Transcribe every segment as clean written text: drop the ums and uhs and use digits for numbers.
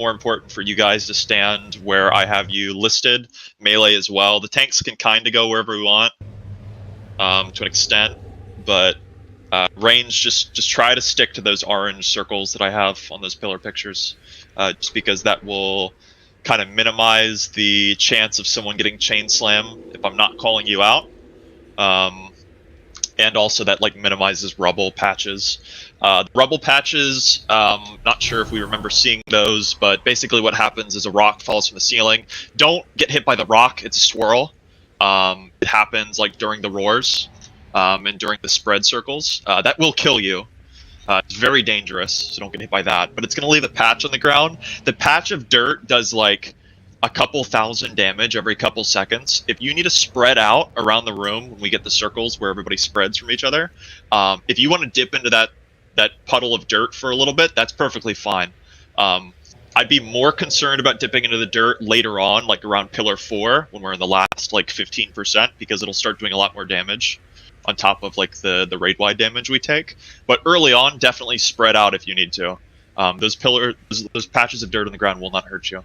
more important for you guys to stand where I have you listed. Melee as well. The tanks can kind of go wherever we want, to an extent, but range, just try to stick to those orange circles that I have on those pillar pictures, just because that will kind of minimize the chance of someone getting chain slam if I'm not calling you out. And also that like minimizes rubble patches. The rubble patches, not sure if we remember seeing those, but basically what happens is a rock falls from the ceiling. Don't get hit by the rock, it's a swirl. It happens like during the roars and during the spread circles. That will kill you. It's very dangerous, so don't get hit by that. But it's going to leave a patch on the ground. The patch of dirt does like a couple thousand damage every couple seconds. If you need to spread out around the room when we get the circles where everybody spreads from each other, if you want to dip into that puddle of dirt for a little bit, that's perfectly fine. I'd be more concerned about dipping into the dirt later on, like around pillar 4, when we're in the last like 15%, because it'll start doing a lot more damage on top of like the raid wide damage we take. But early on, definitely spread out if you need to. Those patches of dirt on the ground will not hurt you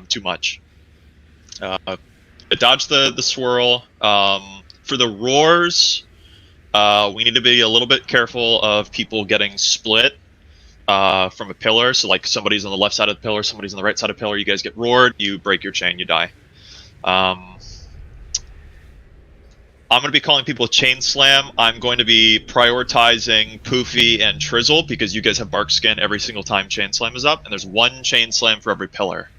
too much. Dodge the swirl. For the roars, we need to be a little bit careful of people getting split from a pillar. So like somebody's on the left side of the pillar, somebody's on the right side of the pillar, you guys get roared, you break your chain, you die. I'm going to be calling people chain slam. I'm going to be prioritizing Poofy and Trizzle because you guys have bark skin every single time chain slam is up, and there's 1 chain slam for every pillar.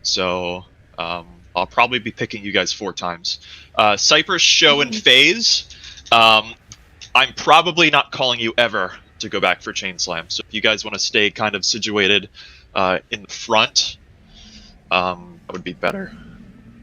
So I'll probably be picking you guys 4 times. Cypress, Show, and Phase. I'm probably not calling you ever to go back for chain slam. So if you guys want to stay kind of situated in the front, that would be better.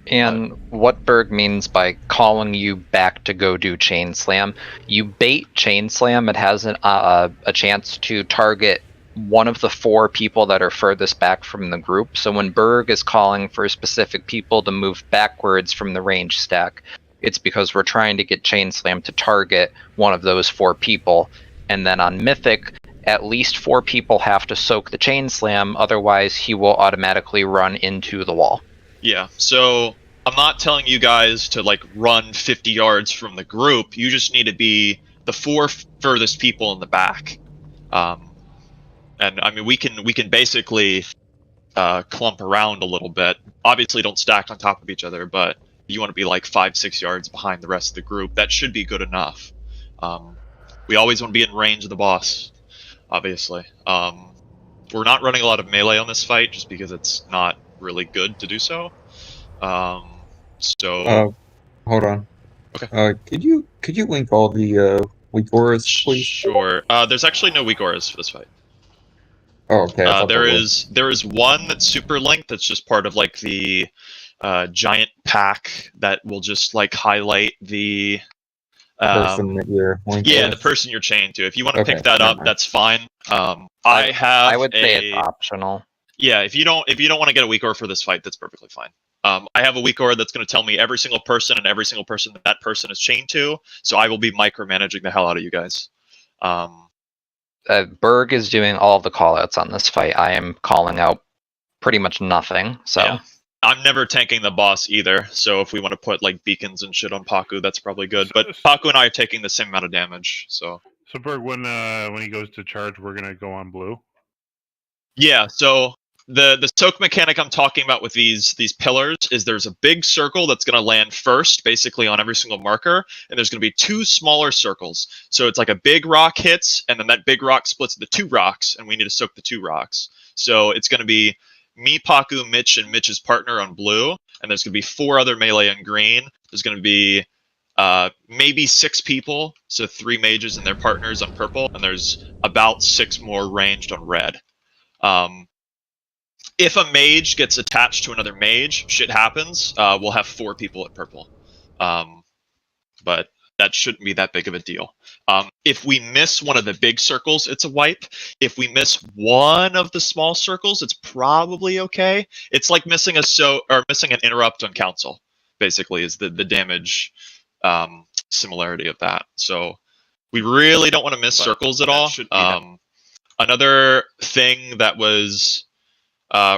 And what Berg means by calling you back to go do chain slam, you bait chain slam, it has a chance to target one of the 4 people that are furthest back from the group. So when Berg is calling for specific people to move backwards from the range stack, it's because we're trying to get chain slam to target one of those 4 people. And then on Mythic, at least 4 people have to soak the chain slam, otherwise he will automatically run into the wall. Yeah, so I'm not telling you guys to like run 50 yards from the group. You just need to be the 4 furthest people in the back. And I mean, we can basically clump around a little bit. Obviously, don't stack on top of each other, but you want to be like 5-6 yards behind the rest of the group. That should be good enough. We always want to be in range of the boss, obviously. We're not running a lot of melee on this fight just because it's not really good to do so. Hold on. Okay. Could you link all the weak auras, please? Sure. There's actually no weak auras for this fight. Oh, okay. There is one that's super linked. That's just part of like the giant pack that will just like highlight the person that you're linked with. the person you're chained to. If you want to pick that up, that's fine. I would say it's optional. Yeah, if you don't want to get a weak aura for this fight, that's perfectly fine. I have a weak aura that's going to tell me every single person and every single person that person is chained to, so I will be micromanaging the hell out of you guys. Berg is doing all of the callouts on this fight. I am calling out pretty much nothing. So yeah. I'm never tanking the boss either. So if we want to put like beacons and shit on Paku, that's probably good. But Paku and I are taking the same amount of damage. So Berg, when he goes to charge, we're gonna go on blue. Yeah. So the soak mechanic I'm talking about with these pillars is there's a big circle that's going to land first, basically on every single marker, and there's going to be 2 smaller circles. So it's like a big rock hits, and then that big rock splits into 2 rocks, and we need to soak the 2 rocks. So it's going to be me, Paku, Mitch, and Mitch's partner on blue, and there's going to be 4 other melee on green. There's going to be maybe 6 people, so 3 mages and their partners on purple, and there's about 6 more ranged on red. If a mage gets attached to another mage, shit happens. We'll have 4 people at purple. But that shouldn't be that big of a deal. If we miss one of the big circles, it's a wipe. If we miss one of the small circles, it's probably okay. It's like missing an interrupt on council, basically, is the damage similarity of that. So we really don't want to miss circles at all. Another thing that was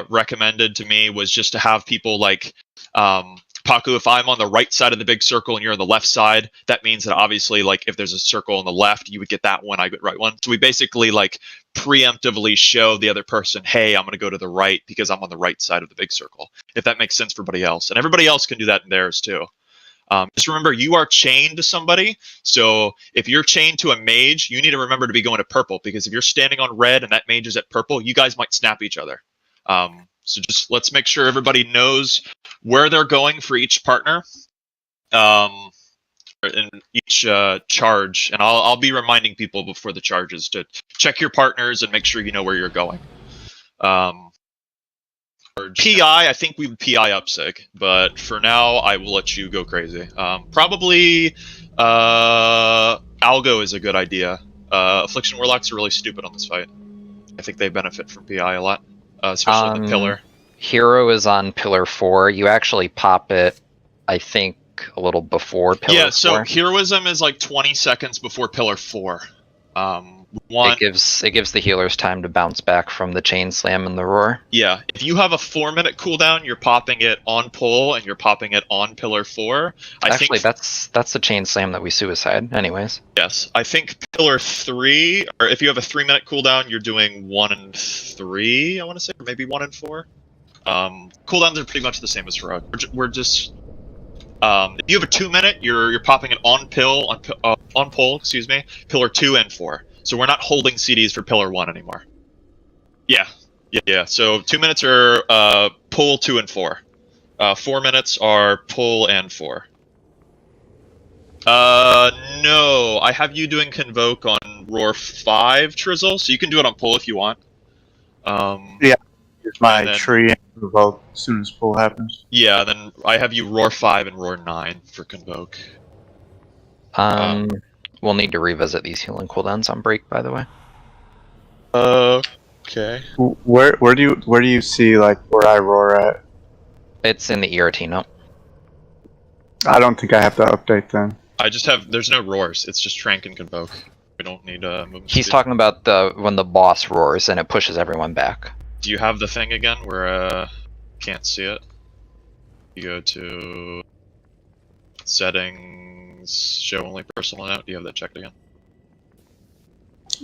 recommended to me was just to have people like Paku, if I'm on the right side of the big circle and you're on the left side, that means that obviously, like, if there's a circle on the left, you would get that one, I get right one. So we basically, like, preemptively show the other person, hey, I'm going to go to the right because I'm on the right side of the big circle, if that makes sense for everybody else. And everybody else can do that in theirs, too. Just remember, you are chained to somebody. So if you're chained to a mage, you need to remember to be going to purple, because if you're standing on red and that mage is at purple, you guys might snap each other. So just let's make sure everybody knows where they're going for each partner, in each charge. And I'll be reminding people before the charges to check your partners and make sure you know where you're going. PI, I think we would PI up Sig, but for now, I will let you go crazy. Probably Algo is a good idea. Affliction Warlocks are really stupid on this fight. I think they benefit from PI a lot, especially the pillar. Hero is on pillar 4. You actually pop it, I think, a little before pillar 4. Yeah, so heroism is like 20 seconds before pillar 4. It gives the healers time to bounce back from the chain slam and the roar. Yeah, if you have a 4-minute cooldown, you're popping it on pull and you're popping it on pillar 4. Actually, that's the chain slam that we suicide, anyways. Yes, I think pillar 3, or if you have a 3-minute cooldown, you're doing 1 and 3. I want to say, or maybe 1 and 4. Cooldowns are pretty much the same as Heroic. We're just if you have a 2-minute, you're popping it on pull, excuse me, pillar 2 and 4. So we're not holding CDs for pillar 1 anymore. Yeah. So 2 minutes are pull 2 and 4. 4 minutes are pull and 4. No, I have you doing Convoke on Roar 5, Trizzle, so you can do it on pull if you want. Yeah, use my tree and Convoke as soon as pull happens. Yeah, then I have you Roar 5 and Roar 9 for Convoke. We'll need to revisit these healing cooldowns on break, by the way. Okay. Where do you see like where I roar at? It's in the ERT note. I don't think I have to update then. I just have, there's no roars, it's just Trank and Convoke. We don't need movement He's speed. talking about when the boss roars and it pushes everyone back. Do you have the thing again where can't see it? You go to settings, show only personal note. Do you have that checked again?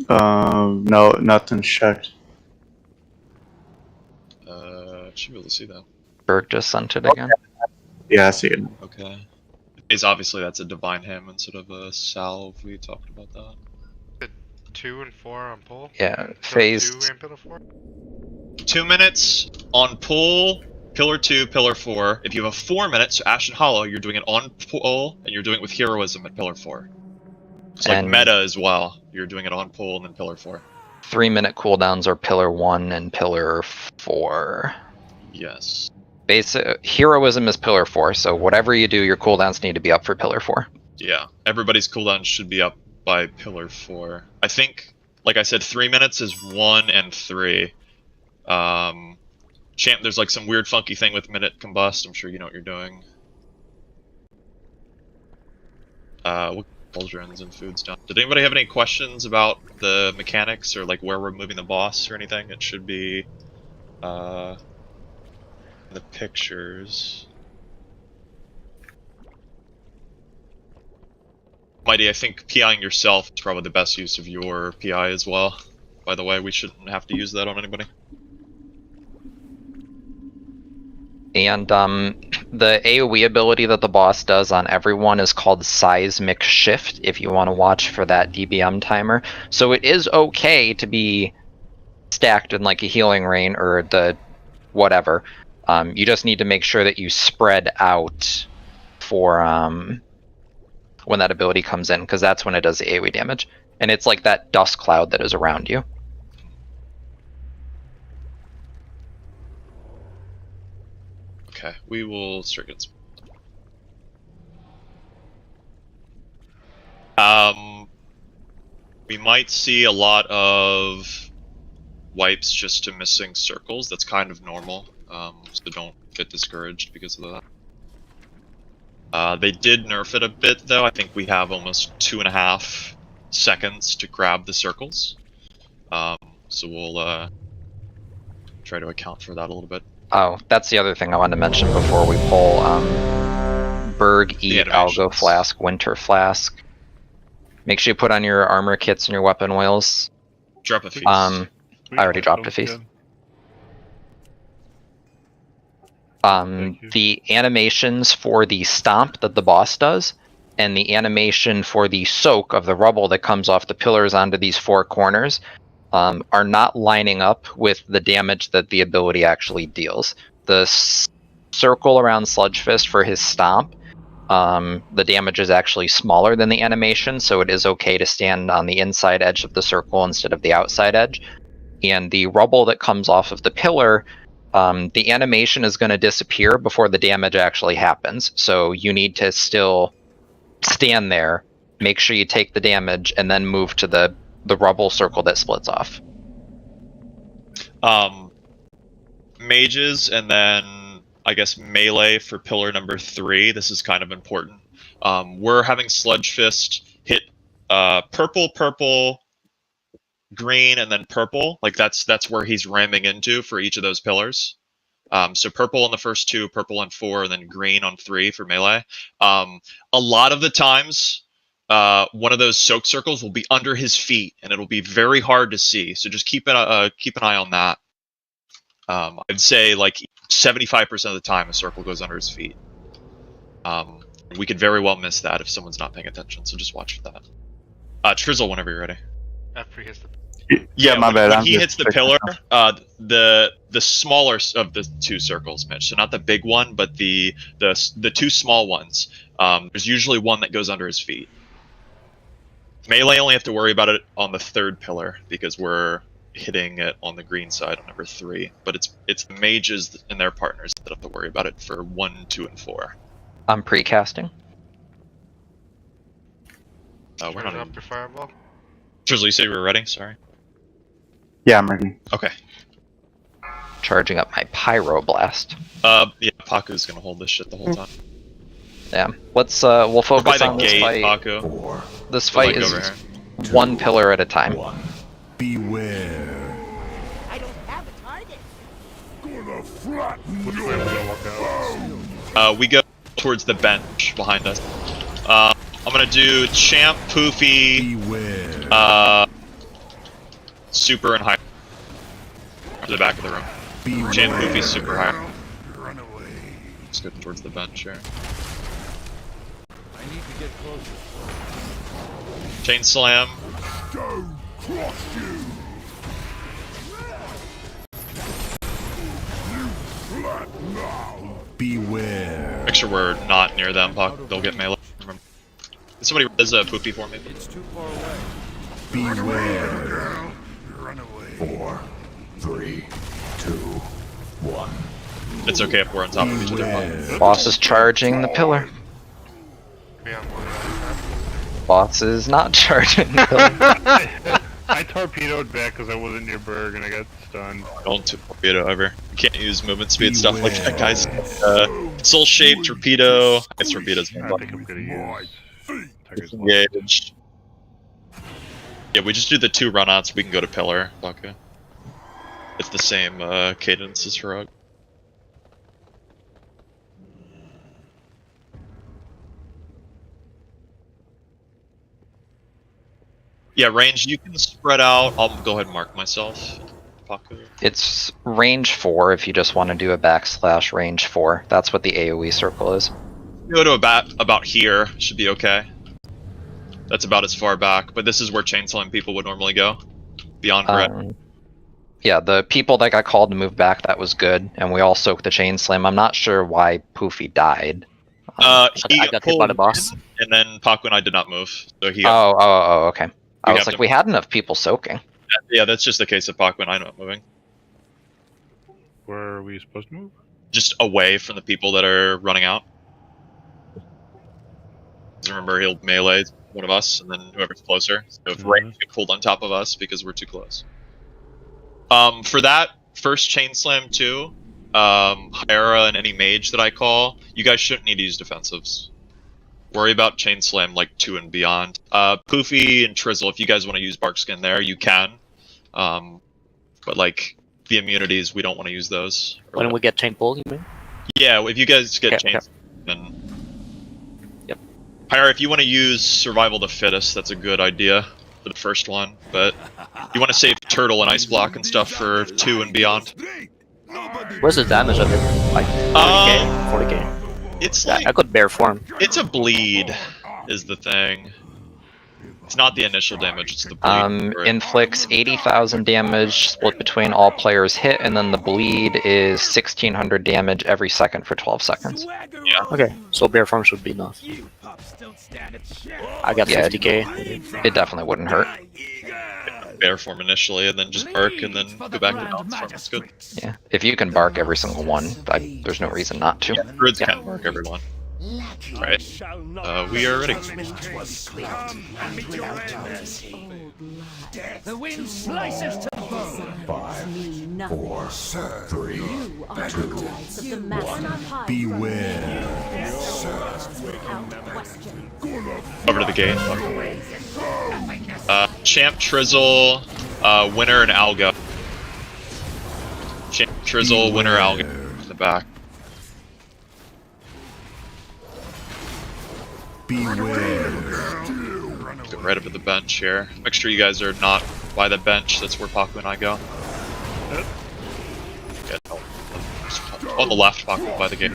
No, nothing's checked. Should be able to see that. Berg just sent it again. Yeah, I see it. Okay. Is obviously that's a divine hymn instead of a salve. We talked about that. 2 and 4 on pull. Yeah, phase 2 and pillar 4. 2 minutes on pull, pillar 2, pillar 4. If you have a 4 minutes, so Ashen Hollow, you're doing it on pull, and you're doing it with heroism at pillar 4. It's like meta as well. You're doing it on pull and then pillar 4. 3-minute cooldowns are pillar 1 and pillar 4. Yes. Basic heroism is pillar 4, so whatever you do, your cooldowns need to be up for pillar 4. Yeah, everybody's cooldown should be up by pillar 4. I think, like I said, 3 minutes is 1 and 3. Champ, there's like some weird funky thing with minute combust. I'm sure you know what you're doing. What cauldrons and foods down. Did anybody have any questions about the mechanics or like where we're moving the boss or anything? It should be the pictures. Mighty, I think PIing yourself is probably the best use of your PI as well. By the way, we shouldn't have to use that on anybody. And the AoE ability that the boss does on everyone is called Seismic Shift, if you want to watch for that DBM timer. So it is okay to be stacked in like a healing rain or the whatever. You just need to make sure that you spread out for when that ability comes in, because that's when it does the AoE damage. And it's like that dust cloud that is around you. Okay, we will start getting some. We might see a lot of wipes just to missing circles. That's kind of normal, so don't get discouraged because of that. They did nerf it a bit, though. I think we have almost 2.5 seconds to grab the circles. So we'll try to account for that a little bit. Oh, that's the other thing I wanted to mention before we pull. Berg, Eat, Algo Flask, Winter Flask. Make sure you put on your armor kits and your weapon oils. Drop a feast. I already dropped a feast. The animations for the stomp that the boss does, and the animation for the soak of the rubble that comes off the pillars onto these 4 corners, are not lining up with the damage that the ability actually deals. The circle around Sludgefist for his stomp, the damage is actually smaller than the animation, so it is okay to stand on the inside edge of the circle instead of the outside edge. And the rubble that comes off of the pillar, the animation is going to disappear before the damage actually happens, so you need to still stand there, make sure you take the damage, and then move to the rubble circle that splits off. Mages, and then I guess melee for pillar number 3. This is kind of important. We're having Sludgefist hit purple, purple, green, and then purple. Like that's where he's ramming into for each of those pillars. So purple on the first 2, purple on 4, and then green on 3 for melee. A lot of the times, one of those soak circles will be under his feet, and it'll be very hard to see. So just keep an eye on that. I'd say like 75% of the time, a circle goes under his feet. We could very well miss that if someone's not paying attention. So just watch for that. Trizzle, whenever you're ready. After he hits the. Yeah, my bad. When he hits the pillar, the smaller of the 2 circles, Mitch. So not the big one, but the 2 small ones. There's usually one that goes under his feet. Melee only have to worry about it on the 3rd pillar because we're hitting it on the green side on number 3. But it's the mages and their partners that have to worry about it for 1, 2, and 4. I'm pre-casting. We're not up your fireball. Drizzle, you said you were ready? Sorry. Yeah, I'm ready. Okay. Charging up my Pyroblast. Yeah, Paku's gonna hold this shit the whole time. Yeah. Let's we'll focus by on the this gate, fight. Paku. This fight Like is 1 pillar at a time. Beware. I don't have a target. Gonna flatten Which way are we gonna walk out? We go towards the bench behind us. I'm gonna do Champ, Poofy, Beware. Super, and high. To the back of the room. Beware. Champ, Poofy, Super, high. Run away. Let's go towards the bench here. I need to get closer. Chain Slam. Don't cross you. You flat now. Beware. Make sure we're not near them, Puck. They'll get melee. Remember. Somebody does a Poofy for me. It's too far away. Beware. Run away. 4, 3, 2, 1. It's okay if we're on top of each other. Boss is charging the pillar. Yeah. Boss is not charging the pillar. I torpedoed back because I wasn't near Berg and I got stunned. Don't torpedo ever. You can't use movement speed stuff like that, guys. Soul Shape, Torpedo. I guess Torpedo's I think I'm gonna use Tiger's Blood. Engage. Yeah, we just do the 2 runouts. We can go to pillar. Okay. It's the same cadence as Heroic. Yeah, range, you can spread out. I'll go ahead and mark myself. Paku. It's range 4 if you just want to do a / range 4. That's what the AoE circle is. Go to about here. Should be okay. That's about as far back. But this is where Chain Slam people would normally go. Beyond red. Yeah, the people that got called to move back, that was good. And we all soaked the Chain Slam. I'm not sure why Poofy died. He I got hit by the boss. And then Paku and I did not move. So he Oh, okay. I We was have like, to- we had enough people soaking. Yeah, that's just the case of Paku and I not moving. Where are we supposed to move? Just away from the people that are running out. 'Cause remember, he'll melee one of us, and then whoever's closer. So if range get pulled on top of us because we're too close. For that first Chain Slam too, Hyera and any mage that I call, you guys shouldn't need to use defensives. Worry about Chain Slam like 2 and beyond. Poofy and Trizzle, if you guys want to use Barkskin there, you can. But like the immunities, we don't want to use those. Or When we get chain pull, you mean? yeah, if you guys get Okay, chains, then. Yep. Pyre, if you want to use survival of the fittest, that's a good idea for the first one. But you want to save turtle and ice block and stuff for 2 and beyond. Where's the damage of it? Like 30k, 40k. It's Yeah, like I could bear form. it's a bleed, is the thing. It's not the initial damage; it's the bleed. for it. Inflicts 80,000 damage split between all players hit, and then the bleed is 1,600 damage every second for 12 seconds. Yeah. Okay, so bear form should be enough. I got Yeah, 50k. It definitely wouldn't hurt. Bear form initially, and then just bark, and then go back to bounce form. That's good. Yeah, if you can bark every single one, there's no reason not to. Druids can bark everyone. Right. We are ready. The wind slices to the bone. 5, 4, 3, 2, 1. Beware. Over to the gate. Champ, Trizzle, Winner, and Alga. Champ, Trizzle, Winner, Alga in the back. Beware. Get right up at the bench here. Make sure you guys are not by the bench. That's where Paku and I go. Okay, on the left, Paku by the gate.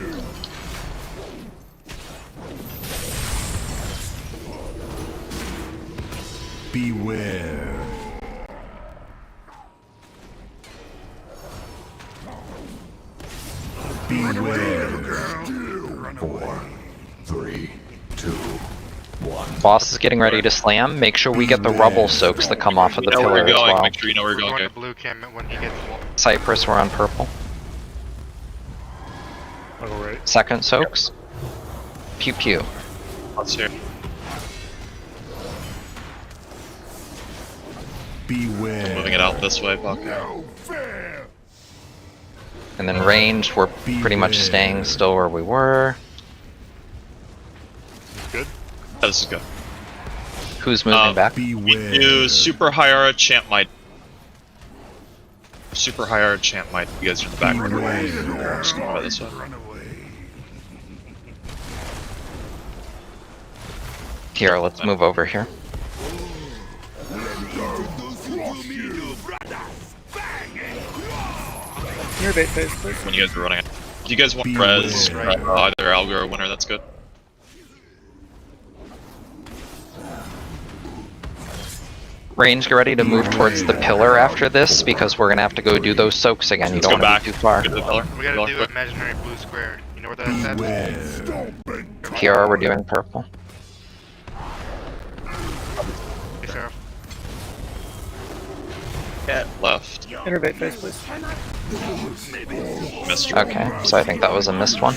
Beware. Beware. 4, 3, 2, 1. Boss is getting ready to slam. Make sure we get the rubble soaks that come off of the You know where pillar you're as going. well. Make sure you know where you're We're going. going to blue cam when he gets wall. Cypress, we're on purple. Alright. Second soaks. Pew pew. Let's hear. Beware. Moving it out this way, Paku. And then range, we're pretty much staying still where we were. Good. Yeah, this is good. Who's moving back? Beware. Do Super Hyara, Champ Might. Super Hyara, Champ Might. You guys are in the back. Beware. Just going by this way. Here, let's move over here. When you guys are running. If you guys want res, either Alga or Winner, that's good. Range, get ready to move towards the pillar after this, because we're gonna have to go do those soaks again. You Let's don't go want back. to be too far. Get to the pillar. We gotta Go do quick. imaginary blue square. You know where that's at? Beware. Here, we're doing purple. Hey, Seraph. Left. Innervate face, please. Missed. Okay, so I think that was a missed one.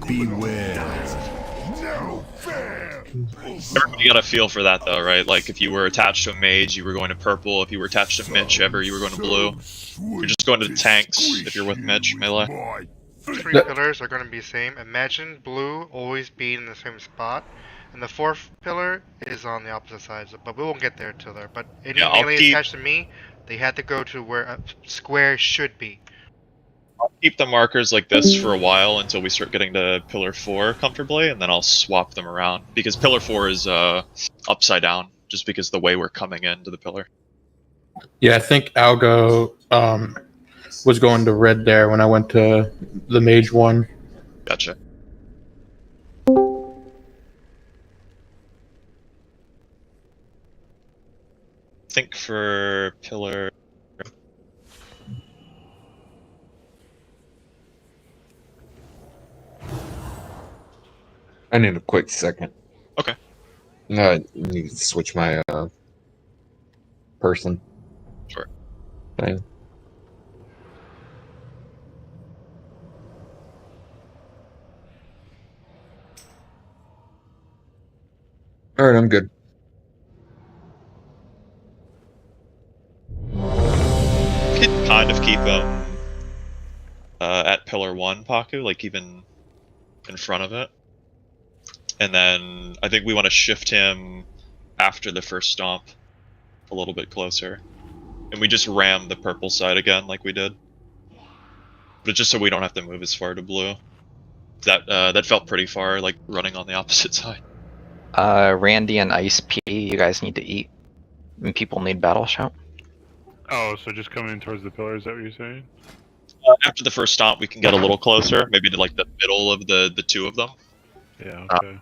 Beware. Everybody got a feel for that though, right? Like if you were attached to a mage, you were going to purple. If you were attached to Mitch ever, you were going to blue. You're just going to the tanks if you're with Mitch, melee. 3 pillars are going to be the same. Imagine blue always being in the same spot. And the 4th pillar is on the opposite sides, but we won't get there till there. But any Yeah, I'll melee keep- attached to me, they had to go to where a square should be. I'll keep the markers like this for a while until we start getting to pillar 4 comfortably, and then I'll swap them around. Because pillar 4 is upside down, just because the way we're coming into the pillar. Yeah, I think Algo was going to red there when I went to the mage one. Gotcha. I think for pillar... I need a quick second. Okay. I need to switch my person. Sure. Thing. Alright, I'm good. You could kind of keep him at pillar 1, Paku, like even in front of it. And then I think we want to shift him after the first stomp a little bit closer. And we just ram the purple side again like we did. But just so we don't have to move as far to blue. That felt pretty far, like running on the opposite side. Randy and Ice P, you guys need to eat. And people need battle shout. Oh, so just coming in towards the pillar, is that what you're saying? After the first stomp, we can get a little closer, maybe to like the middle of the two of them. Yeah, okay.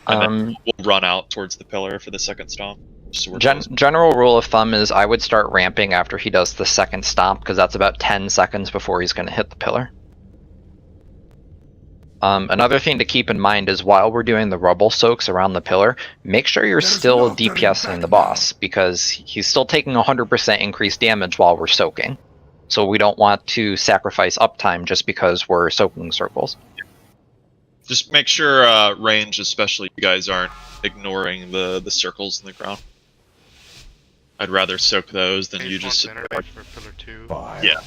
And then we'll run out towards the pillar for the second stomp. So we're General rule of thumb is I would start ramping after he does the second stomp, because that's about 10 seconds before he's going to hit the pillar. Another thing to keep in mind is while we're doing the rubble soaks around the pillar, make sure you're still DPSing the boss, because he's still taking 100% increased damage while we're soaking. So we don't want to sacrifice uptime just because we're soaking circles. Just make sure range, especially, you guys aren't ignoring the circles in the ground. I'd rather soak those than you just sit there. For pillar 2. 5, Yeah.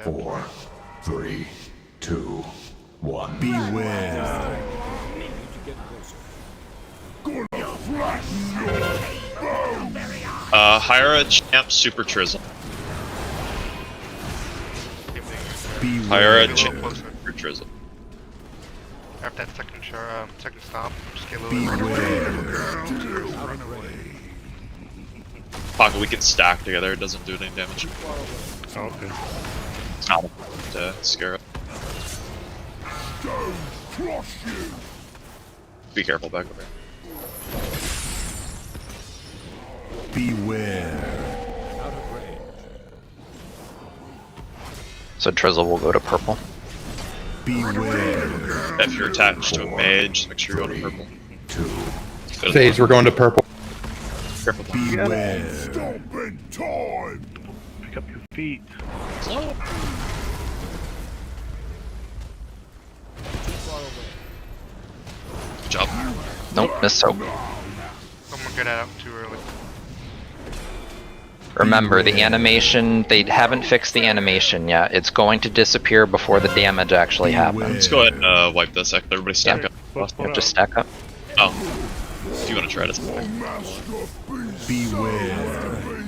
4, 3, 2, 1. Beware. Hyra, Champ, Super Trism. Hyra, Champ, Super Trism. After that second stop, just get a little bit. Pocket, we can stack together, it doesn't do any damage. Oh, okay. It's not to scare it. Be careful back over here. Beware. So Trizzle will go to purple. Beware. If you're attached to a mage, make sure you go to purple. Phase, we're going to purple. Careful. Beware. Pick up your feet. Good job. Nope, missed soak. Someone get out too early. Remember, the animation, they haven't fixed the animation yet. It's going to disappear before the damage actually happens. Let's go ahead and wipe this. Everybody stack up. Yep, just stack up. Oh. If you want to try to Beware.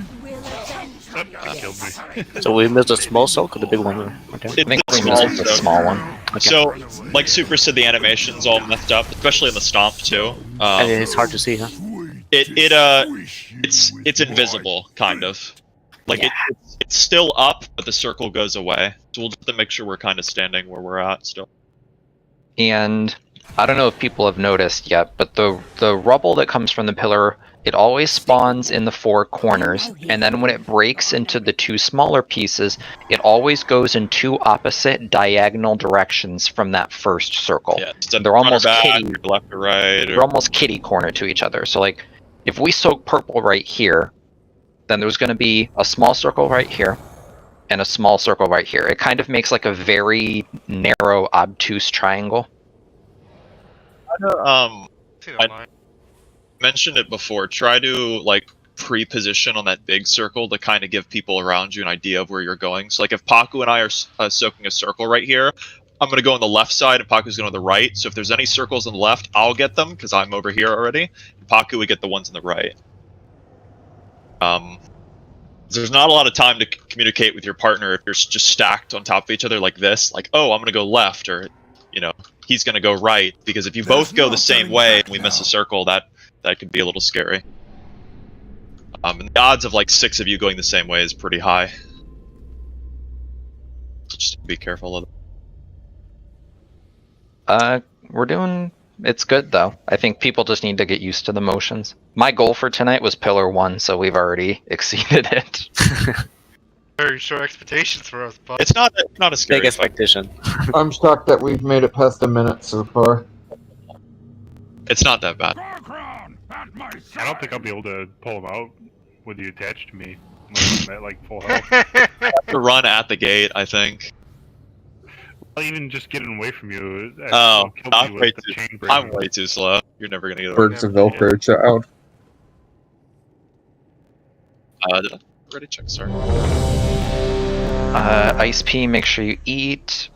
That killed me. So we missed a small soak or the big one? Okay. I think we missed the small one. Okay. So, like Super said, the animation's all messed up, especially in the stomp too. And it's hard to see, huh? It's invisible, kind of. Like Yeah. it's still up, but the circle goes away. So we'll just have to make sure we're kind of standing where we're at still. And I don't know if people have noticed yet, but the rubble that comes from the pillar, it always spawns in the 4 corners, and then when it breaks into the 2 smaller pieces, it always goes in 2 opposite diagonal directions from that first circle. Yeah, so They're almost back, kitty. or left or right. They're almost kitty corner to each other. So like, if we soak purple right here, then there's going to be a small circle right here, and a small circle right here. It kind of makes like a very narrow, obtuse triangle. I mentioned it before. Try to like pre-position on that big circle to kind of give people around you an idea of where you're going. So like if Paku and I are soaking a circle right here, I'm going to go on the left side and Paku's going on the right. So if there's any circles on the left, I'll get them because I'm over here already. And Paku would get the ones on the right. There's not a lot of time to communicate with your partner if you're just stacked on top of each other like this. Like, oh, I'm going to go left, or, you know, he's going to go right. Because if you both go the same way and we miss a circle, that could be a little scary. And the odds of like 6 of you going the same way is pretty high. So just be careful of it. We're doing... It's good, though. I think people just need to get used to the motions. My goal for tonight was Pillar 1, so we've already exceeded it. Very short expectations for us, but It's not a scary Big fight. expectation. I'm shocked that we've made it past a minute so far. It's not that bad. I don't think I'll be able to pull him out with you attached to me. Unless I'm at like full health. To run at the gate, I think. Well, even just getting away from you. Oh, killed I'm me way with the chain I'm breaking. way too slow. You're never gonna get over. Birds of Velcro child. Did I already check? Sorry. Ice P, make sure you eat.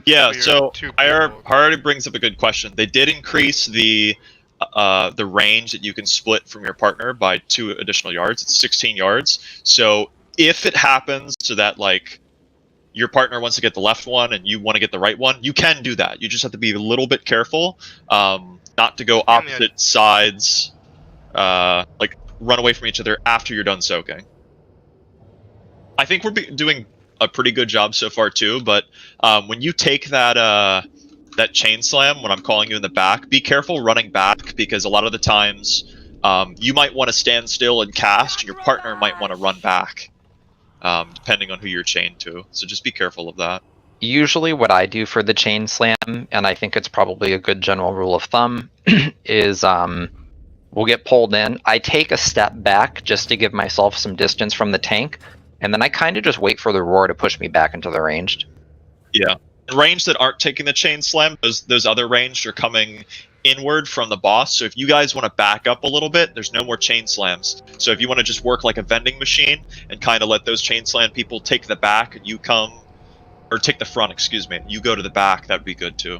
Yeah, so Hire already brings up a good question. They did increase the the range that you can split from your partner by 2 additional yards. It's 16 yards. So if it happens so that like your partner wants to get the left one and you want to get the right one, you can do that. You just have to be a little bit careful, not to go opposite sides, like run away from each other after you're done soaking. I think we're doing a pretty good job so far too, but when you take that that chain slam, when I'm calling you in the back, be careful running back, because a lot of the times you might want to stand still and cast, and your partner might want to run back. Depending on who you're chained to. So just be careful of that. Usually what I do for the chain slam, and I think it's probably a good general rule of thumb, is we'll get pulled in. I take a step back just to give myself some distance from the tank, and then I kind of just wait for the roar to push me back into the ranged. Yeah. Range that aren't taking the chain slam, those other ranged are coming inward from the boss. So if you guys want to back up a little bit, there's no more chain slams. So if you want to just work like a vending machine and kind of let those chain slam people take the back and you come, or take the front, excuse me, you go to the back, that'd be good too.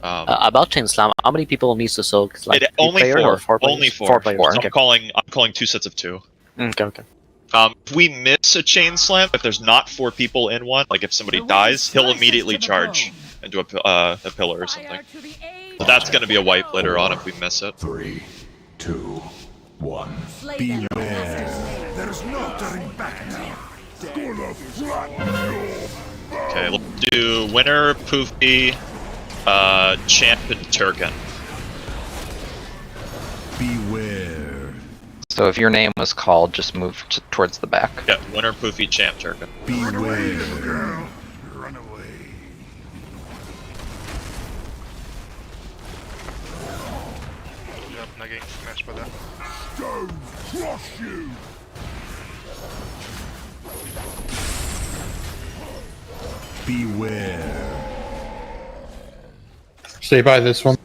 About chain slam, how many people needs to soak? Like only 4. Or 4 players? Only 4. 4 players. So Okay. I'm calling 2 sets of 2. Okay. If we miss a chain slam, if there's not 4 people in one, like if somebody dies, he'll immediately charge into a pillar or something. So that's going to be a wipe later on if we miss it. 3, 2, 1. Beware. There's no turning back now. Gonna flatten you. Okay, let's do Winner, Poofy, Champ, and Turkin. Beware. So if your name was called, just move towards the back. Yeah, Winner, Poofy, Champ, Turkin. Beware. Run away. Yep, not getting smashed by that. Don't crush you. Beware. Stay by this one.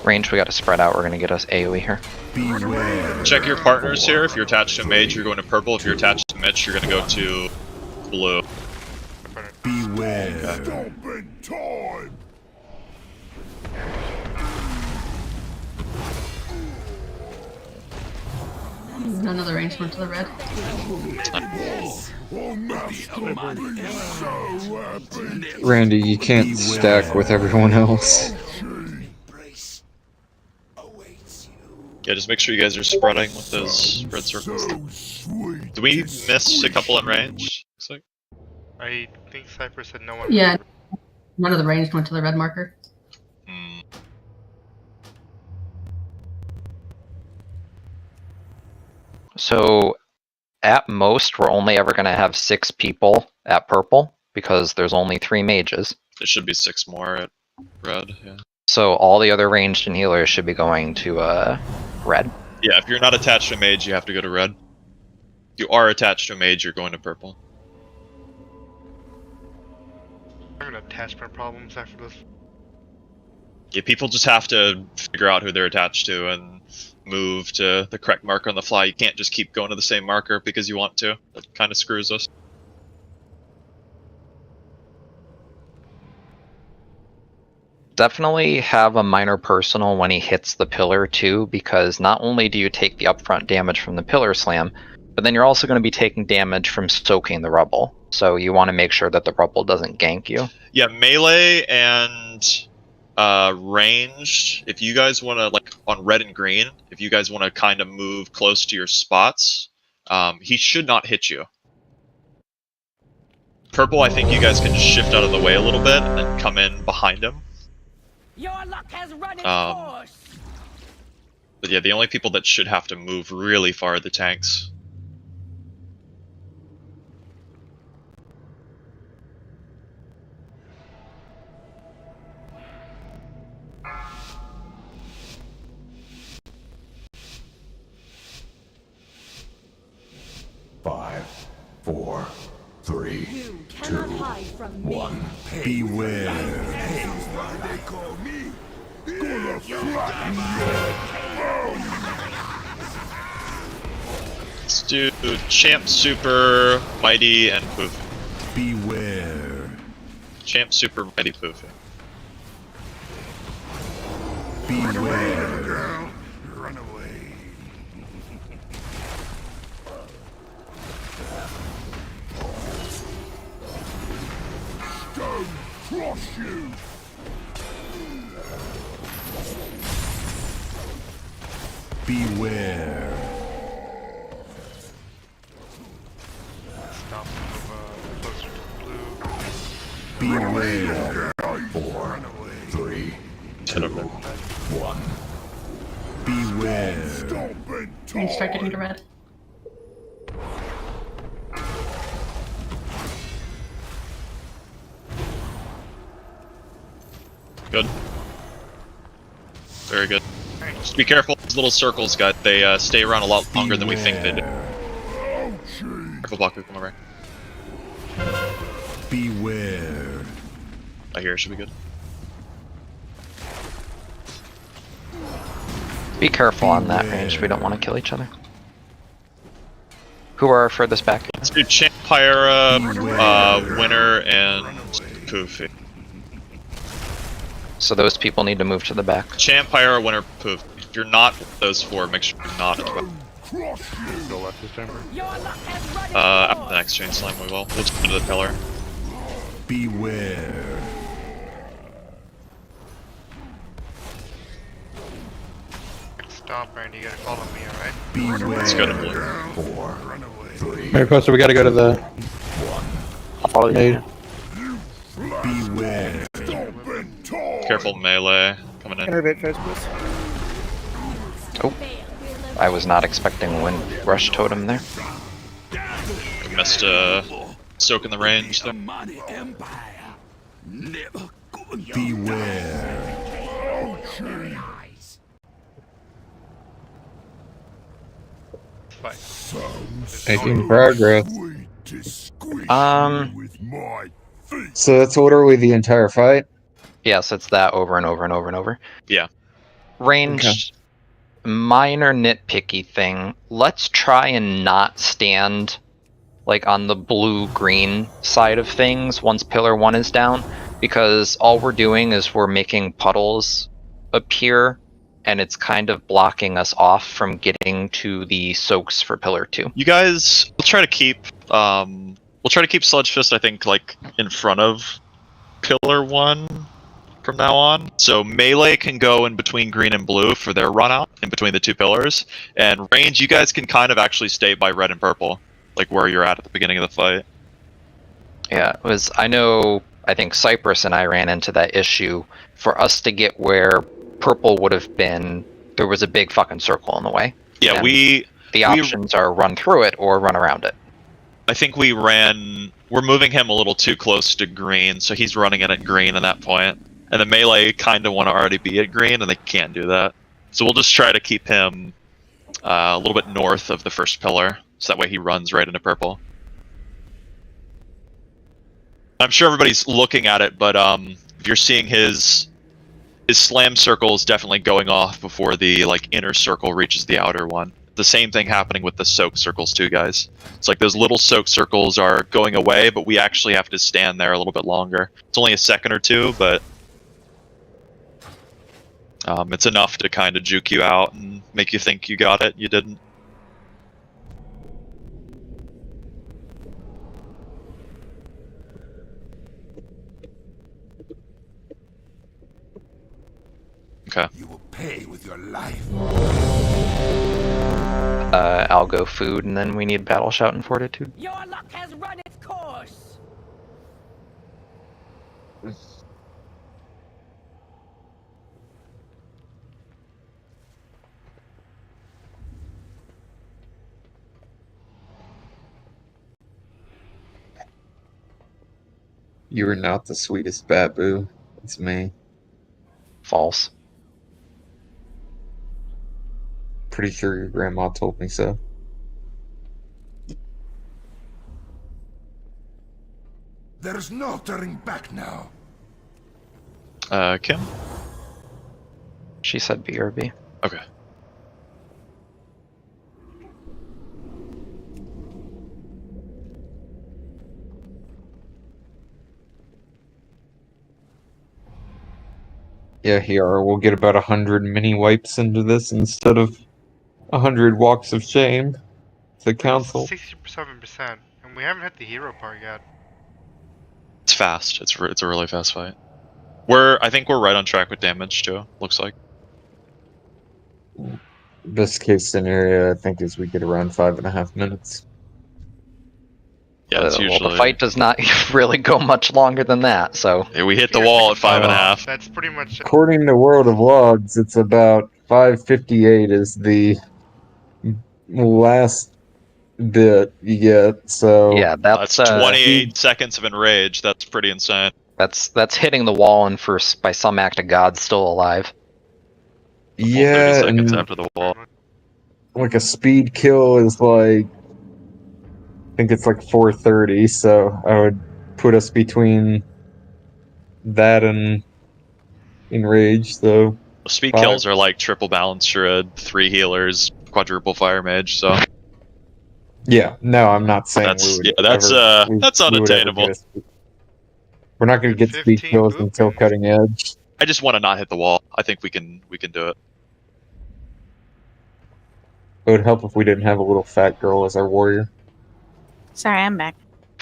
Range, we got to spread out. We're going to get us AoE here. Beware. Check your partners here. If you're attached to a mage, you're going to purple. If you're attached to Mitch, you're going to go to blue. Beware. Stopping time. None of the range went to the red. Oh, master, be so happy. Randy, you can't stack with everyone else. Yeah, just make sure you guys are spreading with those spread circles. So sweet. Do we miss a couple in range? Looks like. I think Cypher said no one. Yeah, none of the range went to the red marker. So at most, we're only ever going to have 6 people at purple because there's only 3 mages. There should be 6 more at red, yeah. So all the other ranged and healers should be going to red. Yeah, if you're not attached to a mage, you have to go to red. If you are attached to a mage, you're going to purple. I'm having attachment problems after this. Yeah, people just have to figure out who they're attached to and move to the correct marker on the fly. You can't just keep going to the same marker because you want to. That kind of screws us. Definitely have a minor personal when he hits the pillar too, because not only do you take the upfront damage from the pillar slam, but then you're also going to be taking damage from soaking the rubble. So you want to make sure that the rubble doesn't gank you. Yeah, melee and ranged, if you guys want to, like on red and green, if you guys want to kind of move close to your spots, he should not hit you. Purple, I think you guys can just shift out of the way a little bit and come in behind him. Your luck has run its course. But yeah, the only people that should have to move really far are the tanks. Five, four, three, two, one. Beware. They call me. Gonna flatten you. Let's do Champ, Super, Mighty, and Poof. Beware. Champ, Super, Mighty, Poof. Beware. Girl, run away. Stone crush you. Beware. Stop move closer to blue. Beware. 4, 3, 2, 1. Beware. Stop and And start getting to red. Good. Very good. Just be careful. These little circles, guys. They stay around a lot longer than we think they do. Careful, Baku. Come over. Beware. I hear it should be good. Be careful on that range. We don't want to kill each other. Who are our furthest back? Let's do Champyra, Winner, and Poofy. So those people need to move to the back. Champyra, Winner, Poof. If you're not with those four, make sure you're not at the back. Go left this time. Your luck has run its After the course. next chain slam, we will. We'll just go to the pillar. Beware. Stop, Randy. You gotta follow me, alright? Beware. Let's go to blue. 4, 3, Alright, Poster, we gotta go to the I'll follow you. maid. Beware. stop and talk. Careful melee coming in. Oh, I was not expecting wind rush totem there. We missed soak in the range there. Beware. Bye. Making progress. Sweet to squish Um, you with my feet. So that's orderly the entire fight. Yes, it's that over and over and over and over. Yeah. Ranged, minor nitpicky thing. Let's try and not stand like on the blue-green side of things once Pillar 1 is down, because all we're doing is we're making puddles appear, and it's kind of blocking us off from getting to the soaks for Pillar 2. You guys, we'll try to keep Sludgefist, I think, like in front of Pillar 1 from now on. So melee can go in between green and blue for their run out in between the two pillars, and range, you guys can kind of actually stay by red and purple, like where you're at the beginning of the fight. Yeah, it was. I think Cypress and I ran into that issue. For us to get where purple would have been, there was a big fucking circle in the way. Yeah, And the options are run through it or run around it. I think we're moving him a little too close to green, so he's running in at green at that point. And the melee kind of want to already be at green, and they can't do that. So we'll just try to keep him a little bit north of the first pillar, so that way he runs right into purple. I'm sure everybody's looking at it, but if you're seeing his slam circle is definitely going off before the inner circle reaches the outer one. The same thing happening with the soak circles too, guys. It's like those little soak circles are going away, but we actually have to stand there a little bit longer. It's only a second or two, but it's enough to kind of juke you out and make you think you got it. You didn't. Okay. You will pay with your life. I'll go food, and then we need battle shout and fortitude. Your luck has run its course. You are not the sweetest Babu. It's me. False. Pretty sure your grandma told me so. There's no turning back now. Kim? She said BRB. Okay. Yeah, here we'll get about 100 mini wipes into this instead of 100 walks of shame. The council. 67%, and we haven't hit the hero part yet. It's fast. It's a really fast fight. I think we're right on track with damage too. Looks like. Best case scenario, I think, is we get around 5.5 minutes. Yeah, it's usually. Well, the fight does not really go much longer than that. So yeah, we hit the wall at 5.5. That's pretty much. According to World of Logs, it's about 5:58 is the last bit you get. So yeah, That's 28 seconds of enrage. That's pretty insane. That's hitting the wall and by some act of God still alive. Yeah, 30 seconds and after the wall. like a speed kill is like, I think it's like 4:30. So I would put us between that and enrage. So Speed kills are like triple balance shred, 3 healers, quadruple fire mage. So yeah, no, I'm not saying that's we would that's unattainable. We're not going to get speed kills until cutting edge. I just want to not hit the wall. I think we can do it. It would help if we didn't have a little fat girl as our warrior. Sorry, I'm back.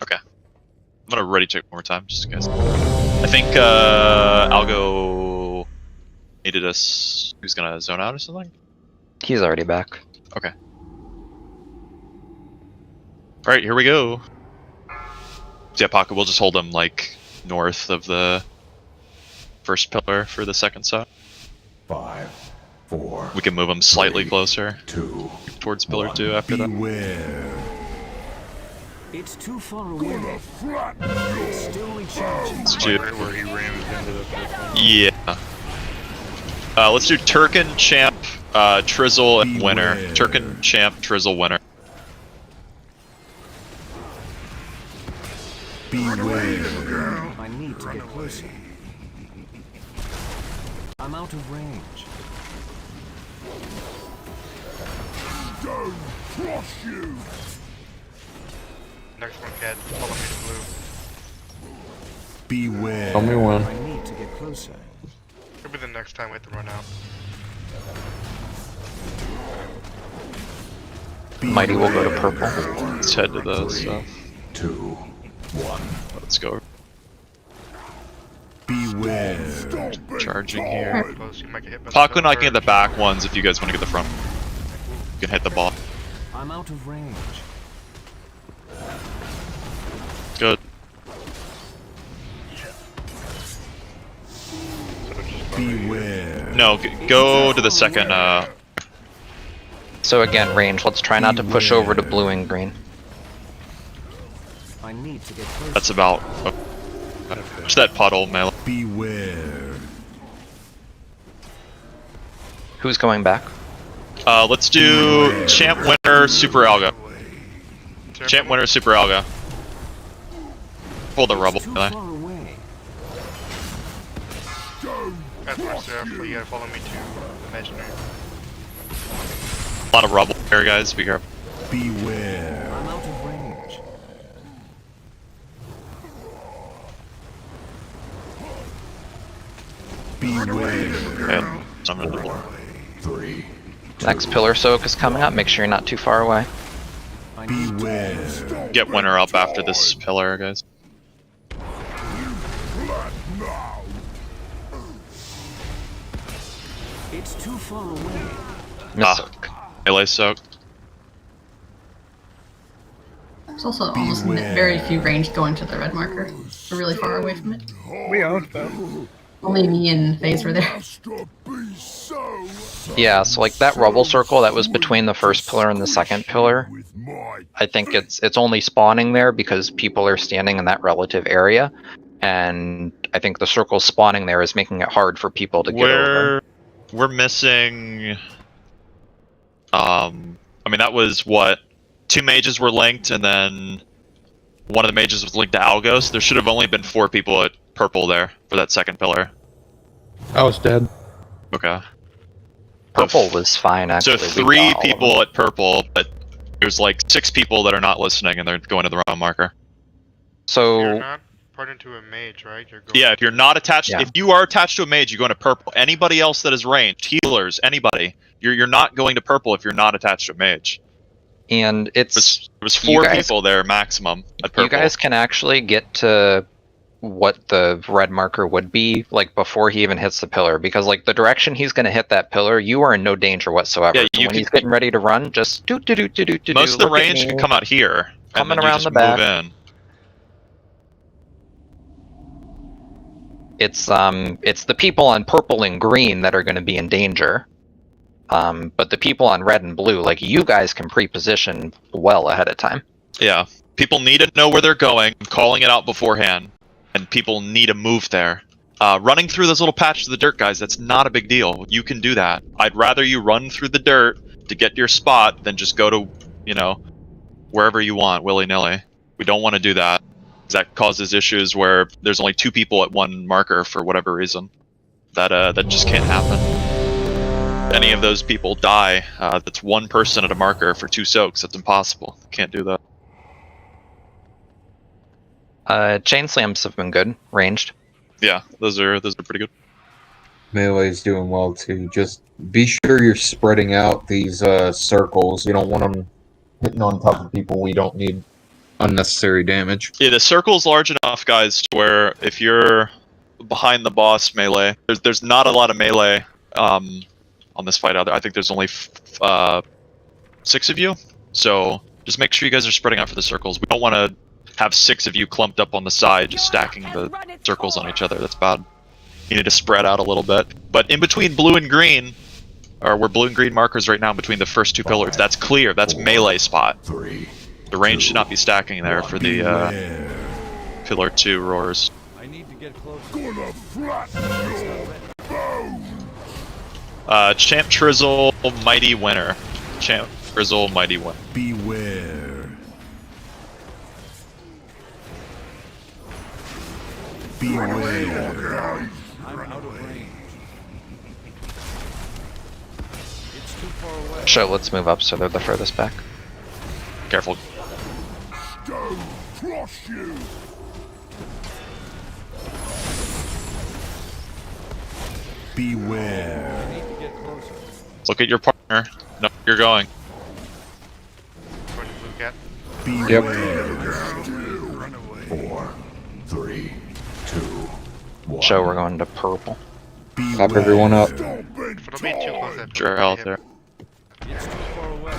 Okay. I'm gonna ready check one more time, just in case. I think Algo needed us. Who's gonna zone out or something? He's already back. Okay. Alright, here we go. Yeah, Paco, we'll just hold him like north of the first pillar for the second set. 5, 4. We can move him slightly closer 2 towards pillar 2 after that. Beware. It's too far away. It's still recharging. Let's do. Where he ran into the first one. Yeah. Let's do Turkin, Champ, Trizzle, and Winner. Turkin, Champ, Trizzle, Winner. Beware. I need to get closer. I'm out of range. Don't cross you. Next one, Cat. Follow me to blue. Beware. Tell me when. I need to get closer. Could be the next time we have to run out. Mighty will go to purple. Let's head to the stuff. 2, 1. Let's go. Beware. Charging here. Close, you might get hit by Paco the and I can get the surge. back ones if you guys want to get the front. You can hit the ball. I'm out of range. Good. Beware. No, go to the second. So again, range. Let's try not to push over to blue and green. I need to get closer. That's about. Watch that puddle, melee. Beware. Who's going back? Let's do Champ, Winner, Super Alga. Champ, Winner, Super Alga. Pull the rubble. Too Melee. far away. That's my stuff, but you gotta follow me to imaginary. A lot of rubble here, guys. Be careful. Beware. I'm out of range. Beware. Okay, so I'm gonna double. 3. Next pillar soak is coming up. Make sure you're not too far away. I need Beware. Get Winner up after this pillar, guys. It's too far away. Miss soak. Melee soak. There's also almost very few range going to the red marker. We're really far away from it. We owned them. Only me and FaZe were there. Yeah, so like that rubble circle that was between the first pillar and the second pillar, I think it's only spawning there because people are standing in that relative area, and I think the circle spawning there is making it hard for people to get over. We're missing. I mean, that was what 2 mages were linked, and then one of the mages was linked to Algos. There should have only been 4 people at purple there for that second pillar. I was dead. Okay. Purple was fine So actually. 3 people at purple, but there's like 6 people that are not listening, and they're going to the wrong marker. You're So not? partner to a mage, right? You're going Yeah, if you're not attached, Yeah. if you are attached to a mage, you go into purple. Anybody else that is ranged, healers, anybody, you're not going to purple if you're not attached to a mage. And There was 4 people there maximum at purple. You guys can actually get to what the red marker would be like before he even hits the pillar, because like the direction he's going to hit that pillar, you are in no danger whatsoever. Yeah, So you when can- he's getting ready to run, just do. Most of the range can come out here, coming and then around you just the back. move in. It's the people on purple and green that are going to be in danger. But the people on red and blue, like you guys can pre-position well ahead of time. Yeah, people need to know where they're going, calling it out beforehand, and people need to move there. Running through those little patches of the dirt, guys, that's not a big deal. You can do that. I'd rather you run through the dirt to get your spot than just go to, wherever you want, willy-nilly. We don't want to do that. That causes issues where there's only 2 people at one marker for whatever reason. That just can't happen. Any of those people die, that's 1 person at a marker for 2 soaks. That's impossible. Can't do that. Chain slams have been good, ranged. Yeah, those are pretty good. Melee's doing well too. Just be sure you're spreading out these circles. You don't want them hitting on top of people. We don't need unnecessary damage. Yeah, the circle's large enough, guys, to where if you're behind the boss melee, there's not a lot of melee on this fight out there. I think there's only 6 of you, so just make sure you guys are spreading out for the circles. We don't want to have 6 of you clumped up on the side, just stacking the circles on each other. That's bad. You need to spread out a little bit. But in between blue and green, or where blue and green markers right now, between the first 2 pillars, that's clear. That's melee spot. The range should not be stacking there for the pillar 2 roars. I need to get closer. Champ Trizzle, Mighty Winner. Champ Trizzle, Mighty Winner. Beware. Beware. I'm out of range. It's too far away. So let's move up so they're the furthest back. Careful. Crush you. Beware. I need to get closer. Look at your partner. Know where you're going. Going to blue cat. Beware. 4, 3, 2, 1. So we're going to purple. Pop everyone up. If it'll be too close, that You're out there. It's too far away.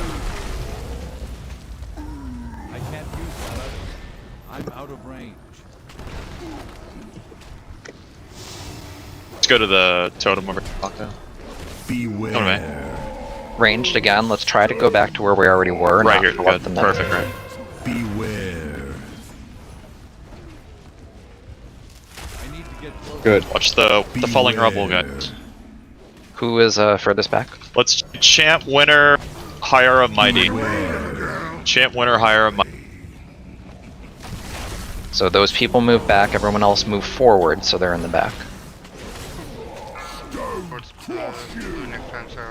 I can't use that. I'm out of range. Let's go to the totem over here. Beware. Ranged again. Let's try to go back to where we already were. Right not here. to let Good. them know. Perfect. Right. Beware. I need to get closer. Good. Watch the falling rubble, guys. Who is furthest back? Let's champ winner, hire a mighty. Champ winner, hire a mighty. So those people move back. Everyone else move forward, so they're in the back. Towards blue next time, so.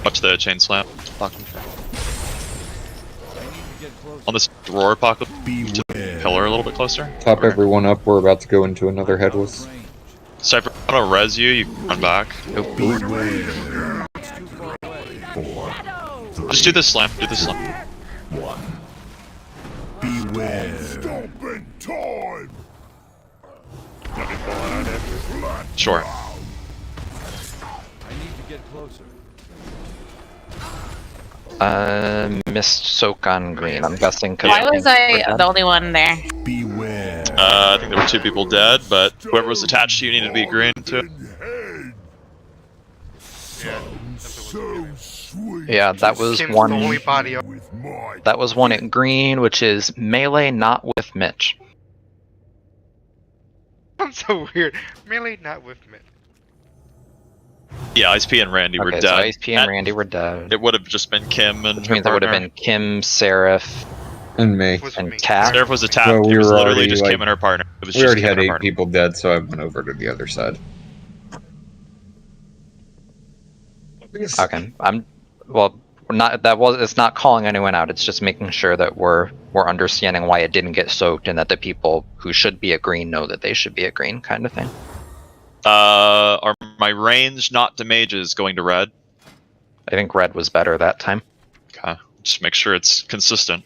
Watch the chain slam. I need to get closer. On this roar apocalypse, Beware. pillar a little bit closer. Top everyone up. We're about to go into another headless. Range. Cypher, I'm gonna res you. You run back. Beware. It's too far away. 4, 3, Just do this slam. Do this slam. 1. Beware. Stomping time. Sure. I need to get closer. Missed soak on green. I'm guessing because. Why was I the only one there? Beware. I think there were 2 people dead, but whoever was attached to you needed to be green too. Yeah. So sweet. Yeah, that was Kim's one. the only body up. With my That was one at green, which is melee, not with Mitch. That's so weird. Melee not with me. Yeah, Ice P and Randy were Okay, dead. so Ice P and Randy were dead. It would have just been Kim and Which her means it would have partner. been Kim, Seraph, And me. Was and me. Cat. Seraph was attacked. Well, we it was were literally already, just like- Kim and her partner. It was We just already Kim had and her 8 partner. people dead, so I went over to the other side. Okay, It's not calling anyone out. It's just making sure that we're understanding why it didn't get soaked, and that the people who should be at green know that they should be at green, kind of thing. Are my range not to mages going to red? I think red was better that time. Okay, just make sure it's consistent.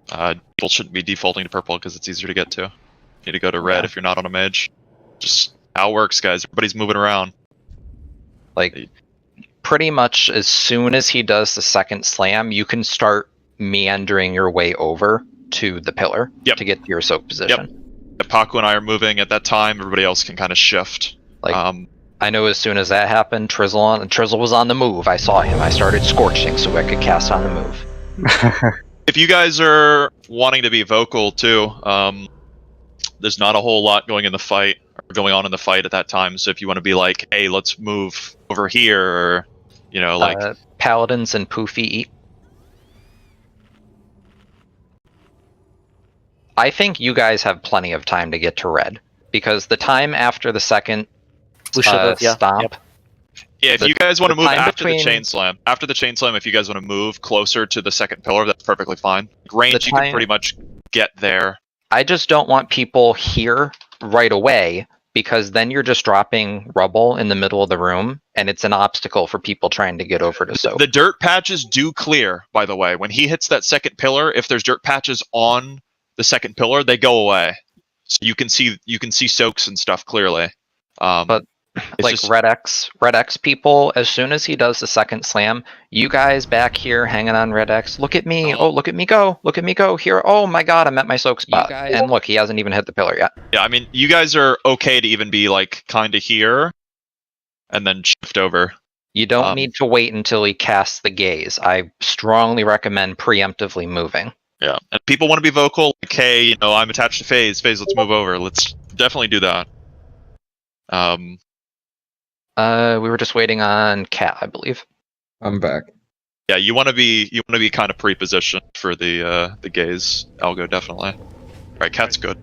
People shouldn't be defaulting to purple because it's easier to get to. You need to go to red if you're not on a mage. Just how it works, guys. Everybody's moving around. Like, pretty much as soon as he does the second slam, you can start meandering your way over to the pillar to get to your soak position. If Paku and I are moving at that time, everybody else can kind of shift. Like, I know as soon as that happened, Trizzle was on the move. I saw him. I started scorching so I could cast on the move. If you guys are wanting to be vocal too, there's not a whole lot going on in the fight at that time. So if you want to be like, hey, let's move over here, or like Paladins and Poofy eat. I think you guys have plenty of time to get to red, because the time after the second stomp. Yeah, if you guys want to move after the chain slam, if you guys want to move closer to the second pillar, that's perfectly fine. Range, you can pretty much get there. I just don't want people here right away, because then you're just dropping rubble in the middle of the room, and it's an obstacle for people trying to get over to soak. The dirt patches do clear, by the way. When he hits that second pillar, if there's dirt patches on the second pillar, they go away. So you can see soaks and stuff clearly. But like Red X people, as soon as he does the second slam, you guys back here hanging on Red X, look at me, oh look at me go here, oh my god, I'm at my soak spot. And look, he hasn't even hit the pillar yet. Yeah, I mean, you guys are okay to even be like kinda here and then shift over. You don't need to wait until he casts the gaze. I strongly recommend preemptively moving. Yeah, and people want to be vocal, like, hey, I'm attached to FaZe, let's move over. Let's definitely do that. We were just waiting on Cat, I believe. I'm back. Yeah, you want to be kind of pre-positioned for the gaze algo, definitely. All right, Cat's good.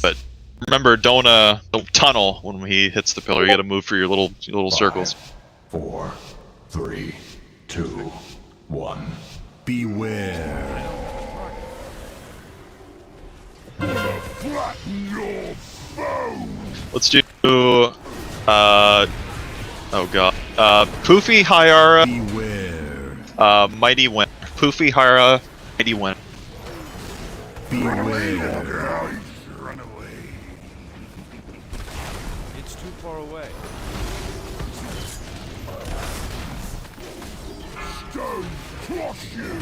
But remember, don't tunnel when he hits the pillar. You got to move for your little circles. 4, 3, 2, 1. Beware. Let's do oh god. Poofy, Hyara, Mighty Wind. Poofy, Hyara, Mighty Wind. Beware. Run away. It's too far away. Stone crush you.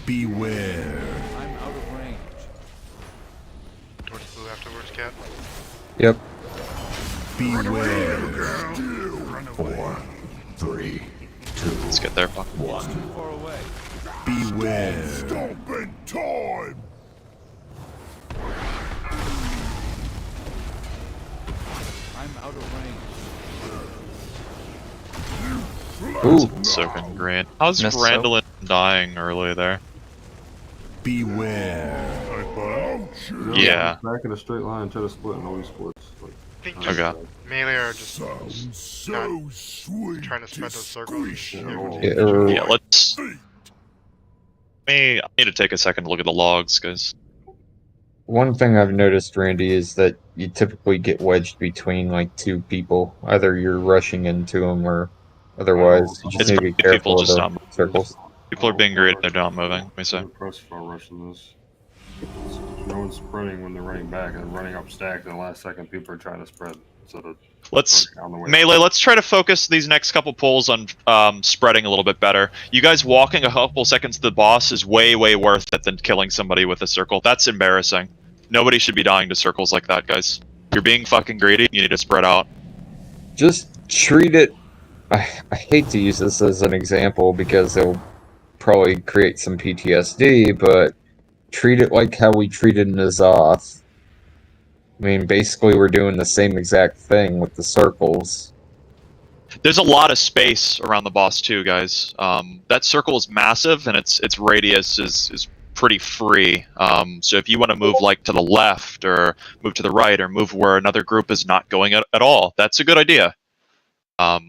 Beware. I'm out of range. Towards blue afterwards, Cat. Yep. Beware. 4, 3, 2. Let's get there. 1. Too far away. Beware. Stomping time. I'm out of range. Ooh. Soaking green. How's Missed Randallin dying early there? Beware. Yeah. Back in a straight line until the split and always splits. I think Okay. melee are just So sweet. trying to spread those circles. Yeah, let's... I need to take a second to look at the logs, guys. One thing I've noticed, Randy, is that you typically get wedged between like two people. Either you're rushing into them, or otherwise you just need to be careful of the circles. People are being great, they're not moving. Let me say. Press for rushing this. No one's sprinting when they're running back and running up stack. In the last second, people are trying to spread. So Melee, let's try to focus these next couple pulls on spreading a little bit better. You guys walking a couple seconds to the boss is way worth it than killing somebody with a circle. That's embarrassing. Nobody should be dying to circles like that, guys. You're being fucking greedy, you need to spread out. Just treat it... I hate to use this as an example because it'll probably create some PTSD, but treat it like how we treated N'Zoth. I mean, basically we're doing the same exact thing with the circles. There's a lot of space around the boss too, guys. That circle is massive, and its radius is pretty free. So if you want to move like to the left or move to the right or move where another group is not going at all, that's a good idea. I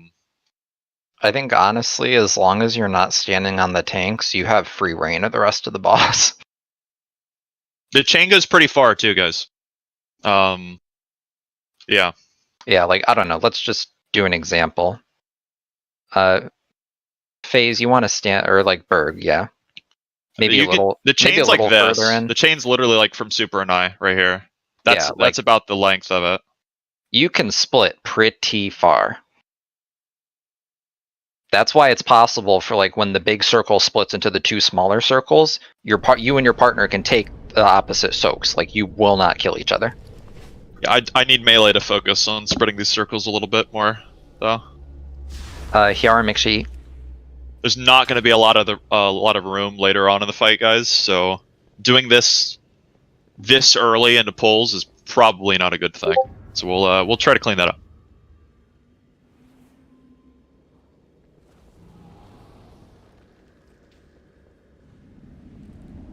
think honestly, as long as you're not standing on the tanks, you have free reign of the rest of the boss. The chain goes pretty far too, guys. Yeah. Yeah, like, I don't know, let's just do an example. FaZe, you want to stand, or like Berg, yeah. Maybe a little, the maybe a chain's like little this. further in. The chain's literally like from Super and I right here. That's Yeah, like- that's about the length of it. You can split pretty far. That's why it's possible for like when the big circle splits into the two smaller circles, you and your partner can take the opposite soaks. Like you will not kill each other. Yeah, I need melee to focus on spreading these circles a little bit more, though. Hiara, make sure you... There's not going to be a lot of room later on in the fight, guys. So doing this early into pulls is probably not a good thing. So we'll try to clean that up.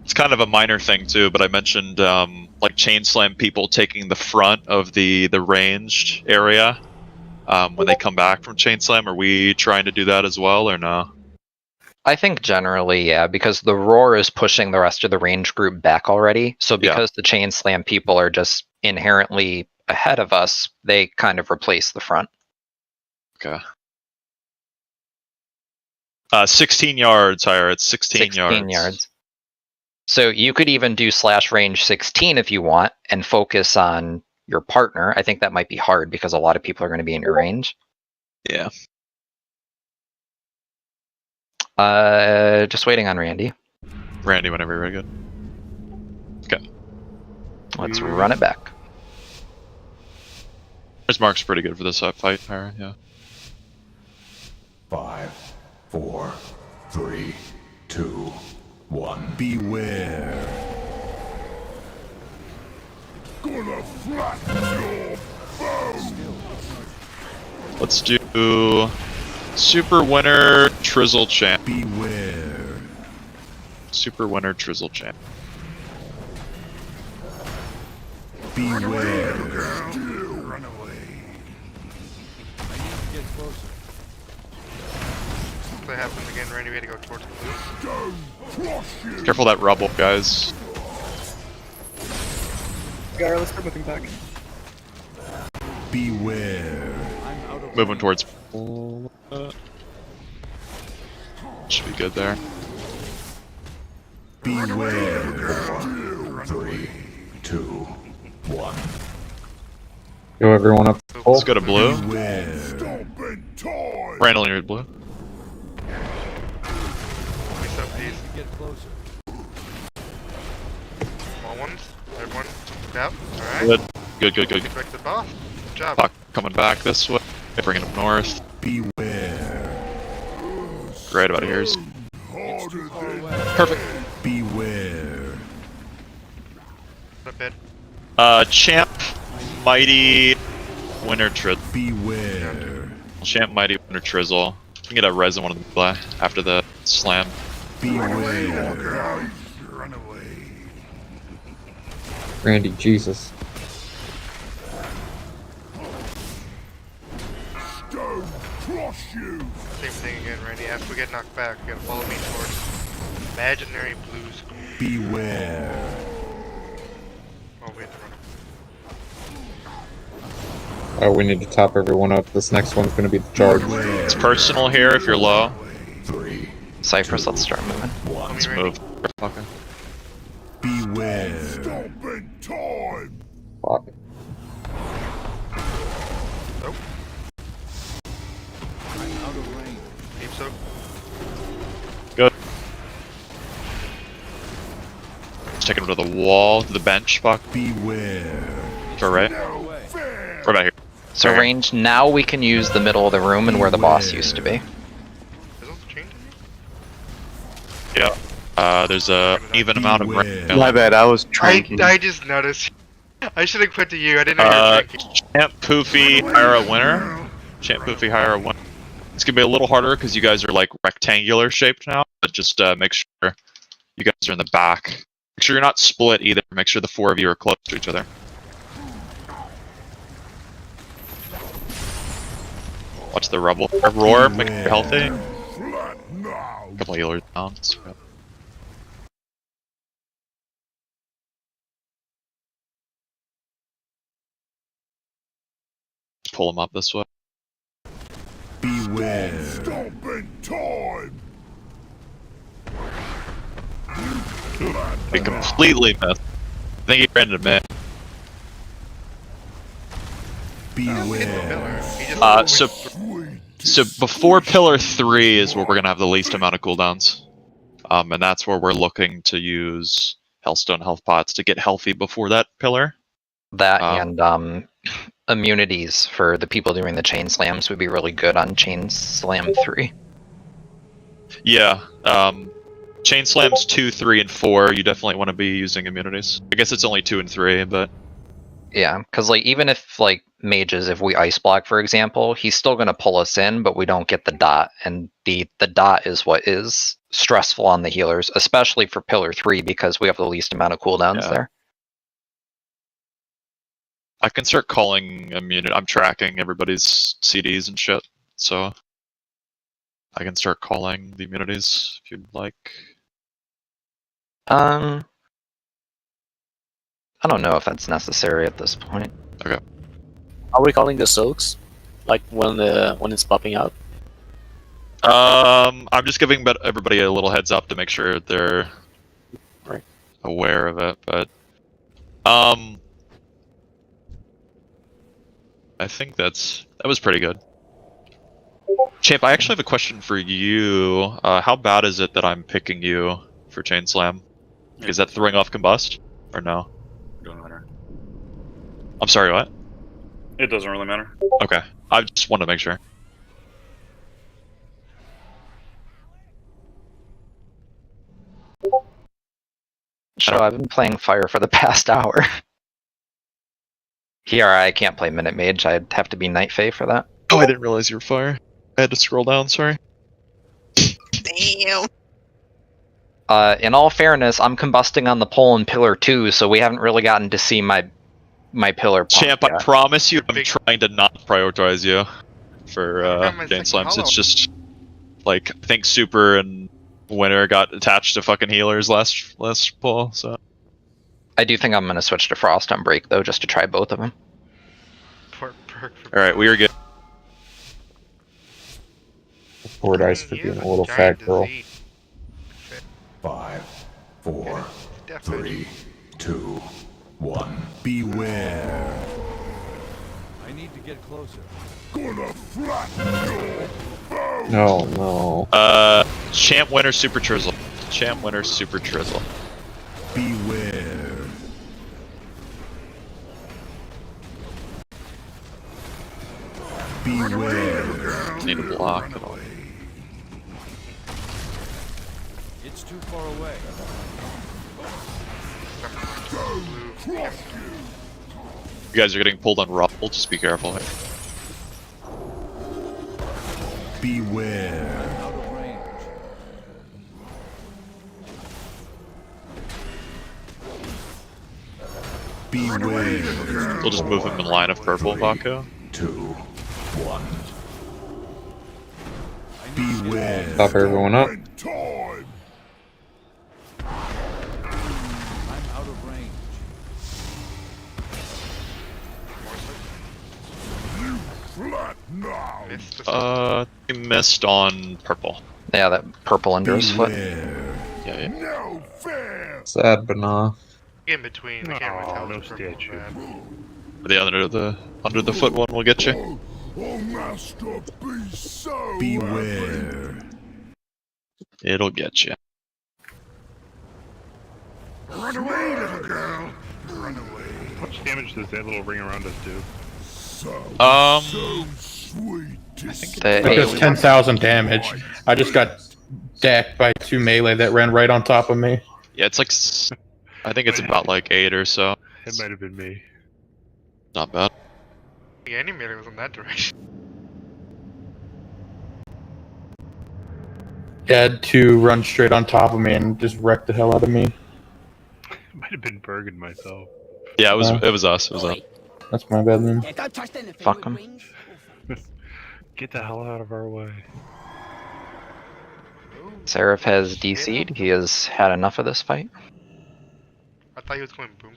It's kind of a minor thing too, but I mentioned like chain slam people taking the front of the ranged area when they come back from chain slam. Are we trying to do that as well or no? I think generally, yeah, because the roar is pushing the rest of the range group back already. So because the chain slam people are just inherently ahead of us, they kind of replace the front. Okay. 16 yards higher. It's 16 yards. So you could even do slash range 16 if you want and focus on your partner. I think that might be hard because a lot of people are going to be in your range. Yeah. Just waiting on Randy. Randy, whenever you're ready. Good. Okay. Let's run it back. His mark's pretty good for this fight. Yeah. 5, 4, 3, 2, 1. Beware. Gonna flatten your bones. Let's do Super Winner Trizzle Champ. Beware. Super Winner Trizzle Champ. Beware. Run away. I need to get closer. That happens again, Randy. We had to go towards the blue. Careful that rubble, guys. Gara, let's start moving back. Beware. Moving towards. Should be good there. Beware. 3, 2, 1. Go everyone up. Let's go to blue. Beware. Randall, you're at blue. Get closer. Small ones. Everyone. Yep. Alright. Good. Back to the boss. Good job. Puck coming back this way. Bringing him north. Beware. Right about here. It's too far away. Perfect. Beware. A bit. Champ, Mighty, Winter Trizzle. Beware. Champ, Mighty, Winter Trizzle. You can get a res in one of them after the slam. Beware. Run away. Randy, Jesus. Stone crush you. Same thing again, Randy. After we get knocked back, you gotta follow me towards imaginary blue school. Beware. Oh, we have to run up. Oh, we need to top everyone up. This next one's going to be the charge. It's personal here if you're low. 3. Cypress, let's start moving. Let's move. Okay. Beware. Stomping time. Fuck. Nope. I'm out of range. Deep soak. Good. Let's take him to the wall, to the bench, Buck. Beware. Go right. Right about here. So Right here. range, now we can use the middle of the room and where the boss used to be. Is those changed? Yeah. There's a even amount of Beware. My bad, I was tranking. I just noticed. I should have quit to you. I didn't know you were drinking. Champ, Poofy, hire a winner. Champ, Poofy, hire a winner. It's gonna be a little harder because you guys are like rectangular shaped now, but just make sure You guys are in the back. Make sure you're not split either. Make sure the 4 of you are close to each other. Watch the rubble. Roar, make sure you're healthy. A couple healers down. Pull him up this way. Beware. Stomping time. He completely missed. I think he ran into me. Beware. So before pillar 3 is where we're gonna have the least amount of cooldowns, and that's where we're looking to use Hellstone health pots to get healthy before that pillar. That and immunities for the people doing the chain slams would be really good on chain slam 3. Yeah, chain slams 2, 3, and 4. You definitely want to be using immunities. I guess it's only 2 and 3, but Yeah, because like even if like mages, if we ice block for example, he's still going to pull us in, but we don't get the dot, and the dot is what is stressful on the healers, especially for pillar 3 because we have the least amount of cooldowns there. I can start calling immunity. I'm tracking everybody's CDs and shit, so I can start calling the immunities if you'd like. I don't know if that's necessary at this point. Okay. Are we calling the soaks? Like when it's popping out? I'm just giving everybody a little heads up to make sure they're aware of it, but I think that was pretty good. Champ, I actually have a question for you. How bad is it that I'm picking you for Chain Slam? Is that throwing off Combust or no? Don't matter. I'm sorry, what? It doesn't really matter. Okay, I just wanted to make sure. So I've been playing fire for the past hour. Here, I can't play Minute Mage. I'd have to be Night Fae for that. Oh, I didn't realize you were fire. I had to scroll down, sorry. Damn. In all fairness, I'm combusting on the pole in Pillar 2, so we haven't really gotten to see my pillar. Champ, I promise you, I'm trying to not prioritize you for Chain Slams. It's just like I think Super and Winter got attached to fucking healers last pull, so. I do think I'm gonna switch to Frost on break though, just to try both of them. Alright, we are good. Poor dice for being a little fat girl. 5, 4, 3, 2, 1. Beware. I need to get closer. Gonna flatten your bones. No. Champ Winter Super Trizzle. Champ Winter Super Trizzle. Beware. Beware. Need to block it all. It's too far away. You guys are getting pulled on Ruffle, just be careful. Beware. Out of range. Beware. We'll just move him in line of purple, Baku. 2, 1. Beware. Stop everyone up. Time. I'm out of range. You flat now. You missed on purple. Yeah, that purple under his foot. Yeah. No fair. Sad, but nah. In between, I can't really tell. no which purple and statue. red. The under the foot one will get you. Oh, master, be so Beware. It'll get you. Run away, little girl. Run away. How much damage does that little ring around us do? So sweet. It does 10,000 damage. I just got decked by 2 melee that ran right on top of me. Yeah, it's like I think it's about like 8 or so. It might have been me. Not bad. The animator was in that direction. had to run straight on top of me and just wreck the hell out of me. Might have been Bergen myself. Yeah, it was us. It was us. That's my bad then. Fuck him. Get the hell out of our way. Seraph has DC'd. He has had enough of this fight. I thought he was going boom.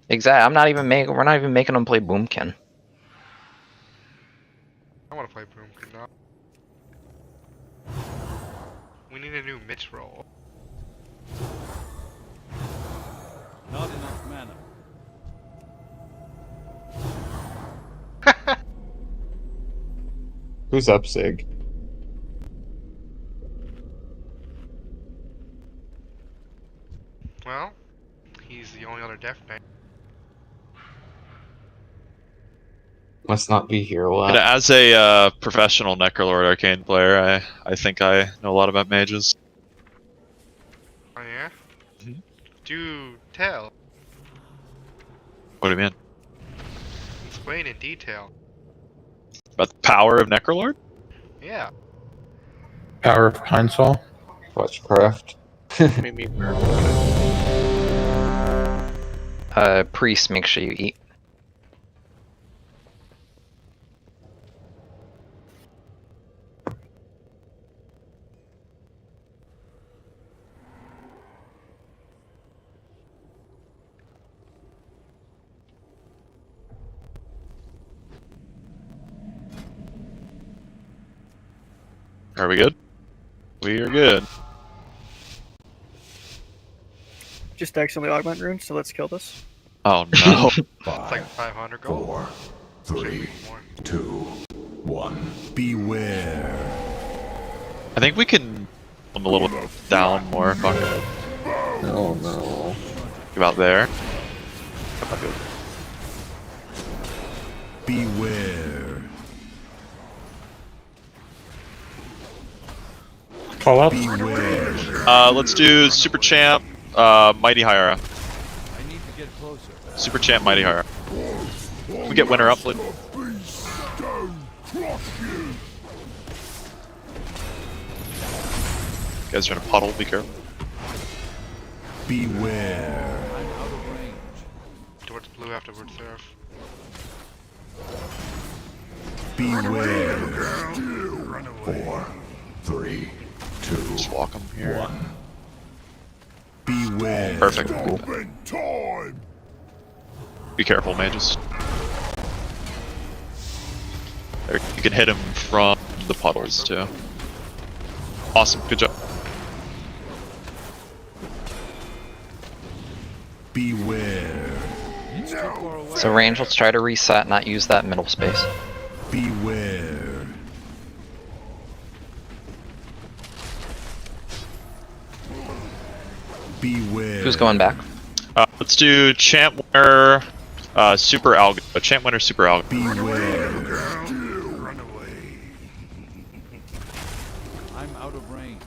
Exactly. We're not even making him play Boomkin. I want to play boomkin now. We need a new Mitch roll. Not enough mana. Who's up, Sig? Well, he's the only other Death Knight. Must not be here a lot. And as a professional Necrolord Arcane player, I think I know a lot about mages. Oh yeah? Do tell. What do you mean? Explain in detail. About the power of Necrolord? Yeah. Power of Pinesaw. Watchcraft. Priest, make sure you eat. Are we good? We are good. Just accidentally augment runes, so let's kill this. Oh no. It's like 500 gold. 4, 3, 2, 1. Beware. I think we can come a little down more. Fuck it. Oh no. About there. Beware. Call out. Beware. Let's do Super Champ, Mighty Hyra. I need to get closer. Super Champ, Mighty Hyra. Can we get winner up, please? You guys are in a puddle, be careful. Beware. I'm out of range. Towards blue afterwards, Seraph. Beware. 4, 3, 2, Just walk them here. 1. Beware. Perfect. Cool. Be careful, mages. There, you can hit him from the puddles too. Awesome, good job. Beware. It's too far away. So range, let's try to reset, not use that middle space. Beware. Beware. Who's going back? Let's do Champ Winner, Super Algo. Champ Winner, Super Algo. Beware. I'm out of range.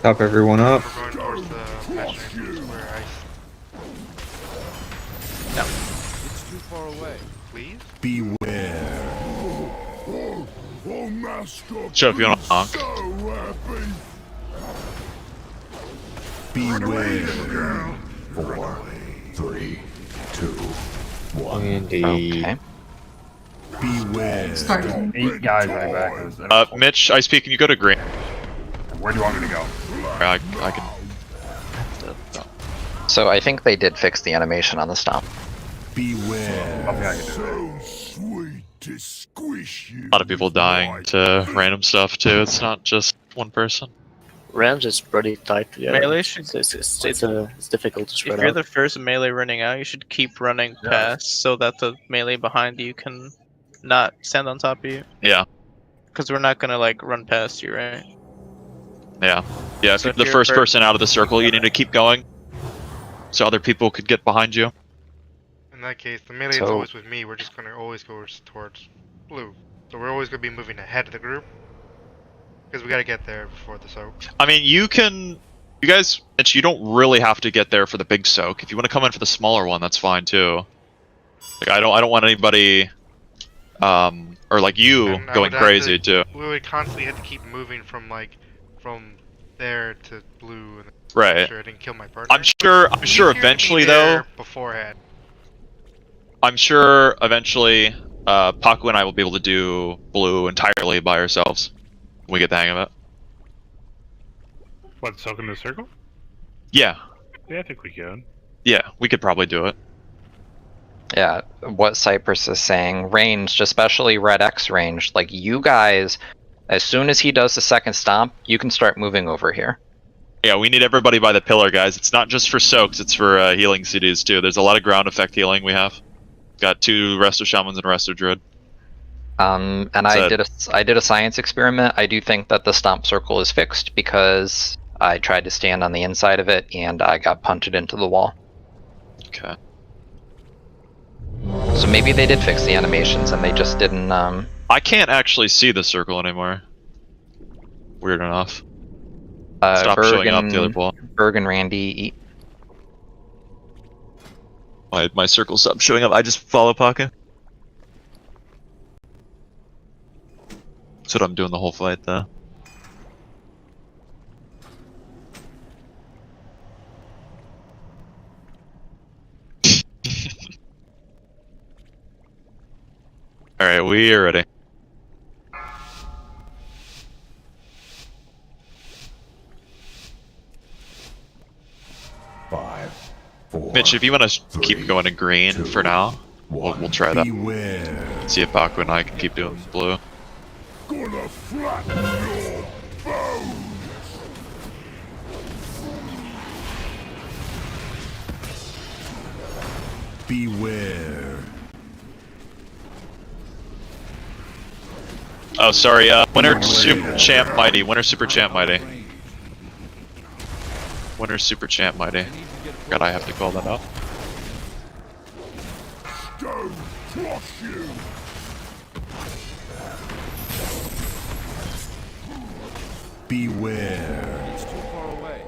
Top everyone up. We're going towards the pasture square ice. It's too far away. Please? Beware. Show if you want to honk. Beware. 4, 3, 2, 1. Indeed. Okay. Beware. Starting. 8 guys running back. Mitch, IceP, can you go to green? Where do you want me to go? I can. So I think they did fix the animation on the stomp. Beware. Okay, I can do A lot of people dying to random stuff too. It's not just one person. Range is pretty tight together. Melee should, It's difficult to spread if you're out. the first melee running out, you should keep running past so that the melee behind you can not stand on top of you. Yeah. Because we're not gonna like run past you, right? Yeah. Yeah, So if if you're the you're first fir- person out of the circle, you need to keep going. So other people could get behind you. In that case, the melee is So- always with me. We're just gonna always go towards blue. So we're always gonna be moving ahead of the group. Because we gotta get there before the soak. I mean, you guys, Mitch, you don't really have to get there for the big soak. If you want to come in for the smaller one, that's fine too. Like, I don't want anybody or like you And I going would have crazy to, too. We would constantly have to keep moving from there to blue, and Right. make sure I didn't kill my partner. I'm sure eventually though. Beforehand. I'm sure eventually, Paku and I will be able to do blue entirely by ourselves. When we get the hang of it. What, soak in the circle? Yeah. Yeah, I think we can. Yeah, we could probably do it. Yeah, what Cypress is saying, ranged, especially Red X ranged, like you guys, as soon as he does the second stomp, you can start moving over here. Yeah, we need everybody by the pillar, guys. It's not just for soaks, it's for healing CDs too. There's a lot of ground effect healing we have. Got 2 Resto Shamans and a Resto Druid. And I did a science experiment. I do think that the stomp circle is fixed because I tried to stand on the inside of it and I got punted into the wall. Okay. So maybe they did fix the animations and they just didn't. I can't actually see the circle anymore. Weird enough. Stop showing up the other ball. Berg and Randy eat. My circle stopped showing up. I just follow Paku. That's what I'm doing the whole fight though. Alright, we are ready. Five, 4, Mitch, if you want to keep going to green for now, we'll try that. Beware. See if Paku and I can keep doing blue. Gonna flatten your bones. Beware. Oh, sorry. Winner Super Champ Mighty. Winner Super Champ Mighty. Winner Super Champ Mighty. God, I have to call that out. Don't cross you. Beware. It's too far away.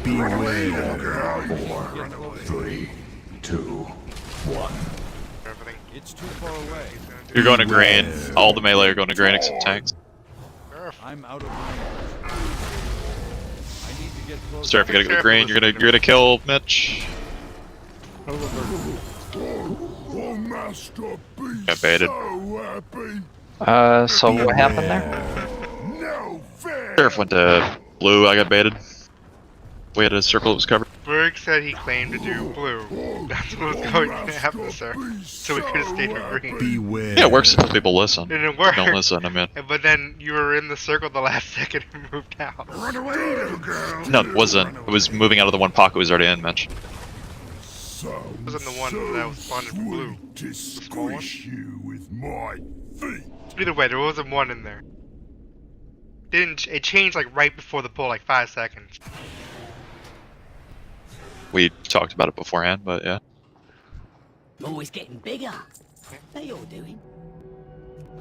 Beware. 4, 3, 2, 1. It's too far away. You're going to green. All the melee are going to green except tanks. I'm out of range. I need to get close. Sir, if you gotta go to green, you're gonna kill Mitch. Oh, Master Beast, Got baited. so happy. So what happened there? No fair. Sheriff went to blue. I got baited. We had a circle that was covered. Berg said he claimed to do blue. That's what was going to happen, sir. So we could have stayed with green. Beware. Yeah, it works if people listen. It didn't work. Don't listen, I mean. But then you were in the circle the last second and moved out. Run away, little girl. No, it wasn't. It was moving out of the one pocket was already in, Mitch. It wasn't the one that was spawned in blue. To squish you with my feet. Either way, there wasn't one in there. It changed like right before the pull, like 5 seconds. We talked about it beforehand, but yeah. Always getting bigger. How you all doing?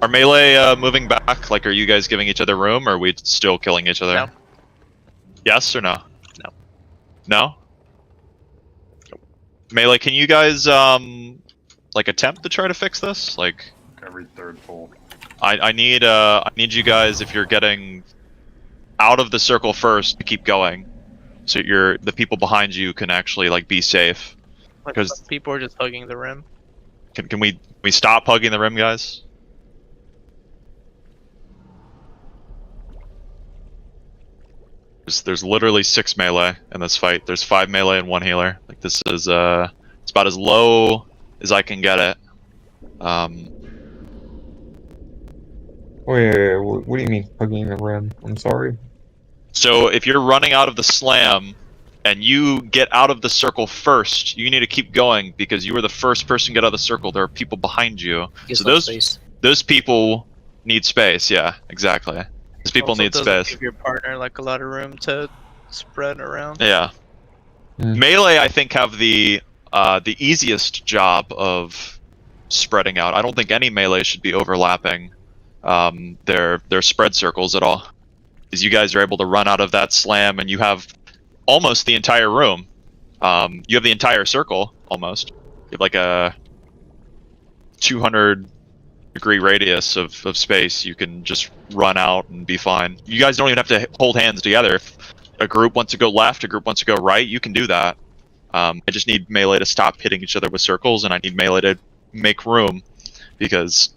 Are melee moving back? Like, are you guys giving each other room, or are we still killing each other? No. Yes or no? No. No? Melee, can you guys, like, attempt to try to fix this? Like, Every third pull. I need you guys, if you're getting out of the circle first, to keep going. So the people behind you can actually, like, be safe. Because people are just hugging the rim. Can we stop hugging the rim, guys? There's literally 6 melee in this fight. There's 5 melee and 1 healer. Like, this is it's about as low as I can get it. Wait, what do you mean hugging the rim? I'm sorry. So if you're running out of the slam and you get out of the circle first, you need to keep going because you were the first person to get out of the circle. There are people behind you. So those people need space. Yeah, exactly. Those people Also need doesn't space. Give your partner like a lot of room to spread around. Yeah. Melee, I think, have the easiest job of spreading out. I don't think any melee should be overlapping their spread circles at all. Because you guys are able to run out of that slam and you have almost the entire room You have the entire circle almost. You have like a 200-degree radius of space. You can just run out and be fine. You guys don't even have to hold hands together. If a group wants to go left, a group wants to go right, you can do that. I just need melee to stop hitting each other with circles, and I need melee to make room, because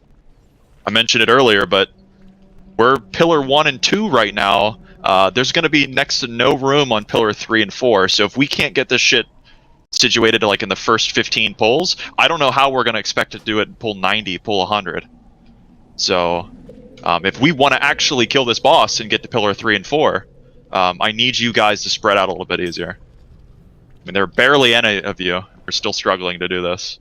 I mentioned it earlier, but we're pillar 1 and 2 right now. There's going to be next to no room on pillar 3 and 4, so if we can't get this shit situated to like in the first 15 pulls, I don't know how we're going to expect to do it in pull 90, pull 100. So if we want to actually kill this boss and get to pillar 3 and 4, I need you guys to spread out a little bit easier. I mean, there are barely any of you. We're still struggling to do this.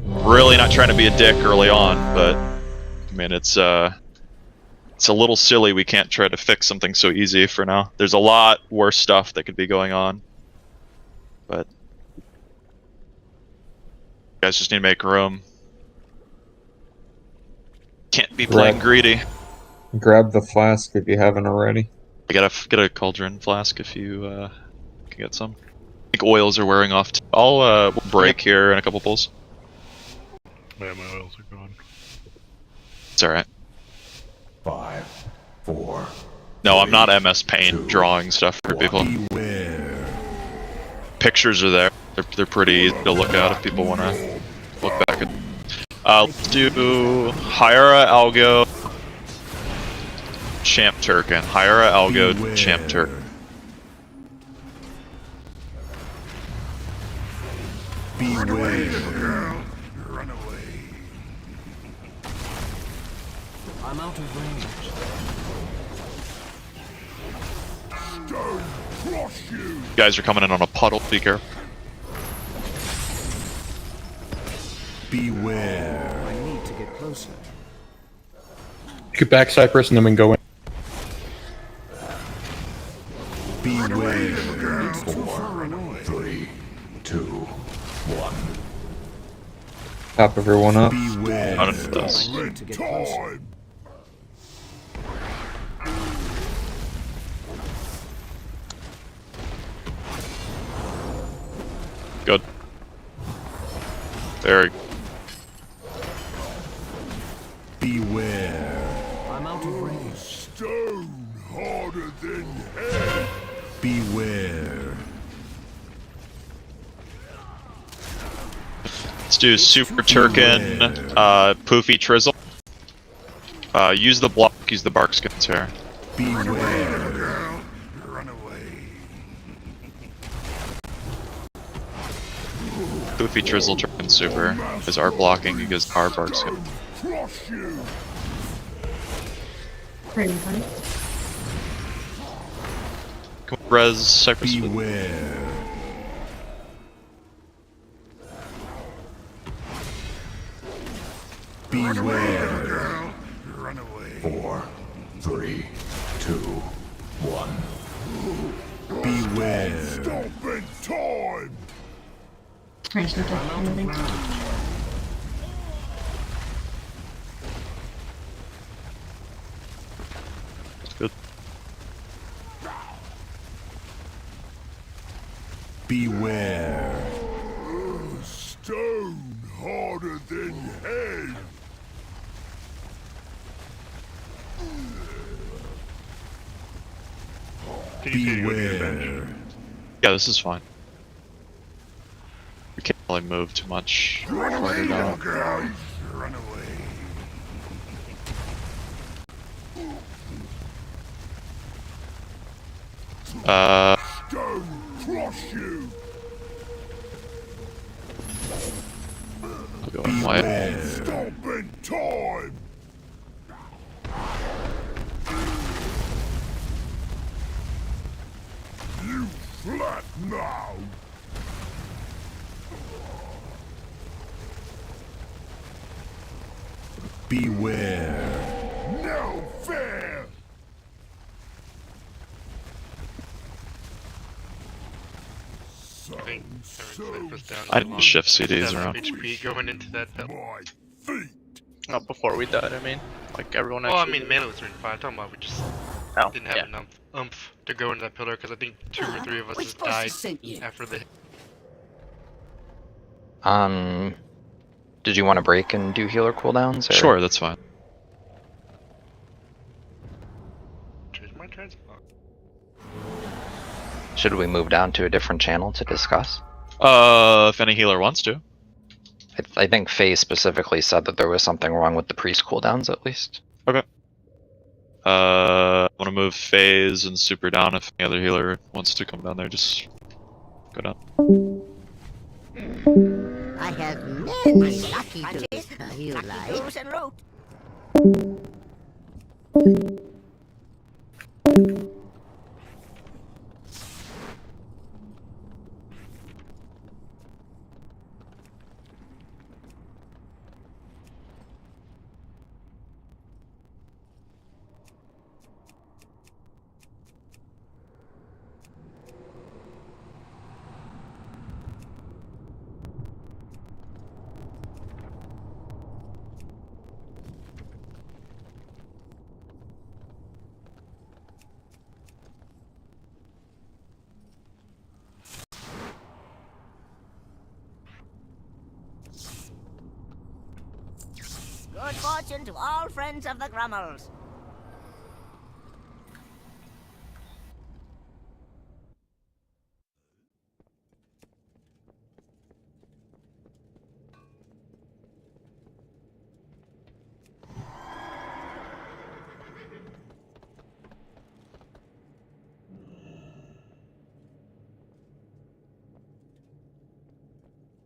Really not trying to be a dick early on, but I mean, it's a little silly we can't try to fix something so easy for now. There's a lot worse stuff that could be going on, but you guys just need to make room. Can't be playing greedy. Grab the flask if you haven't already. I gotta get a cauldron flask if you can get some. I think oils are wearing off. We'll break here in a couple pulls. Yeah, my oils are gone. It's alright. 5, 4. No, I'm not MS Paint drawing stuff for people. Pictures are there. They're pretty easy to look at if people want to look back at. Let's do Hyra, Algo, Champ Turkin. Hyra, Algo, Champ Turkin. Beware. Run away. I'm out of range. Stone crush you. You guys are coming in on a puddle, be careful. Beware. I need to get closer. You could back Cypress and then we can go in. Beware. 4, 3, 2, 1. Top everyone up. Beware. Out of this. I need to get closer. Good. Very. Beware. I'm out of range. Stone harder than hell. Beware. Let's do Super Turkin, Poofy Trizzle. Use the block, use the bark skins here. Beware. Run away. Poofy Trizzle, Turkin Super is our blocking against our bark skin. Crush you. Pretty funny. Can we res Cypress? Beware. Beware. Run away. 4, 3, 2, 1. Beware. Stomping time. Range no moving. Good. Beware. Stone harder than hell. Can you see your bench? Beware. Yeah, this is fine. We can't really move too much farther down. Guys, run away. Stone crush you. I'll go in white. Stomping time. You flat now. Beware. No fair. I think Cypress down. I need to shift CDs around. HP going into that belt. My feet. Not before we died, I mean. Like everyone Well, I actually. mean, melee was really fine. I'm talking about we just Oh, didn't have yeah. enough oomph to go into that pillar because I think 2 or 3 of us just died after the. Did you want to break and do healer cooldowns? Or? Sure, that's fine. Change my transport. Should we move down to a different channel to discuss? If any healer wants to. I think Faye specifically said that there was something wrong with the priest cooldowns, at least. Okay. I want to move phase and super down. If any other healer wants to come down there, just go down. I have many lucky days. You like? Good fortune to all friends of the Grummels.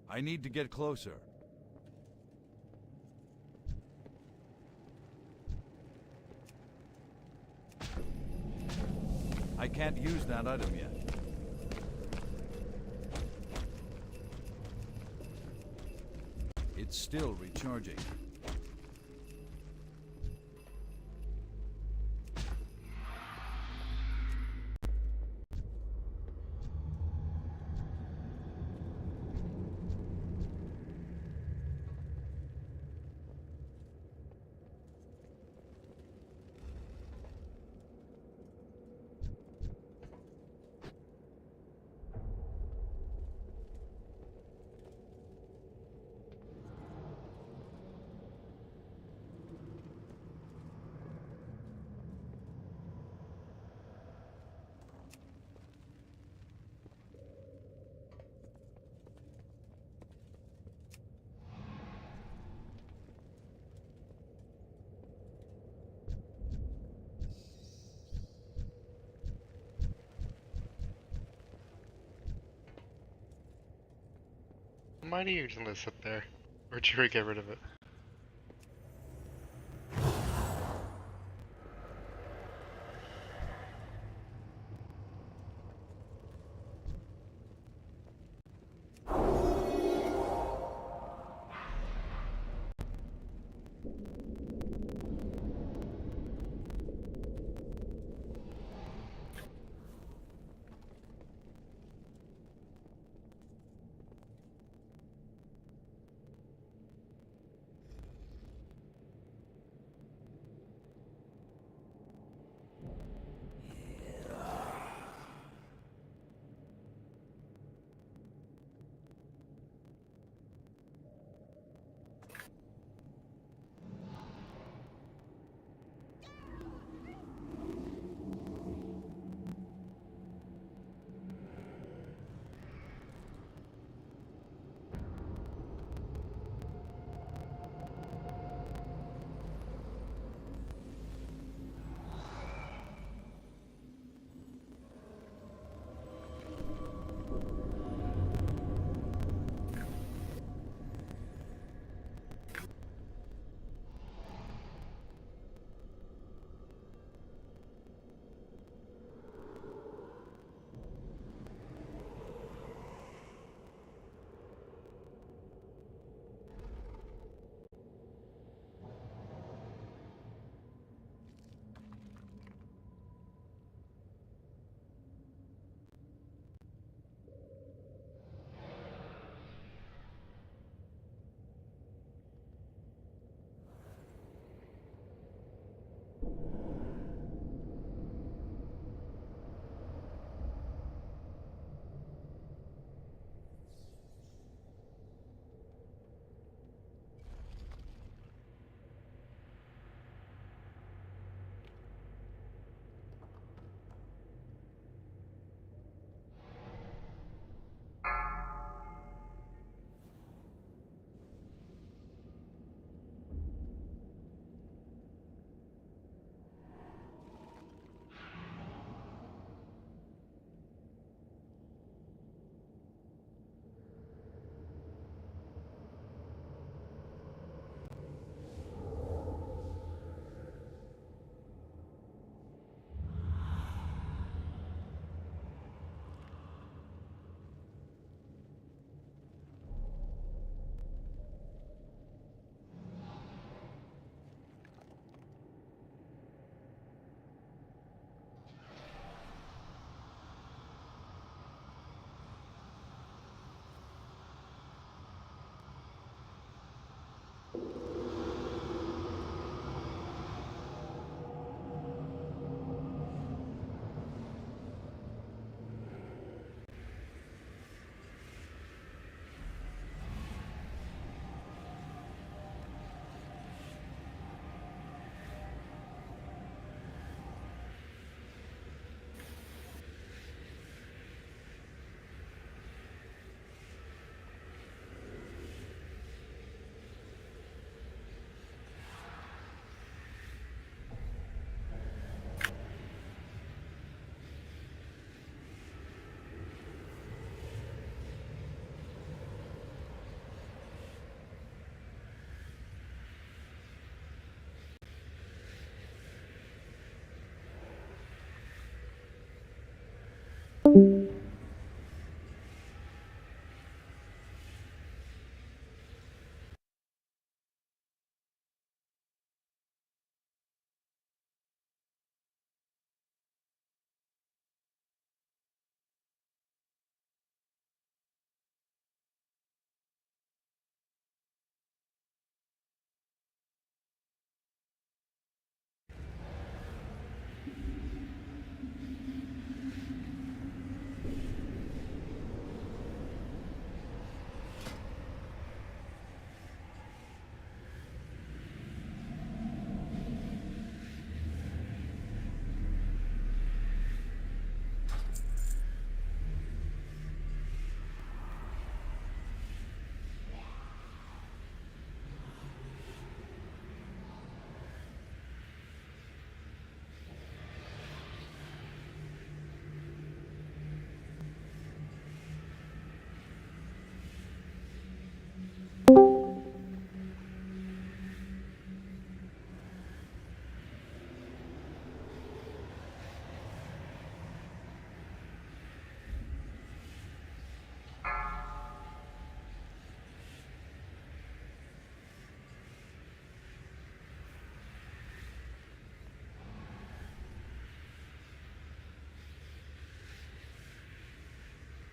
I need to get closer. I can't use that item yet. It's still recharging. Why do you just let it sit there? Or should we get rid of it?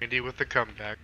Andy with the comeback.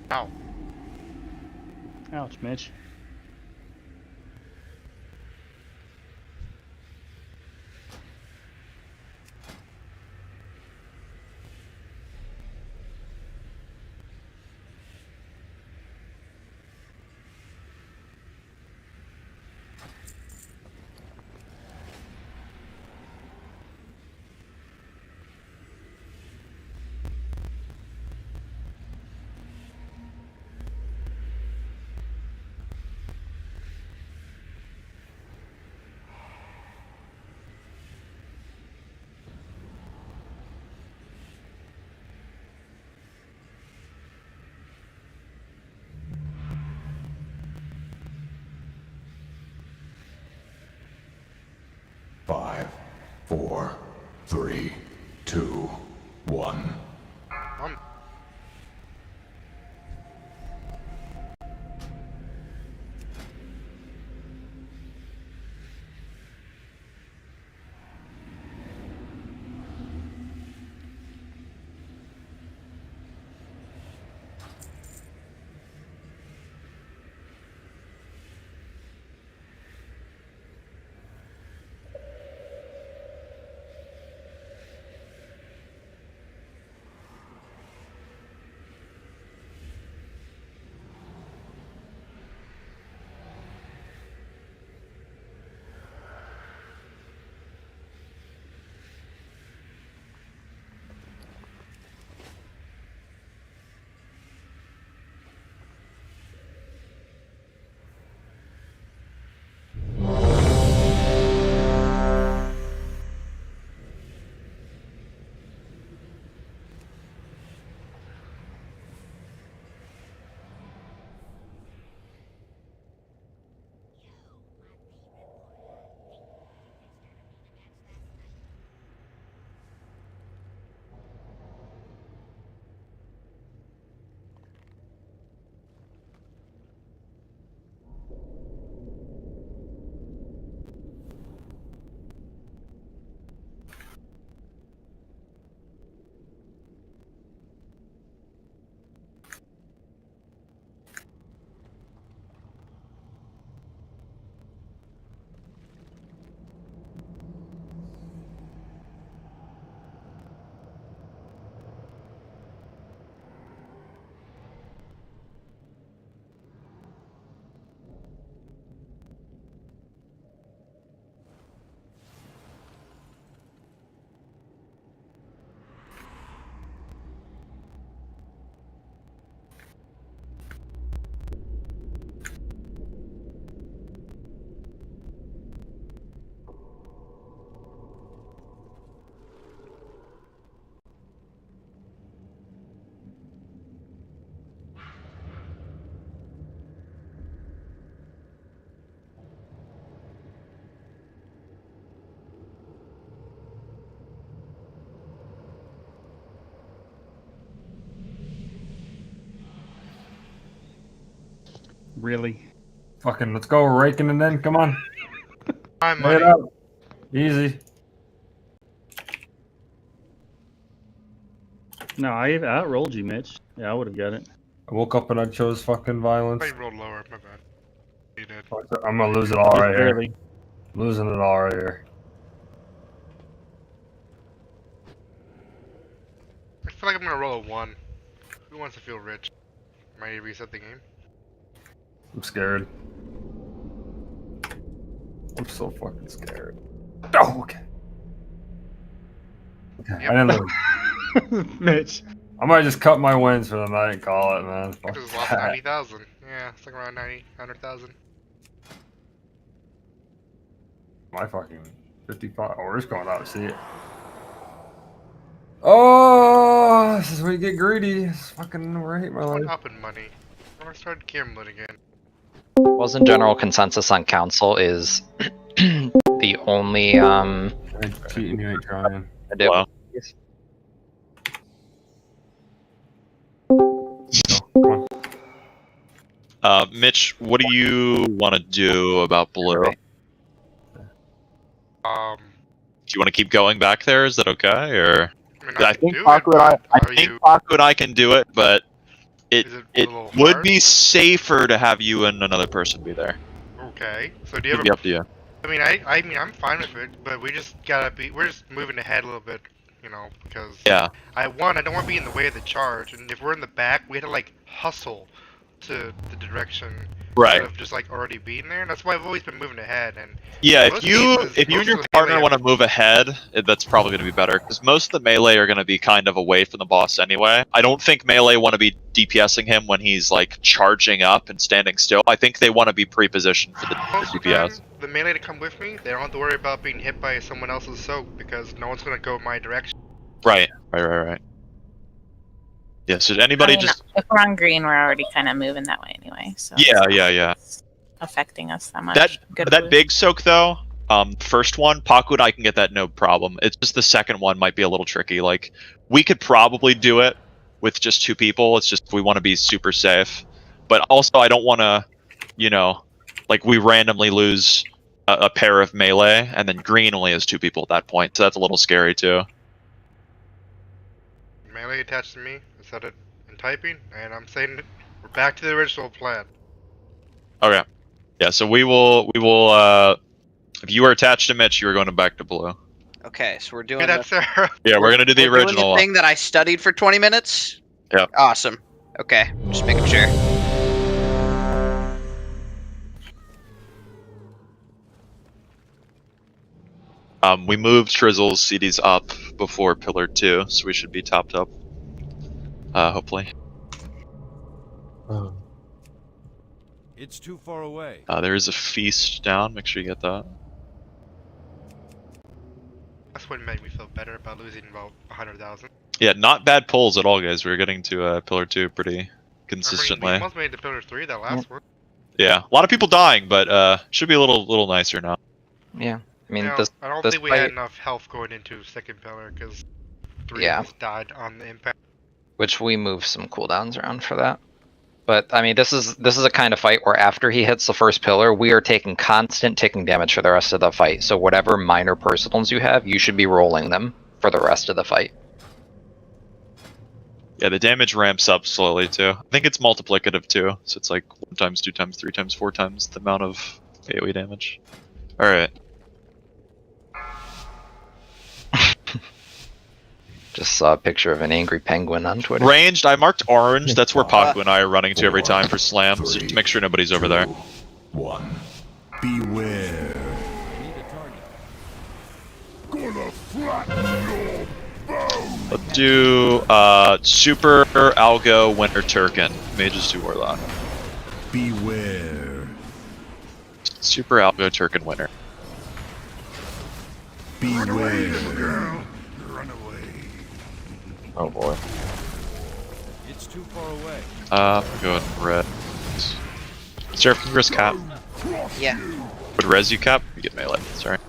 Ow. Ouch, Mitch. Five, four, three, two, one. Really? Fucking let's go, we're raking it in, come on. I'm Lay it out. Easy. No, I outrolled you, Mitch. Yeah, I would have got it. I woke up and I chose fucking violence. I rolled lower, my bad. You did. I'm gonna lose it all right barely. here. Losing it all right here. I feel like I'm gonna roll a 1. Who wants to feel rich? Might I reset the game? I'm scared. I'm so fucking scared. Oh, okay. Okay, Yep. I didn't lose. Mitch. I might just cut my wins for the night and call it, man. I Fuck just lost that. 90,000. Yeah, it's like around 100,000. My fucking 55. Oh, we're just going out to see it. Oh, this is where you get greedy. It's fucking where I hate my I life. went up in money. When I started gambling again. Wasn't general consensus on council is the only I ain't cheating, you ain't trying. Wow. Come on. Mitch, what do you want to do about blue? Do you want to keep going back there? Is that okay? Or I think Paco and I can do it, but it would be safer to have you and another person be there. Okay. So do you It'd have be up to you. I mean, I'm fine with it, but we just gotta be. We're just moving ahead a little bit, you know, because Yeah. I don't want to be in the way of the charge, and if we're in the back, we had to like hustle to the direction Right. of just like already being there. And that's why I've always been moving ahead. And Yeah, most if you cases- and most your of the partner melee- want to move ahead, that's probably going to be better because most of the melee are going to be kind of away from the boss anyway. I don't think melee want to be DPSing him when he's like charging up and standing still. I think they want to be pre-positioned for the most of the DPS. time, the melee to come with me, they don't have to worry about being hit by someone else's soak because no one's gonna go my direction. Right. Yeah. So anybody I mean, just if we're on green, we're already kind of moving that way anyway. So yeah. affecting us that much. That big soak though, first one, Paco and I can get that no problem. It's just the second one might be a little tricky. Like we could probably do it with just 2 people. It's just we want to be super safe, but also I don't want to, you know, like we randomly lose a pair of melee and then green only has 2 people at that point. So that's a little scary too. Melee attached to me. I said it in typing, and I'm saying it. We're back to the original plan. Okay. Yeah. So we will. If you are attached to Mitch, you are going back to blue. Okay, so we're doing. Good answer. Yeah, we're gonna do the we're original doing the thing that I studied for 20 minutes. Yeah. Awesome. Okay, just making sure. We moved Trizzle's CDs up before Pillar 2, so we should be topped up. Hopefully. It's too far away. There is a feast down. Make sure you get that. That's what made me feel better about losing about 100,000. Yeah, not bad pulls at all, guys. We were getting to Pillar 2 pretty We consistently. almost made the Pillar 3 that last one. Yeah, a lot of people dying, but should be a little nicer now. Yeah, I mean, No, this. I don't this think we fight, had enough health going into second pillar because 3 Yeah. of us died on the impact. Which we move some cooldowns around for that. But I mean, this is a kind of fight where after he hits the first pillar, we are taking constant ticking damage for the rest of the fight. So whatever minor personals you have, you should be rolling them for the rest of the fight. Yeah, the damage ramps up slowly too. I think it's multiplicative too, so it's like 1 times, 2 times, 3 times, 4 times the amount of AoE damage. All right. Just saw a picture of an angry penguin on Twitter. Ranged, I marked orange. That's where Paco and I are running to every time for slams. Just to make sure nobody's over there. 1. Beware. Gonna flatten your bones. Let's do Super Algo Winter Turkin. Mages do Warlock. Beware. Super Algo Turkin Winter. Beware. Oh boy. It's too far away. I'll go with red. Seraph, can you risk cap? Yeah. Would res you cap? You get melee. Sorry.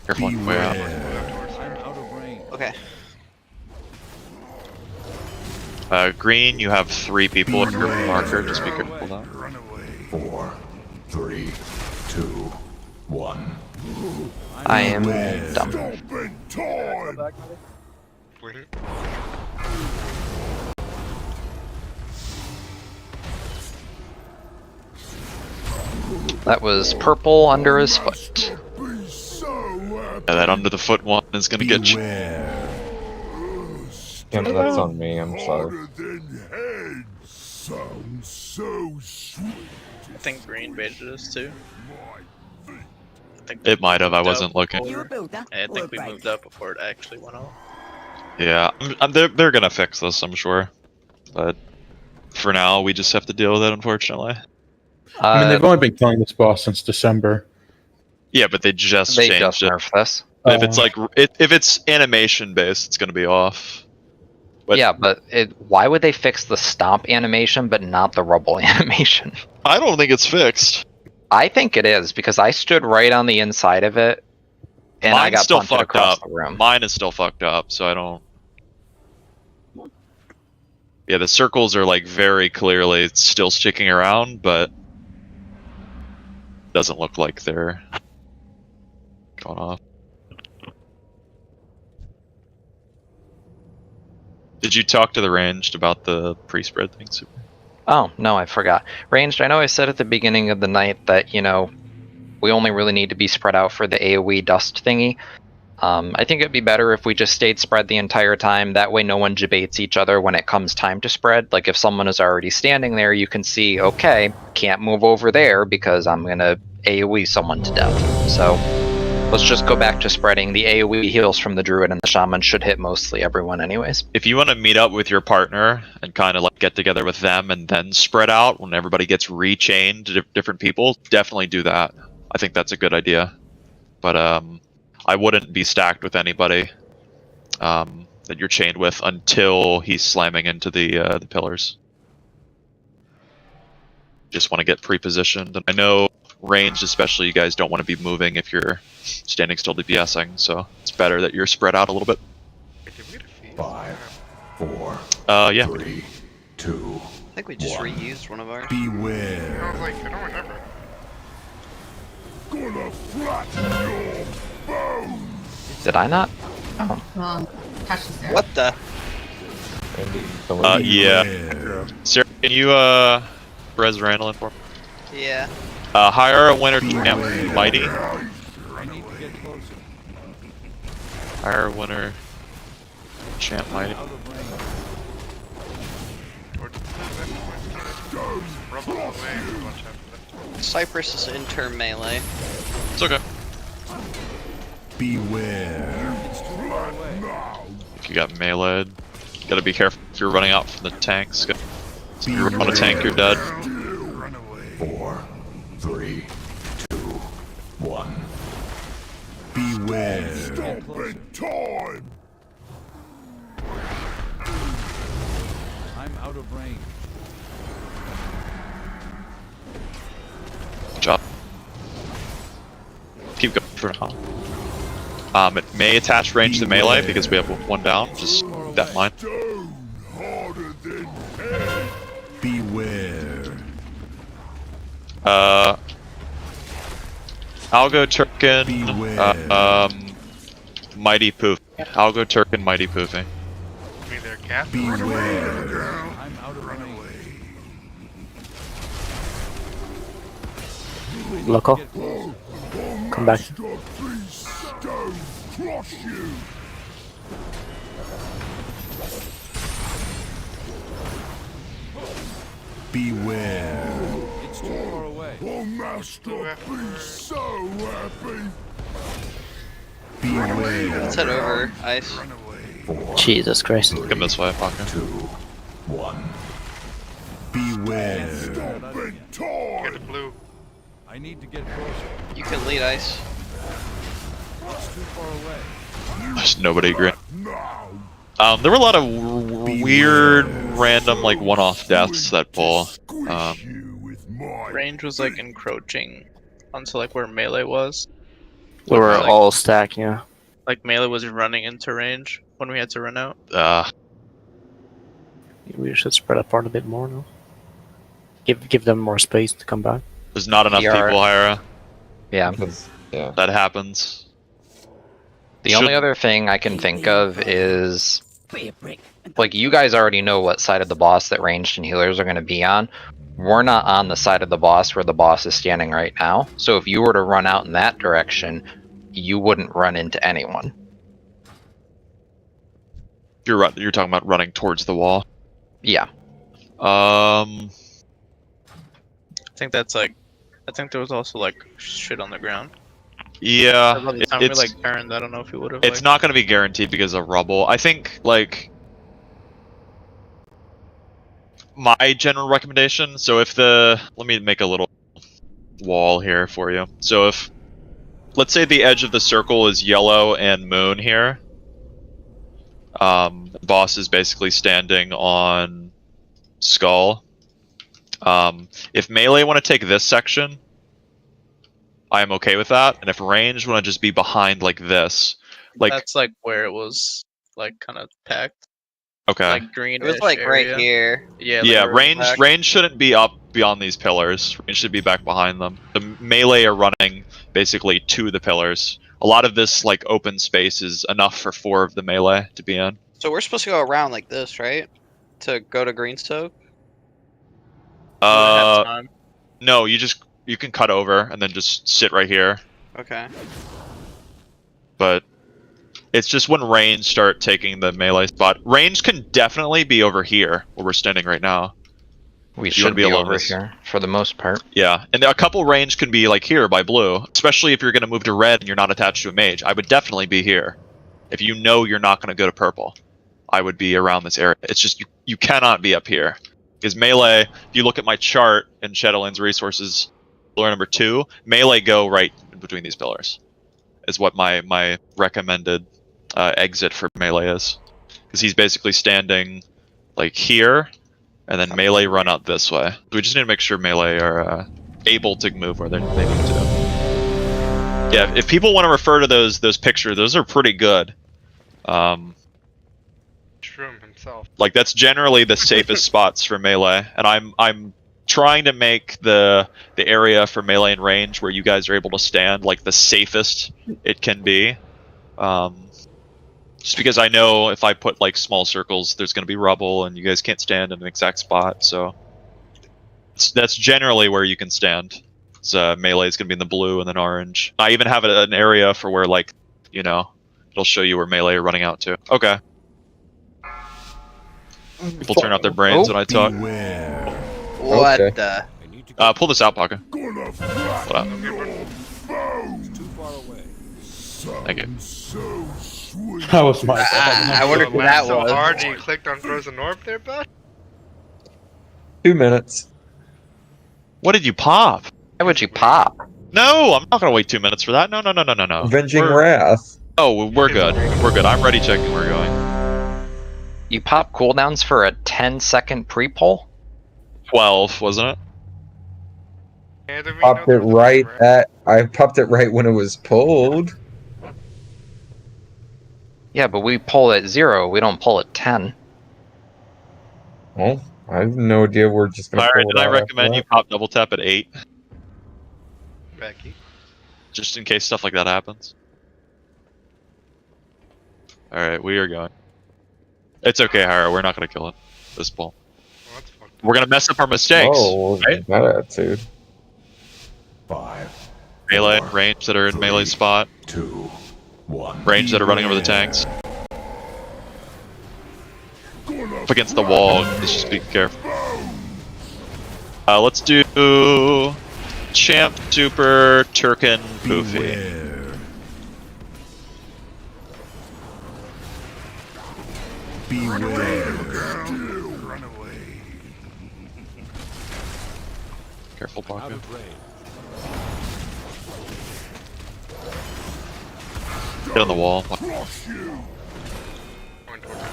Careful on your way out. I'm out of range. Okay. Green, you have 3 people at your marker. Just be careful of that. 4, 3, 2, 1. I am dumb. That was purple under his foot. Yeah, that under the foot one is gonna get you. Yeah, no, that's on me. I'm sorry. I think green baited us too. think It might have. I moved wasn't out looking. before- I think we moved up before it actually went off. Yeah, they're gonna fix this, I'm sure. But for now, we just have to deal with it, unfortunately. I mean, they've only been killing this boss since December. Yeah, but they just They changed just it. nerfed this. But if it's like if it's animation based, it's gonna be off. But Yeah, but why would they fix the stomp animation but not the rubble animation? I don't think it's fixed. I think it is because I stood right on the inside of it, and I Mine's got still punted fucked across up. the room. Mine is still fucked up, so I don't. Yeah, the circles are like very clearly still sticking around, but doesn't look like they're going off. Did you talk to the ranged about the pre-spread thing, Super? Oh, no, I forgot. Ranged, I know I said at the beginning of the night that, we only really need to be spread out for the AoE dust thingy. I think it'd be better if we just stayed spread the entire time. That way no one debates each other when it comes time to spread. Like if someone is already standing there, you can see, okay, can't move over there because I'm going to AoE someone to death. So let's just go back to spreading. The AoE heals from the druid and the shaman should hit mostly everyone anyways. If you want to meet up with your partner and kind of like get together with them and then spread out when everybody gets rechained to different people, definitely do that. I think that's a good idea. But I wouldn't be stacked with anybody that you're chained with until he's slamming into the pillars. Just want to get pre-positioned. And I know ranged, especially, you guys don't want to be moving if you're standing still DPSing, so it's better that you're spread out a little bit. 5, 4, yeah. 3, 2. I think we just reused one of ours. Beware. I was like, I don't remember. Gonna flatten your bones. Did I not? Oh. Catch this there. What the? Yeah. Sarah, can you res Randall in for me? Yeah. Hire a winner champ mighty. I need to get closer. Hire a winner champ mighty. Cypress is inter melee. It's okay. Beware. If you got meleeed, gotta be careful if you're running out from the tanks. If you're on a tank, you're dead. 4, 3, 2, 1. Beware. Stopping time. I'm out of range. Good job. Keep going for now. It may attach range to melee because we have one down. Just keep that in mind. Beware. Algo Turkin, Mighty Poof. Algo Turkin, Mighty Poofy. Be there, cat. Beware. I'm out of range. Loco. Come back. Beware. It's too far away. Oh, master, be so happy. Beware. Let's head over, Ice. Jesus Christ. Come this way, Parker. 2, 1. Beware. Get the blue. I need to get closer. You can lead, Ice. It's too far away. There's nobody agreeing. There were a lot of weird, random, like one-off deaths that pull. Range was like encroaching onto like where melee was. We were Like- all stacked, yeah. Like melee was running into range when we had to run out. We should spread apart a bit more, no? Give them more space to come back. There's not enough people, Hyra. Yeah. That happens. The only other thing I can think of is, like, you guys already know what side of the boss that ranged and healers are going to be on. We're not on the side of the boss where the boss is standing right now. So if you were to run out in that direction, you wouldn't run into anyone. You're talking about running towards the wall. Yeah. I think that's like, I think there was also like shit on the ground. Yeah, By the time we like turned, I don't know if he would have. it's not going to be guaranteed because of rubble. I think like my general recommendation. So if let me make a little wall here for you. So if let's say the edge of the circle is yellow and moon here. The boss is basically standing on skull. If melee want to take this section, I am okay with that. And if range want to just be behind like this, like that's like where it was like kind of packed. Okay. Like green. It was like right here. Yeah. Yeah, like range shouldn't be up beyond these pillars. Range should be back behind them. The melee are running basically to the pillars. A lot of this like open space is enough for 4 of the melee to be in. So we're supposed to go around like this, right? To go to Greenstoke? No, you can cut over and then just sit right here. Okay. But it's just when range start taking the melee spot. Range can definitely be over here where we're standing right now. We should be over here for the most part. Yeah, and a couple range can be like here by blue, especially if you're going to move to red and you're not attached to a mage. I would definitely be here. If you know you're not going to go to purple, I would be around this area. It's just you cannot be up here. Because melee, if you look at my chart in Shadowlands Resources, pillar number 2, melee go right in between these pillars. Is what my recommended exit for melee is. Because he's basically standing like here, and then melee run out this way. We just need to make sure melee are able to move where they need to. Yeah, if people want to refer to those pictures, those are pretty good. Shroom himself. Like that's generally the safest spots for melee, and I'm trying to make the area for melee and range where you guys are able to stand like the safest it can be. Just because I know if I put like small circles, there's going to be rubble, and you guys can't stand in an exact spot. So that's generally where you can stand. So melee is going to be in the blue and then orange. I even have an area for where like, you know, it'll show you where melee are running out to. Okay. People turn out their brains when I talk. What the? Pull this out, Paka. Thank you. That was my I wonder who that so was. hard you clicked on Frozen Orb there, bud? 2 minutes. What did you pop? Why would you pop? No, I'm not gonna wait 2 minutes for that. No. Avenging Wrath. Oh, we're good. We're good. I'm ready checking where we're going. You pop cooldowns for a 10-second pre-pull? 12, wasn't it? Popped it right I popped it right when it was pulled. Yeah, but we pull at 0. We don't pull at 10. Well, I have no idea. We're just gonna. Alright, then I recommend you pop double tap at 8. Becky. Just in case stuff like that happens. Alright, we are going. It's okay, Hara. We're not gonna kill it. This pull. We're gonna mess up our mistakes. Oh, right? that attitude. 5. Melee, range that are in melee spot. 2, 1. Range that are running over the tanks. Up against the wall, let's just be careful. Let's do Champ, Super, Turkin, Poofy. Beware. Run away. Careful, Parker. Get on the wall.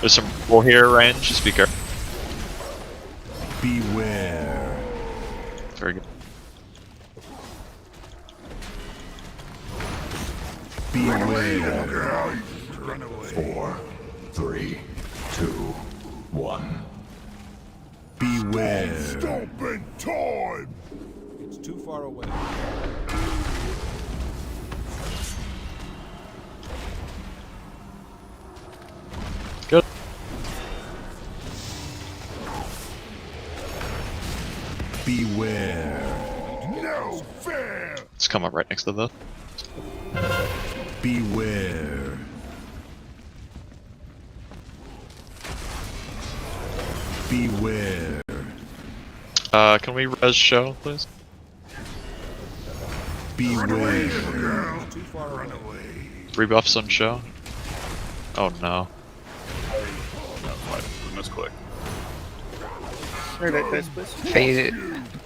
There's some wall here range, just be careful. Beware. Very good. Beware. 4, 3, 2, 1. Beware. Stop in time. It's too far away. Good. Beware. No fair. Let's come up right next to this. Beware. Beware. Can we res show, please? Beware. Too far away. Rebuffs on show. Oh no. We misclick. Alright, guys, please. Fade.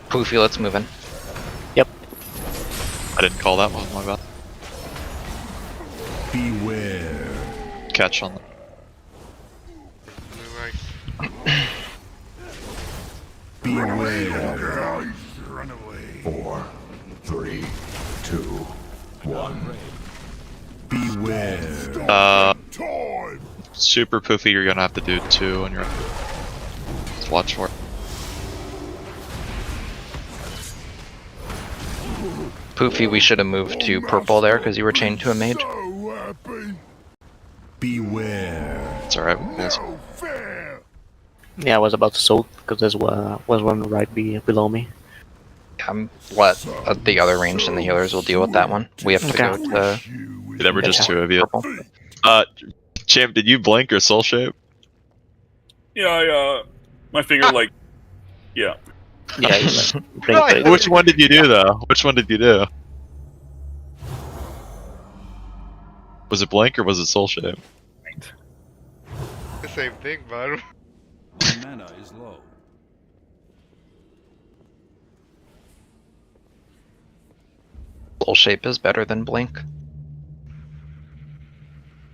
Poofy, let's move in. Yep. I didn't call that one, my bad. Beware. Catch on that. Beware. 4, 3, 2, 1. Beware. Super Poofy, you're gonna have to do 2 on your. Just watch for it. Poofy, we should have moved to purple there because you were chained to a mage. Beware. It's alright, guys. Yeah, I was about to soak because there was one right below me. Let the other ranged and the healers will deal with that one. We have to go to. There were just 2 of you. Purple. Champ, did you blink or soul shape? Yeah, my finger like, yeah. Yeah, Which one did you do though? Which one did you do? Was it blink or was it soul shape? The same thing, bud. Mana is low. Soul shape is better than blink.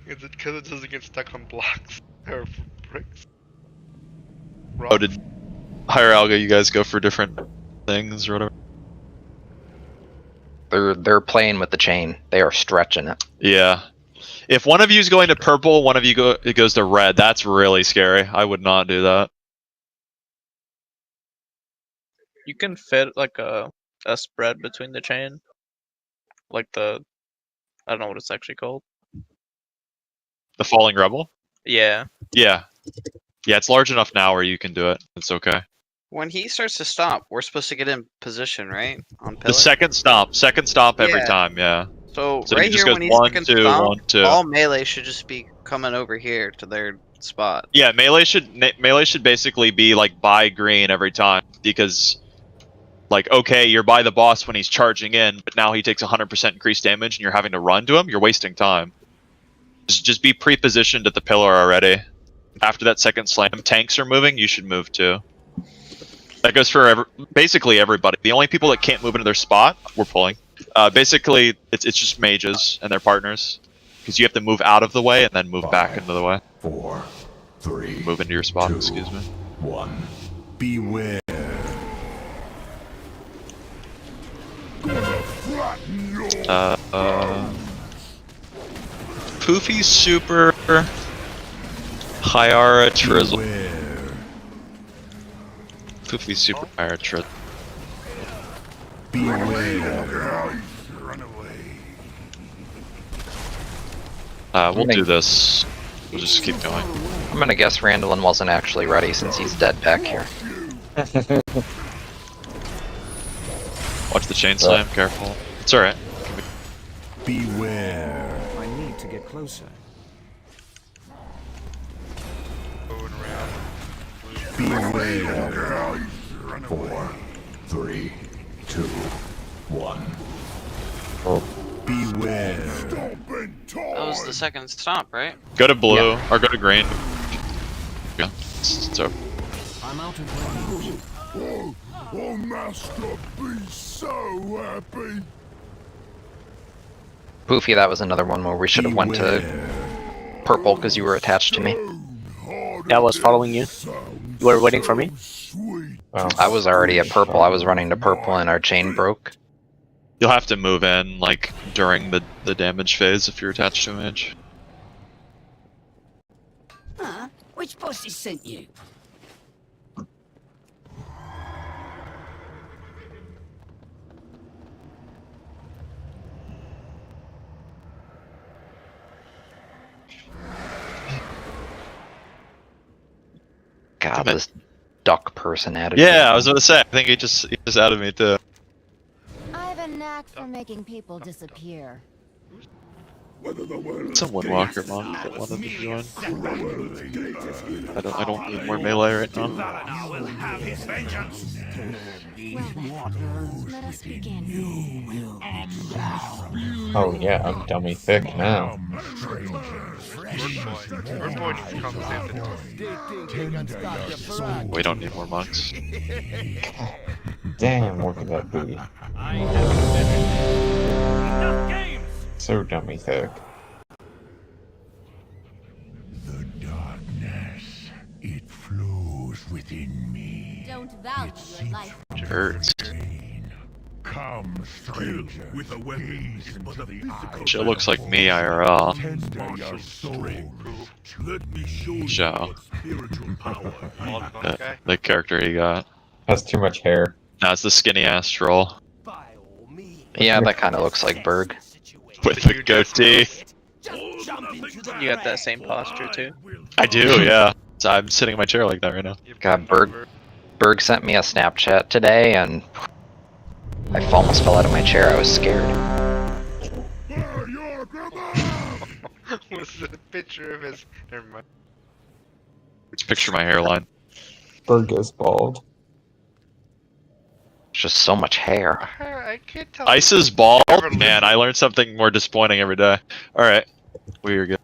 Is it because it doesn't get stuck on blocks or bricks? Oh, did Higher Alga you guys go for different things or whatever? They're playing with the chain. They are stretching it. Yeah. If one of you is going to purple, one of you goes to red. That's really scary. I would not do that. You can fit like a spread between the chain, like I don't know what it's actually called. The Falling Rebel? Yeah. Yeah. Yeah, it's large enough now where you can do it. It's okay. When he starts to stomp, we're supposed to get in position, right? On pillar? The second stomp every time, yeah. So he right just here, goes when he's 1, second 2, stomp, 1, 2. all melee should just be coming over here to their spot. Yeah, melee should basically be like by green every time because, like, okay, you're by the boss when he's charging in, but now he takes 100% increased damage and you're having to run to him. You're wasting time. Just be pre-positioned at the pillar already. After that second slam, tanks are moving. You should move too. That goes for basically everybody. The only people that can't move into their spot, we're pulling. Basically, it's just mages and their partners, because you have to move out of the way and then move back into the way. 4, 3. Move into your spot. 2, Excuse me. 1. Beware. Poofy super Hyara Trizzle. Poofy super Hyara Trizzle. We'll do this. We'll just keep going. I'm gonna guess Randallin wasn't actually ready since he's dead back here. Watch the chain slam, careful. It's alright. Beware. I need to get closer. Beware. 4, 3, 2, 1. Beware. That was the second stomp, right? Go to blue, or go to green. Yeah, it's over. I'm out of range. Oh, Master, be so happy. Poofy, that was another one where we should have went to purple because you were attached to me. Yeah, I was following you. You were waiting for me? I was already at purple. I was running to purple and our chain broke. You'll have to move in, like, during the damage phase if you're attached to a mage. Which bosses sent you? God, this duck person attitude. Yeah, I was gonna say, I think he just added me too. I have a knack for making people disappear. It's a Windwalker monk that wanted to join. I don't need more melee right now. Will have his vengeance. Let us begin. You will Oh yeah, I'm dummy thick now. Bird boy needs to come save the day. We don't need more monks. Damn, look at that booty. So dummy thick. The darkness, it flows within me. Don't value your life. Hurts. Come, stranger, with a weapon is but a physical. Shit looks like me IRL. Tender your soul. Let me show you Joe. what spiritual power. The character he got. Has too much hair. No, it's the skinny ass troll. Yeah, that kind of looks like Berg. With the goatee. You got that same posture too. I do, yeah. So I'm sitting in my chair like that right now. God, Berg sent me a Snapchat today, and I almost fell out of my chair. I was scared. Was it a picture of his? Never mind. Picture my hairline. Berg goes bald. It's just so much hair. I can't tell. Ice is bald? Man, I learned something more disappointing every day. Alright. We're good.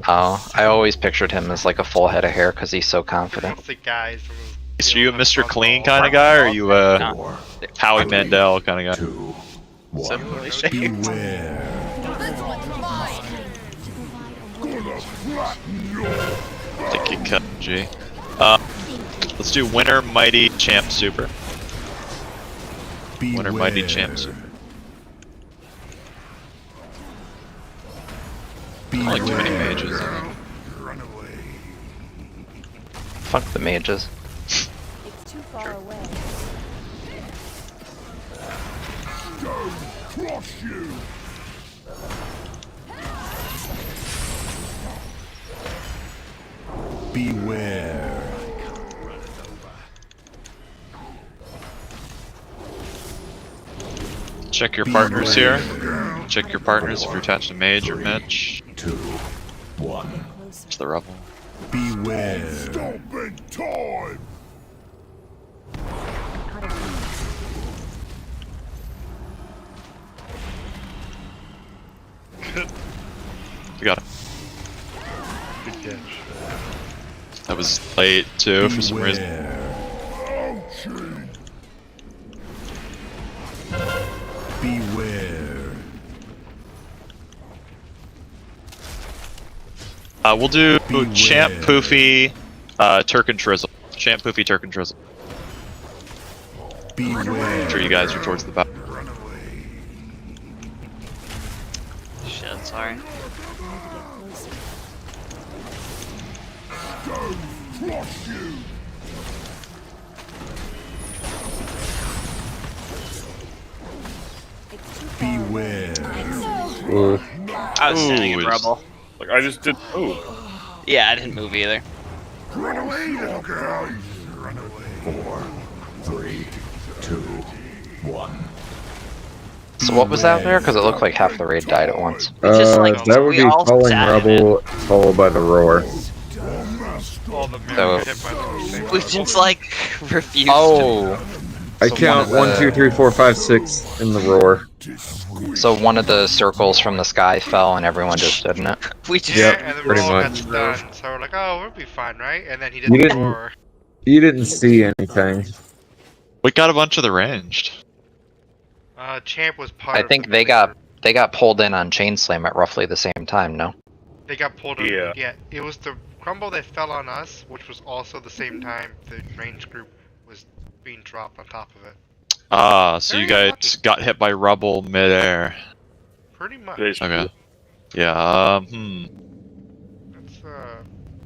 Oh, I always pictured him as like a full head of hair because he's so confident. That's the guys from. So are you a Mr. Clean kind of guy, or are you a Howie Mandel kind of guy? Similarly shaped. I think you cut G. Let's do Winter Mighty Champ Super. Winter Mighty Champ Super. I don't like too many mages. Fuck the mages. It's too far away. Crush you. Beware. Check your partners here. Check your partners if you're attached to Mage or Mitch. 2, 1. It's the Rebel. Beware. Stomping time. You got it. Good catch. That was late too for some reason. Beware. We'll do Champ Poofy, Turk and Trizzle. Champ Poofy, Turk and Trizzle. Beware. I'm sure you guys are towards the back. Shit, sorry. Crush you. Beware. I was standing in rubble. Like I just did. Oh. Yeah, I didn't move either. Run away, little girl. Run away. 4, 3, 2, 1. So what was that there? Because it looked like half the raid died at once. Just like, that would we be all Falling sat in Rebel followed by the Roar. All the men So- get hit by the same. We just like refused. Oh, I So count one of 1, the- 2, 3, 4, 5, 6 in the Roar. so one of the circles from the sky fell and everyone just stood in it. We just Yep, And then pretty Roll got much. stunned, so we're like, oh, we'll be fine, right? And then he You didn't didn't- roar. You didn't see anything. We got a bunch of the ranged. Champ was part I of think the they laser. got pulled in on Chain Slam at roughly the same time. No. They got pulled Yeah. Yeah, it was the crumble that fell on us, which was also the same time the range group was being dropped on top of it. Ah, so you Very guys got hit by rubble midair. Pretty much. Okay. Yeah, That's,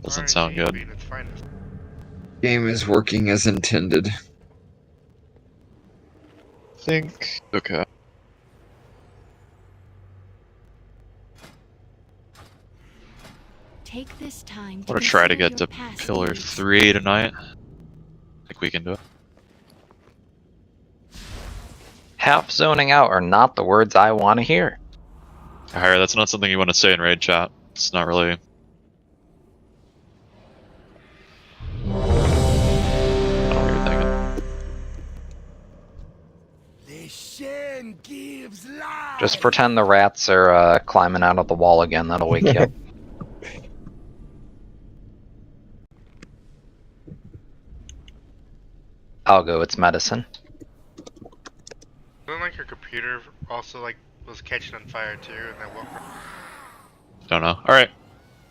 Doesn't RNG sound good. being its finest. Game is working as intended. think. Okay. Take this time I'm gonna try to get to Pillar 3 tonight. Think we can do it. Half zoning out are not the words I want to hear. Hire, that's not something you want to say in raid chat. It's not really. I don't know what you're thinking. The shen gives life. Just pretend the rats are climbing out of the wall again. That'll wake you up. I'll go. It's medicine. Wasn't like your computer also like was catching on fire too, and then what? Don't know. All right.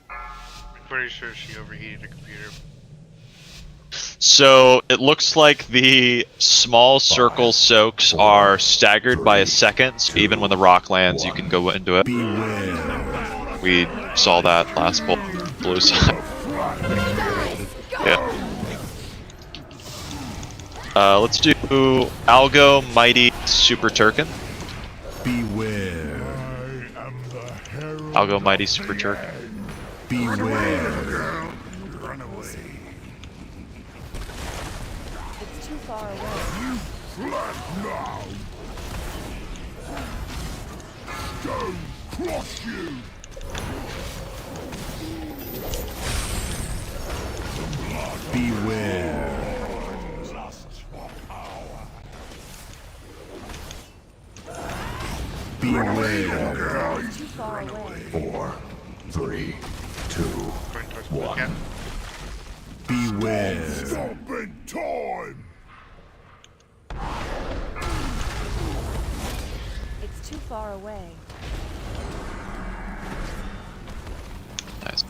I'm pretty sure she overheated the computer. So it looks like the small circle soaks are staggered by a second. So even when the rock lands, you can go into it. We saw that last blue side. Yeah. Let's do Algo, Mighty, Super Turkin. Beware. Algo, Mighty, Super Turkin. Beware. Run away. It's too far away. You flat now. Don't cross you. Beware. Beware. Too far away. 4, 3, 2, 1. Beware. Stop in time. It's too far away. Nice.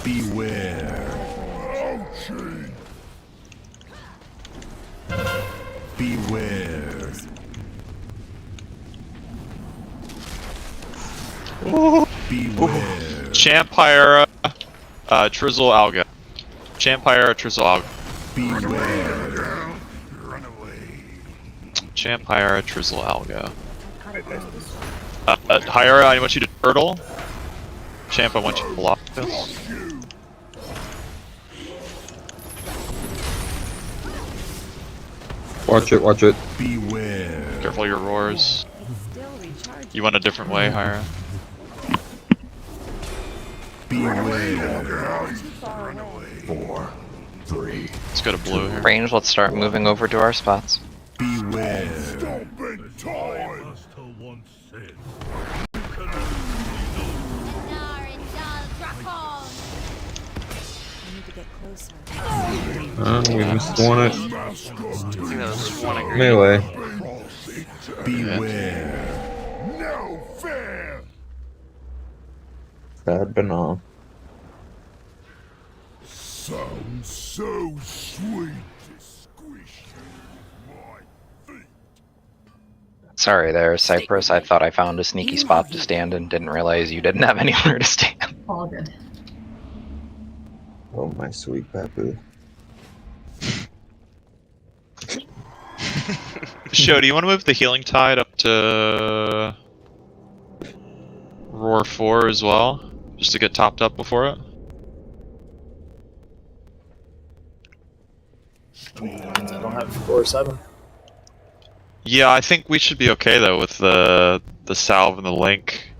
Beware. Ouchie. Beware. Beware. Champire, Trizzle, Alga. Champire, Trizzle, Alga. Beware. Run away. Champire, Trizzle, Alga. Hyra, I want you to turtle. Champ, I want you to block this. Watch it, watch it. Beware. Careful your roars. You went a different way, Hyra. Beware. 4, 3. Let's go to blue here. Range, let's start moving over to our spots. Beware. Stop in time. We missed one at I think that was one agree. melee. Beware. No fair. Bad banana. Sounds so sweet to squish my feet. Sorry there, Cypress. I thought I found a sneaky spot to stand and didn't realize you didn't have anywhere to stand. All good. Oh, my sweet Papu. Sho, do you want to move the healing tide up to Roar 4 as well? Just to get topped up before it? I don't have Roar 7. Yeah, I think we should be okay though with the salve and the link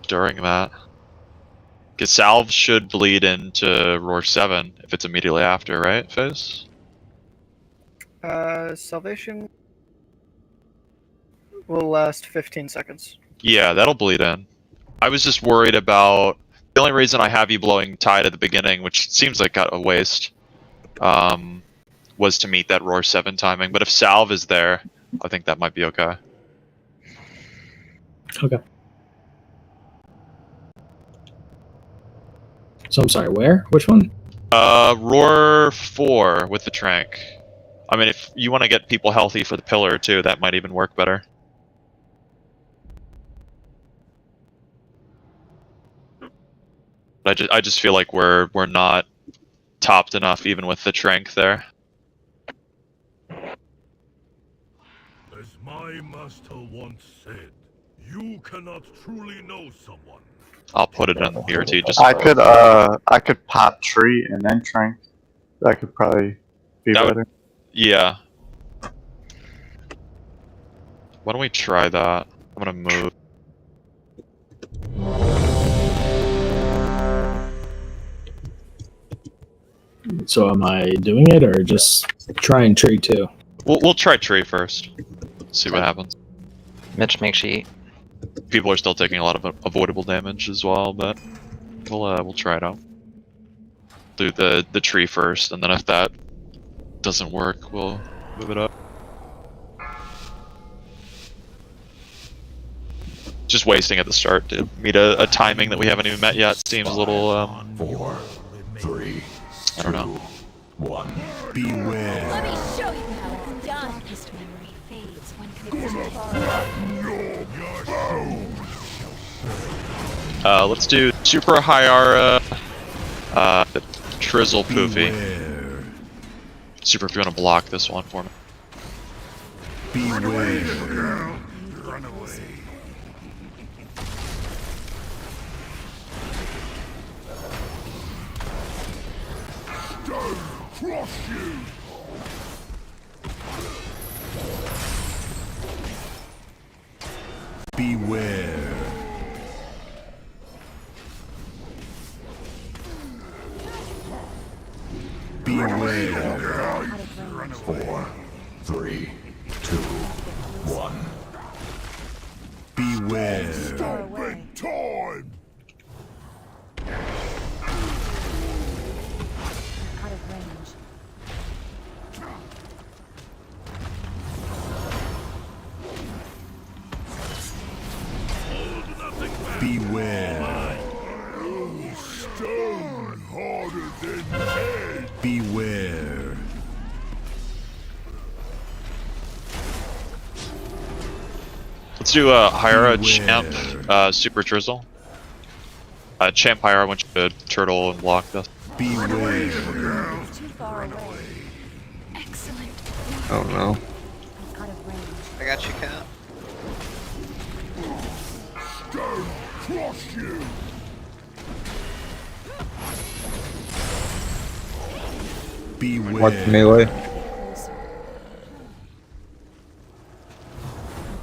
during that. Because salve should bleed into Roar 7 if it's immediately after, right, Fizz? Salvation will last 15 seconds. Yeah, that'll bleed in. I was just worried about the only reason I have you blowing tide at the beginning, which seems like a waste, was to meet that Roar 7 timing. But if salve is there, I think that might be okay. Okay. So I'm sorry, where? Which one? Roar 4 with the Trank. I mean, if you want to get people healthy for the pillar too, that might even work better. I just feel like we're not topped enough even with the Trank there. As my master once said, you cannot truly know someone. I'll put it on the ERT just I could pop tree and then trank. That could probably be better. Yeah, Why don't we try that? I'm gonna move. So am I doing it or just trying tree too? We'll try tree first. See what happens. Mitch, make sure you eat. People are still taking a lot of avoidable damage as well, but we'll try it out. Do the tree first, and then if that doesn't work, we'll move it up. Just wasting at the start to meet a timing that we haven't even met yet seems a little 4, 3, I don't know. 1. Beware. Let me show you how it's done. Darkest memory fades when Let's do super high aura Trizzle Poofy. Super, if you want to block this one for me. Beware. Run away. Crush you. Beware. Beware. 4, 3, 2, 1. Beware. Stopping time. out of range. Beware. Stone harder than head. Beware. Let's do a Hyra Champ Super Drizzle. Champ Hyra went to turtle and block this. Beware. Too far away. Excellent. Oh no. Out of range. I got you, Cat. Stone crush you. Beware. What melee?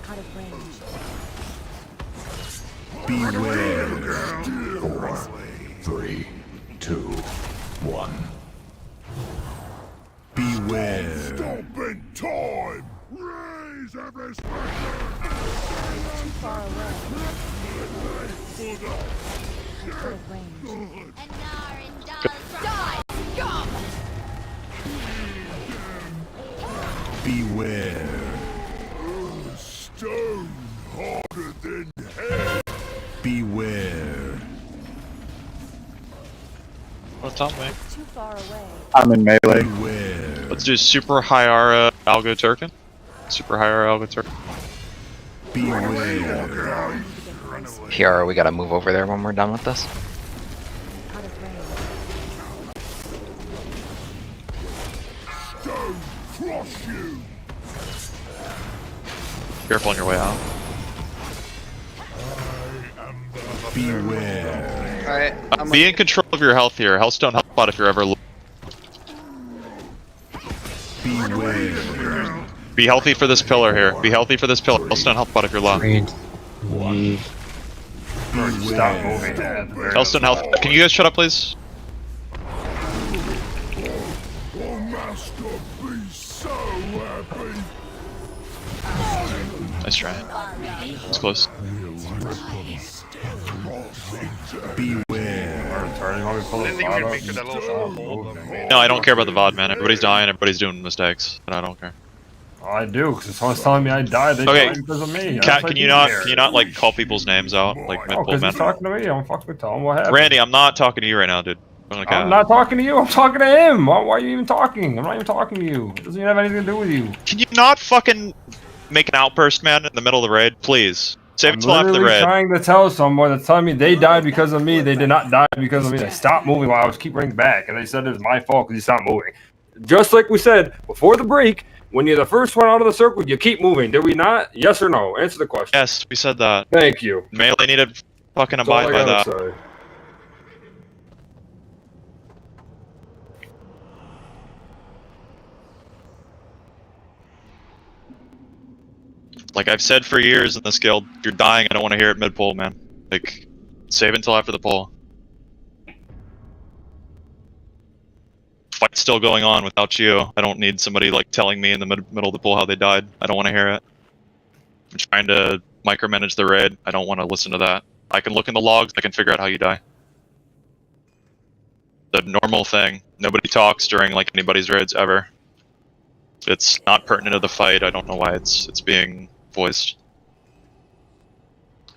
Out of range. Beware. 4, 3, 2, 1. Beware. Stopping time. Raise every spectre. Too far away. Out of range. Die, scum! Beware. Stone harder than head. Beware. What's on me? Too far away. I'm in melee. Beware. Let's do super high aura Algo Turkin. Super high aura Algo Turkin. Beware. Kiara, we gotta move over there when we're done with this. Out of range. Stone crush you. Careful on your way out. Beware. Alright, Be in control of your health here. Hellstone help out if you're ever. Beware. Be healthy for this pillar here. Be healthy for this pillar. Hellstone help out if you're low. Stop moving. Hellstone health. Can you guys shut up, please? Oh, master, be so happy. Nice try. It's close. Beware. I didn't think we would make it that little hole. No, I don't care about the VOD, man. Everybody's dying. Everybody's doing mistakes, and I don't care. I do, because someone's telling me I died. They Okay, died because of me. Cat, can you not like call people's names out like Oh, mid-pull, because man? he's talking to me. I'm fucking tell him what happened. Randy, I'm not talking to you right now, dude. I'm not talking to you. I'm talking to him. Why are you even talking? I'm not even talking to you. It doesn't even have anything to do with you. Can you not fucking make an outburst, man, in the middle of the raid, please? Save it till after the Literally raid. trying to tell someone that's telling me they died because of me. They did not die because of me. They stopped moving while I was keep running back, and they said it was my fault because he stopped moving. Just like we said before the break, when you're the first one out of the circle, you keep moving. Did we not? Yes or no? Answer the question. Yes, we said that. Thank you. Melee need to fucking That's all abide I by that. gotta say. Like I've said for years in this guild, if you're dying, I don't want to hear it mid-pull, man. Like, save until after the pull. Fight's still going on without you. I don't need somebody like telling me in the middle of the pull how they died. I don't want to hear it. I'm trying to micromanage the raid. I don't want to listen to that. I can look in the logs. I can figure out how you die. The normal thing. Nobody talks during like anybody's raids ever. It's not pertinent to the fight. I don't know why it's being voiced.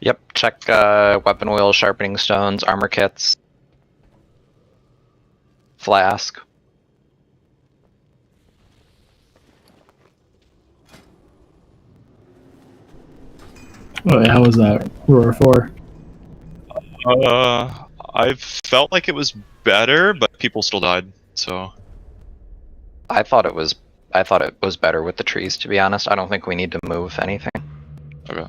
Yep, check weapon wheel, sharpening stones, armor kits, flask. Wait, how was that Roar 4? I felt like it was better, but people still died. So I thought it was better with the trees, to be honest. I don't think we need to move anything. Okay.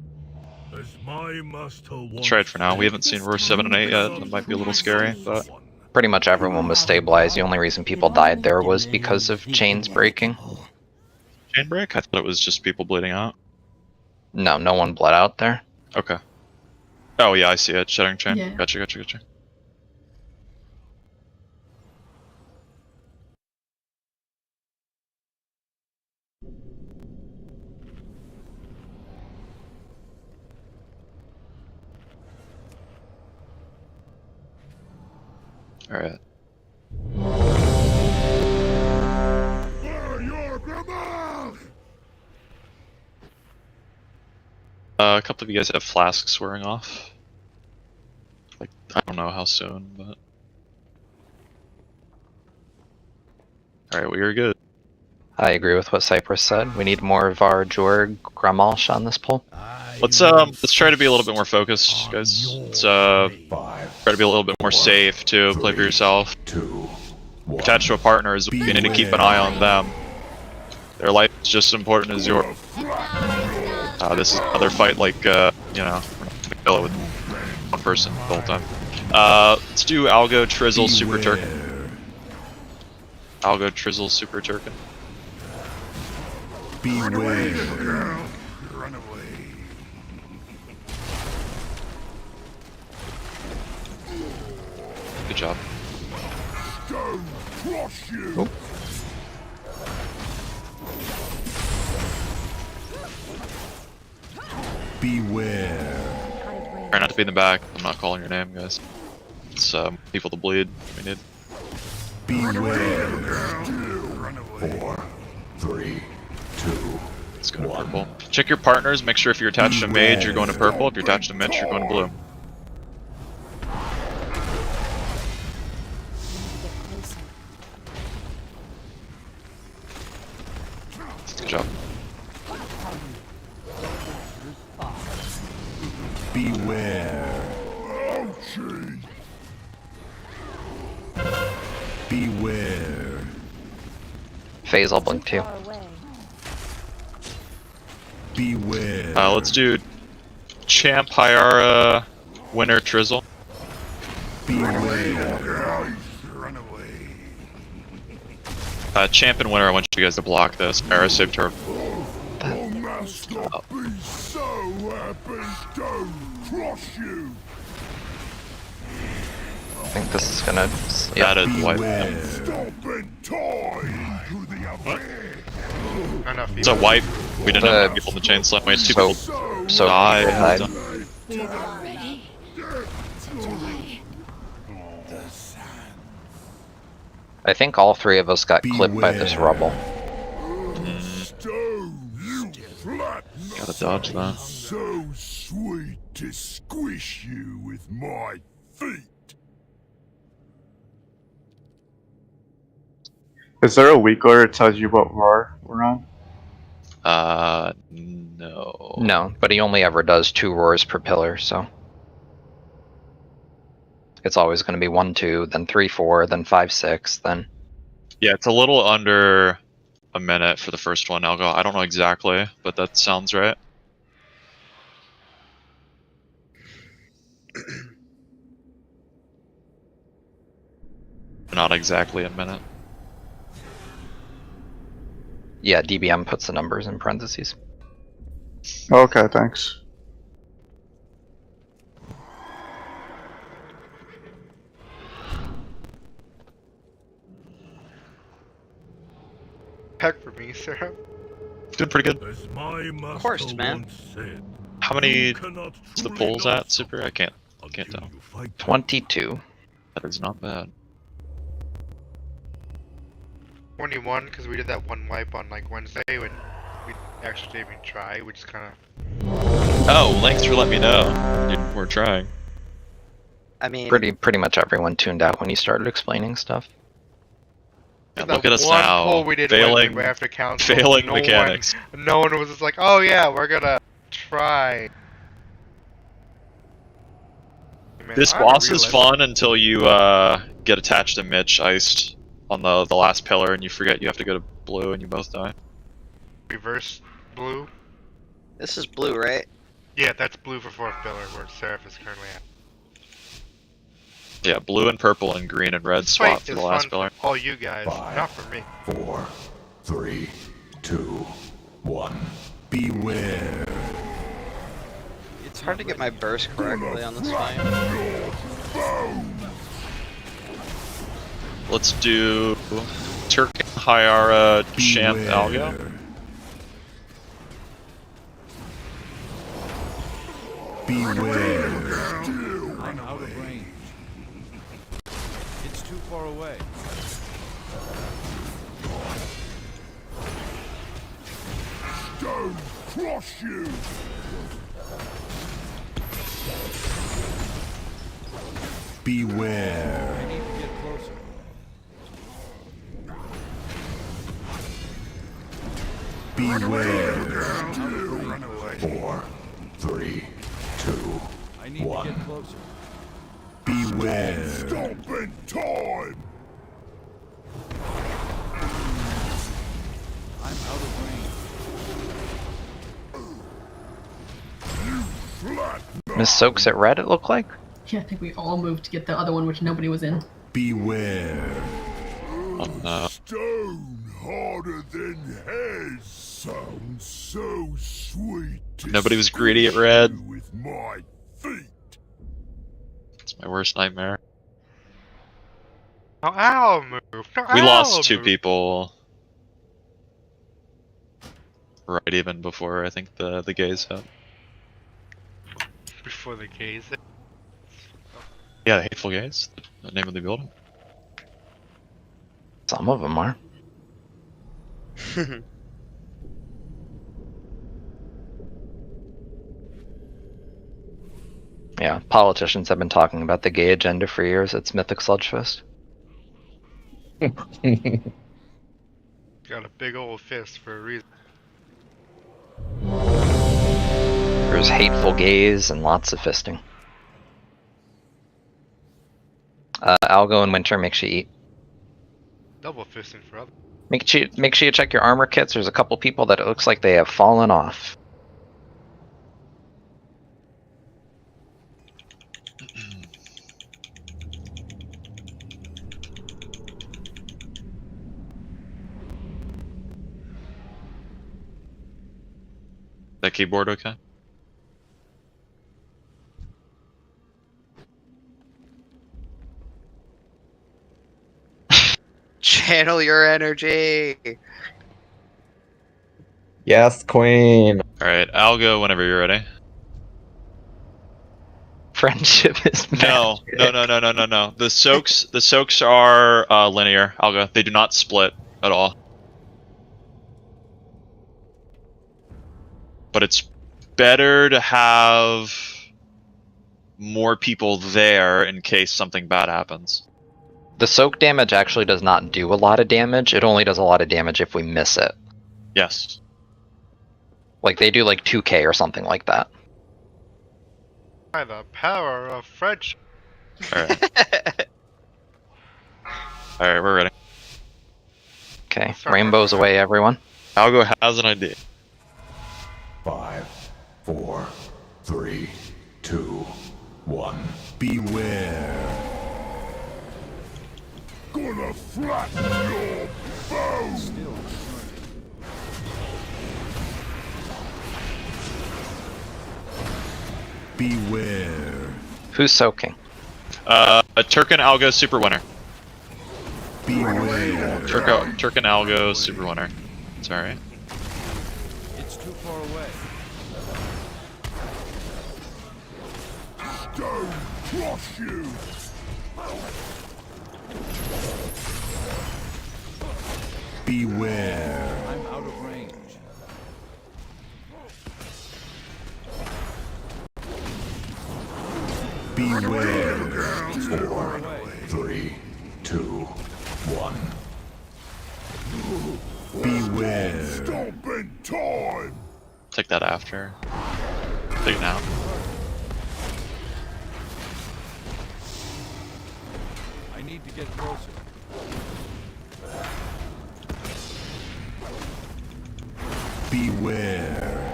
As my master Let's try it for now. We haven't seen Roar 7 and 8 yet. That might be a little scary, but Pretty much everyone was stabilized. The only reason people died there was because of chains breaking. Chain break? I thought it was just people bleeding out. No, no one bled out there. Okay. Oh yeah, I see it. Shattering chain. Yeah. Gotcha. Alright. A couple of you guys have flasks wearing off. Like, I don't know how soon, but... Alright, we are good. I agree with what Cypress said. We need more Var, Jorg, Gramalsh on this pull. Let's try to be a little bit more focused, guys. Let's try to be a little bit more safe too. Play for yourself. Attached to a partner is you need to keep an eye on them. Their life is just as important as yours. This is another fight like you know, we're not gonna kill it with one person the whole time. Let's do Algo, Trizzle, Super Turkin. Algo, Trizzle, Super Turkin. Beware. Good job. Oh. Beware. Try not to be in the back. I'm not calling your name, guys. It's people to bleed. We need. Beware. 4, 3, 2. Let's go to purple. Check your partners. Make sure if you're attached to mage, you're going to purple. If you're attached to Mitch, you're going to blue. Good job. Beware. Beware. Phase, I'll blink too. Beware. Let's do Champ, Hyara, Winner, Trizzle. Beware. Champ and Winner, I want you guys to block this. Hyara, save turn. Oh, master, be so happy to cross you. I think this is gonna... That is wipe. Stopping time to the abyss. Enough. It's a wipe. We didn't have people in the chain slam. We had 2 people So die. I think all 3 of us got clipped by this rubble. Gotta dodge that. So sweet to squish you with my feet. Is there a weak order that tells you what roar we're on? No. No, but he only ever does 2 roars per pillar, so... It's always going to be 1, 2, then 3, 4, then 5, 6, then... Yeah, it's a little under a minute for the first one, Algo. I don't know exactly, but that sounds right. Not exactly a minute. Yeah, DBM puts the numbers in parentheses. Okay, thanks. Heck for me, Sarah. Doing pretty good. Of course, man. How many is the pulls at, Super? I can't tell. 22. That is not bad. 21, because we did that one wipe on like Wednesday when we actually didn't even try. We just kind of. Oh, thanks for letting me know. Dude, we're trying. I mean, Pretty much everyone tuned out when you started explaining stuff. Yeah, look at us one now, pull we did failing, Wednesday after council. failing mechanics. No one was just like, oh yeah, we're gonna try. Man, This I boss really is like- fun until you get attached to Mitch iced on the last pillar and you forget you have to go to blue and you both die. Reverse blue. this is blue, right? Yeah, that's blue for 4th pillar, where Seraph is currently at. Yeah, blue and purple and green and red swap Fight for is the last fun pillar. for all you guys, 5, not for me. 4, 3, 2, 1. Beware. It's hard to get my burst correctly on this fight. Let's do Turk, Hyara, Champ, Algo. Beware. I'm out of range. It's too far away. Stone crush you. Beware. I need to get closer. Beware. 4, 3, 2, I need to 1. get closer. Beware. Stop in time. I'm out of range. Miss Soaks at red, it looked like? Yeah, I think we all moved to get the other one, which nobody was in. Beware. Oh no. Stone harder than his sounds so sweet. to Nobody was greedy at red. with my feet. It's my worst nightmare. No, I'll move. No, We I'll lost 2 move. people. Right even before I think the gays hit. Before the gaze. Yeah, the hateful gays. The name of the building. Some of them are. Yeah, politicians have been talking about the gay agenda for years. It's Mythic Sludgefist. Got a big old fist for a reason. There's hateful gays and lots of fisting. Algo and Winter, make sure you eat. Double fisting for others. Make sure you check your armor kits. There's a couple people that it looks like they have fallen off. That keyboard okay? Channel your energy. Yes, Queen. Alright, Algo whenever you're ready. Friendship is No. The soaks are linear, Algo. They do not split at all. But it's better to have more people there in case something bad happens. The soak damage actually does not do a lot of damage. It only does a lot of damage if we miss it. Yes. Like they do like 2k or something like that. By the power of friendship. Alright. Alright, we're ready. Okay, rainbows away, everyone. Algo has an idea. 5, 4, 3, 2, 1. Beware. Gonna flatten your bones. Beware. Who's soaking? A Turk and Algo super winner. Beware. Turk and Algo super winner. Sorry. It's too far away. Stone crush you. Beware. I'm out of range. Beware. 4, 3, 2, 1. Beware. Stop in time. Take that after. Take it now. I need to get closer. Beware.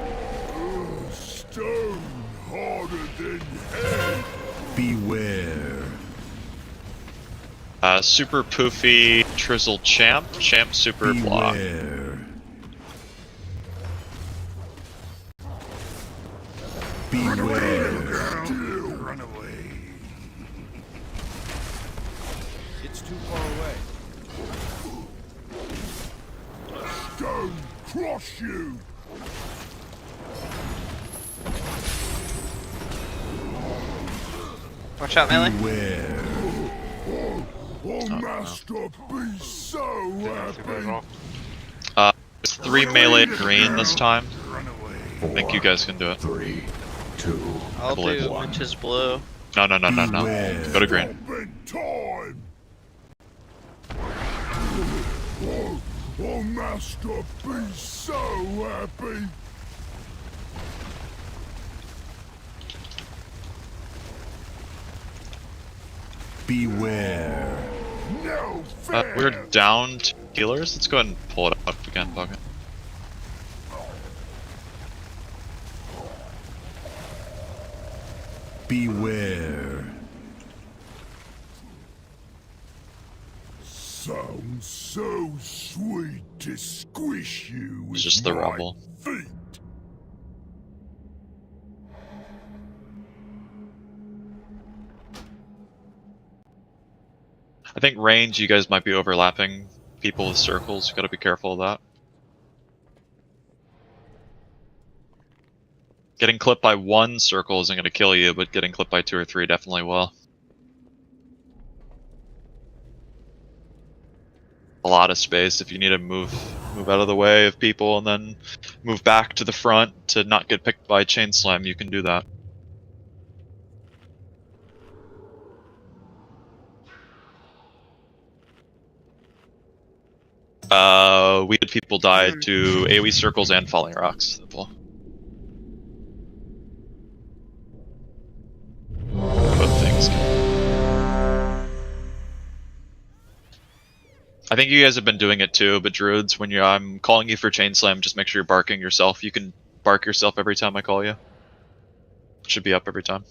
Stone harder than head. Beware. Super poofy Trizzle Champ. Champ super block. Beware. Run away. It's too far away. Stone crush you. Watch out, melee. Beware. Oh, master, be so happy. It's 3 melee green this time. I think you guys can do it. 3, 2, I'll do Mitch's blue. No. Go to green. time. Oh, master, be so happy. Beware. No fair. We're down to healers. Let's go ahead and pull it up again, Bucket. Beware. Sounds so sweet to squish you with It's just the my rubble. feet. I think range, you guys might be overlapping people with circles. You gotta be careful of that. Getting clipped by 1 circle isn't gonna kill you, but getting clipped by 2 or 3 definitely will. A lot of space. If you need to move out of the way of people and then move back to the front to not get picked by chain slam, you can do that. We had people die to AoE circles and falling rocks. Both things. I think you guys have been doing it too, but druids, when I'm calling you for chain slam, just make sure you're barking yourself. You can bark yourself every time I call you. It should be up every time.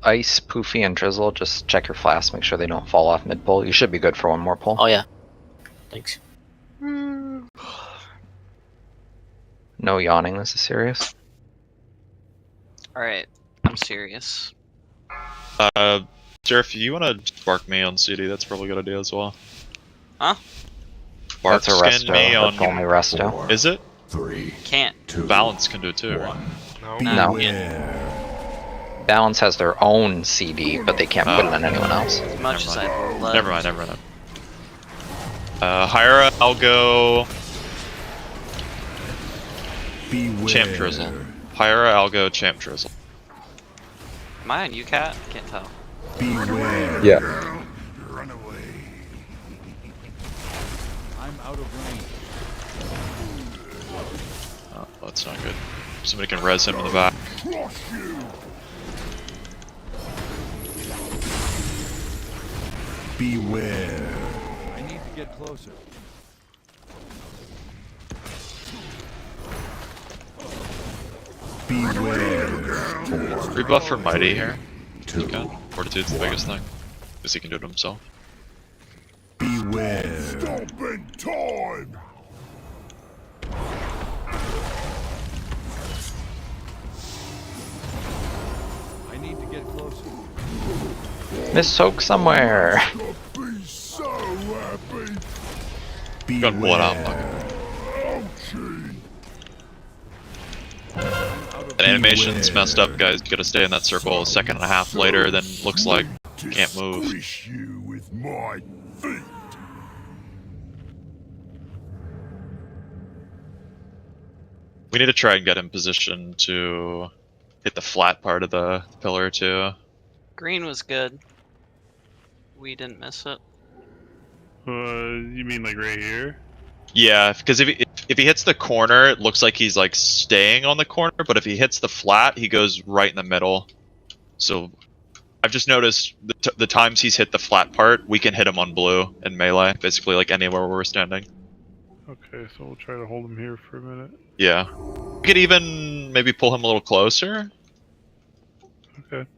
Ice, Poofy, and Drizzle, just check your flasks, make sure they don't fall off mid-pull. You should be good for one more pull. Oh yeah. Thanks. No yawning, this is serious. Alright, I'm serious. Sheriff, you wanna bark me on CD, that's probably a good idea as well. Huh? Bark That's a skin resto, me on... that's only resto. Is it? 3, Can't. 2, Balance can do it too, right? No. Beware. Balance has their own CD, but they can't put it on anyone else. As much as I'd love Never mind. Hyra, I'll go... Beware. Champ Drizzle. Hyra, I'll go Champ Drizzle. Am I on UCAT? Can't tell. Beware. Yeah. Run away. I'm out of range. Oh, that's not good. Somebody can res him in the back. Crush you. Beware. I need to get closer. Beware. Rebuff for Mighty here. 2, Fortitude's the biggest thing. Because he can do it himself. Beware. Stop in time. Missoak somewhere. Got blood out. The animation's messed up, guys. You gotta stay in that circle a second and a half later, then looks like you can't move. You with my feet. We need to try and get in position to hit the flat part of the pillar too. Green was good. We didn't miss it. You mean like right here? Yeah, because if he hits the corner, it looks like he's like staying on the corner, but if he hits the flat, he goes right in the middle. So I've just noticed the times he's hit the flat part, we can hit him on blue in melee, basically like anywhere where we're standing. Okay, so we'll try to hold him here for a minute. Yeah. We could even maybe pull him a little closer. Okay.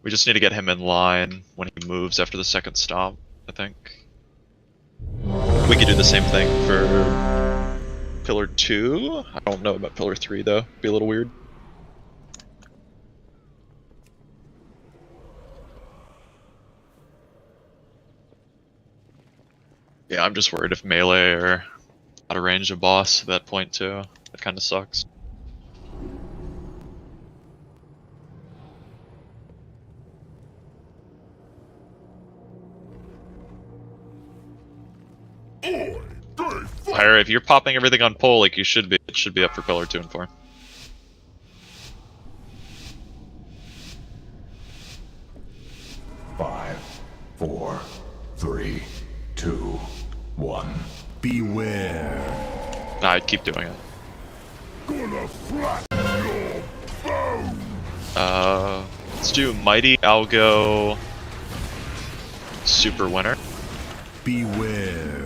We just need to get him in line when he moves after the second stop, I think. We could do the same thing for Pillar 2. I don't know about Pillar 3 though. Be a little weird. Yeah, I'm just worried if melee or out of range of boss at that point too. That kind of sucks. Higher, if you're popping everything on pole like you should be, it should be up for Pillar 2 and 4. Five, 4, 3, 2, 1. Beware. Nah, I'd keep doing it. Gonna flatten your bones. Let's do Mighty Algo Super Winner. Beware.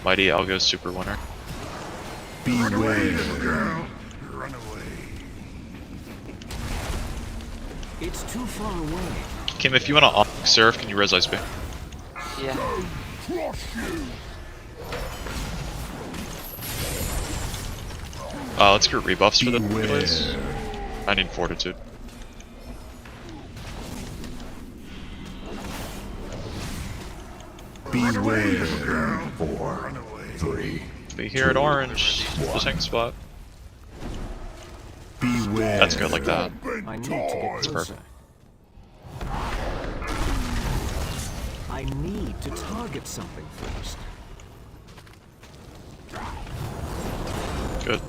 Mighty Algo Super Winner. Beware. Run away. It's too far away. Kim, if you want to off Seraph, can you res Ice Beam? Yeah. Let's get rebuffs for the place. I need Fortitude. Beware. 4, 3. Be here at orange. The tank spot. Beware. That's good like that. I need to get That's closer. perfect. I need to target something first. Good.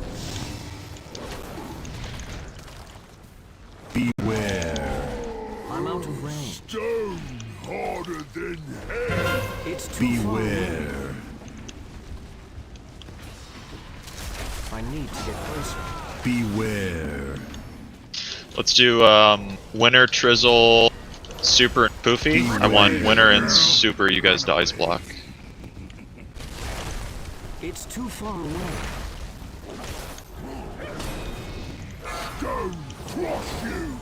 Beware. I'm out of range. Stone harder than hell. It's too far away. Beware. I need to get closer. Beware. Let's do Winner, Trizzle, Super, and Poofy. I want Winner and Super you guys to Ice Block. It's too far away. Stone crush you.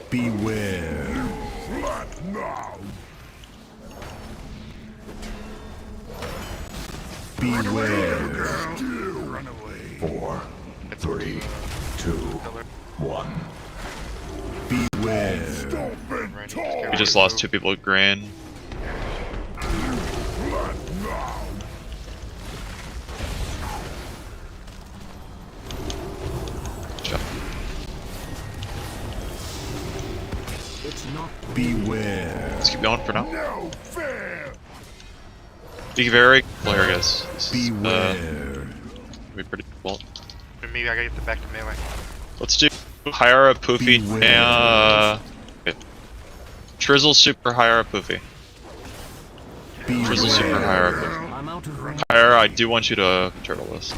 Beware. Flat now. Beware. Run away. 4, 3, 2, 1. Beware. Stop in time. We just lost 2 people at green. Flat now. It's not. Beware. Let's keep going for now. No fair. Be very clear, guys. This is, Beware. be pretty difficult. Maybe I gotta get the back to melee. Let's do Hyra, Poofy, and Trizzle, Super, Hyra, Poofy. Trizzle, Super, Hyra, Poofy. I'm out of range. Hyra, I do want you to turtle this.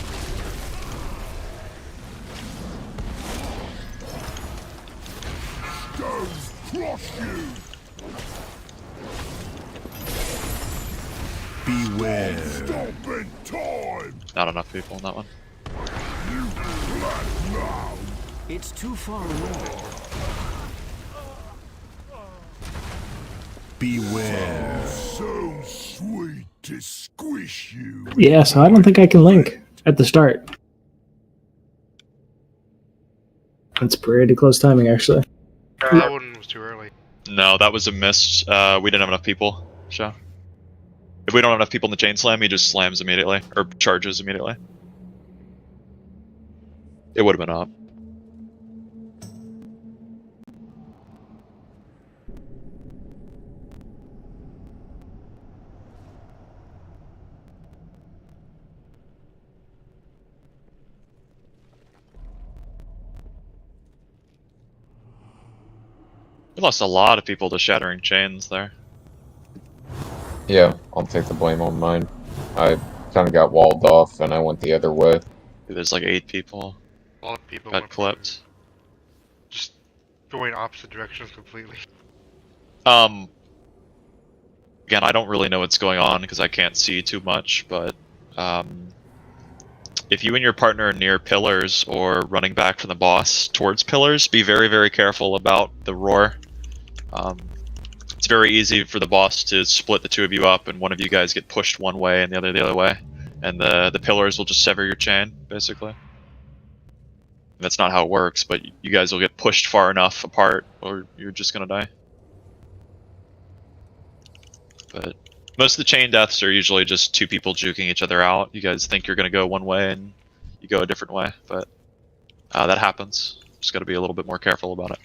Stones crush you. Beware. Stop in time. Not enough people in that one. You flat now. It's too far away. Beware. So sweet to squish you. Yeah, so I don't think I can link. At the start. That's pretty close timing, actually. That one was too early. No, that was a miss. We didn't have enough people. So if we don't have enough people in the chain slam, he just slams immediately or charges immediately. It would have been up. We lost a lot of people to shattering chains there. Yeah, I'll take the blame on mine. I kind of got walled off and I went the other way. There's like 8 people. A lot of people got went clipped. Just going opposite directions completely. Again, I don't really know what's going on because I can't see too much, but if you and your partner are near pillars or running back from the boss towards pillars, be very, very careful about the roar. It's very easy for the boss to split the two of you up and one of you guys get pushed one way and the other way. And the pillars will just sever your chain, basically. That's not how it works, but you guys will get pushed far enough apart or you're just gonna die. But most of the chain deaths are usually just 2 people juking each other out. You guys think you're gonna go one way and you go a different way, but that happens. Just gotta be a little bit more careful about it.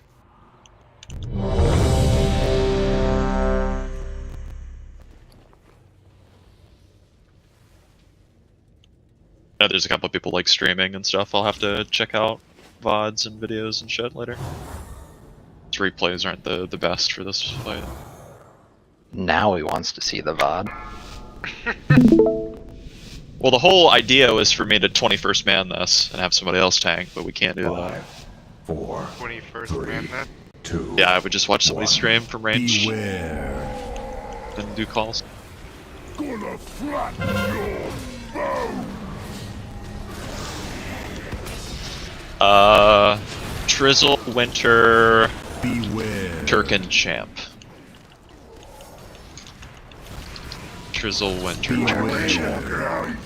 I know there's a couple of people like streaming and stuff. I'll have to check out VODs and videos and shit later. These replays aren't the best for this fight. Now he wants to see the VOD. Well, the whole idea was for me to 21st man this and have somebody else tank, but we can't do that. 4, 21st man that? 2. Yeah, I would just watch somebody stream from range. Beware. Then do calls. Gonna flatten your bones. Trizzle, Winter, Beware. Turkin, Champ. Trizzle, Winter, Turkin, Champ.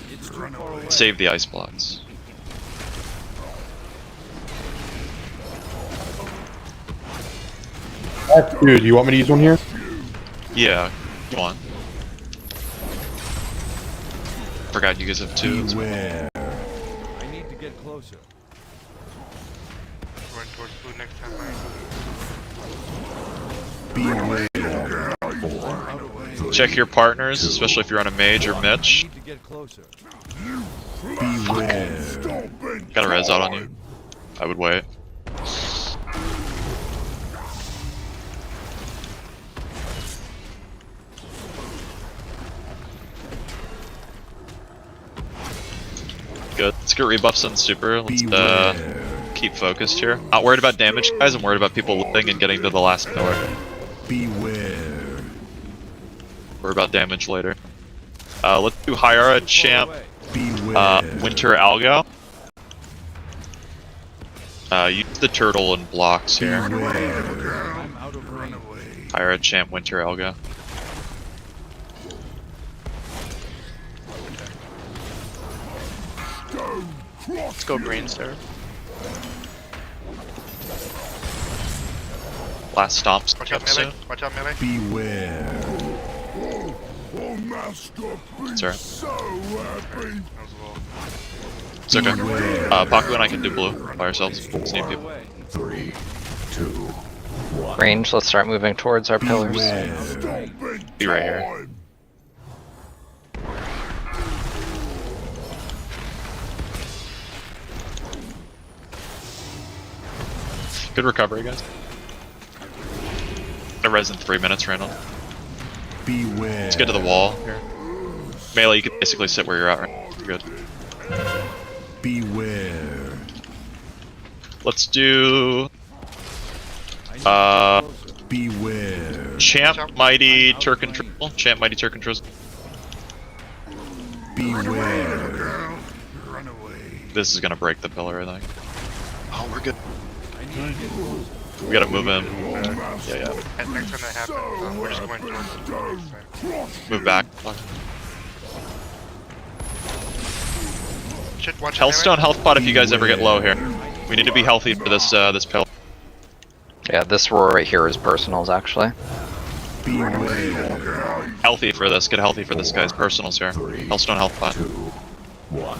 Save the ice blocks. Dude, you want me to use one here? Yeah, go on. Forgot you guys have 2. Beware. I need to get closer. Run towards blue next time, Beware. 4, Check your partners, especially if you're on a mage or Mitch. Need to get closer. Beware. Got a res out on you. I would wait. Good. Let's get rebuffs on super. Let's keep focused here. Not worried about damage, guys. I'm worried about people living and getting to the last pillar. Beware. Worry about damage later. Let's do Hyara, Champ, Winter, Algo. Use the turtle and blocks here. I'm out of range. Hyara, Champ, Winter, Algo. Let's go green, sir. Last stomps. Watch out melee. Watch out melee. Beware. Sorry. So happy. It's okay. Paku and I can do blue by ourselves. Just need people. 3, 2, 1. Range, let's start moving towards our pillars. Be right here. Good recovery, guys. I res in 3 minutes, Randall. Beware. Let's get to the wall here. Melee, you can basically sit where you're at, right? You're good. Beware. Let's do... Beware. Champ, Mighty, Turk and Triple. Champ, Mighty, Turk and Triple. Beware. This is gonna break the pillar, I think. Oh, we're good. We gotta move in. Yeah. And next time that happens, we're just going towards the blue next time. Move back. Watch it. Watch it. Hellstone health pot if you guys ever get low here. We need to be healthy for this this pillar. Yeah, this roar right here is personals, actually. Healthy for this. Get healthy for this, guys. Personals here. Hellstone health pot. 2, 1.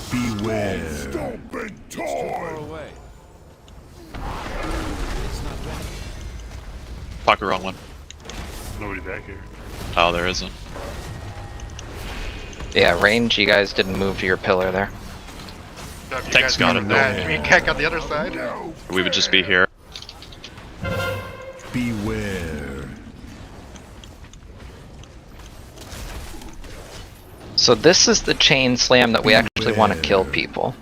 Beware. Pocket wrong one. Nobody back here. Oh, there isn't. Yeah, range, you guys didn't move to your pillar there. Tech's got it though. You can't go the other side. We would just be here. Beware. So this is the chain slam that we actually want to kill people.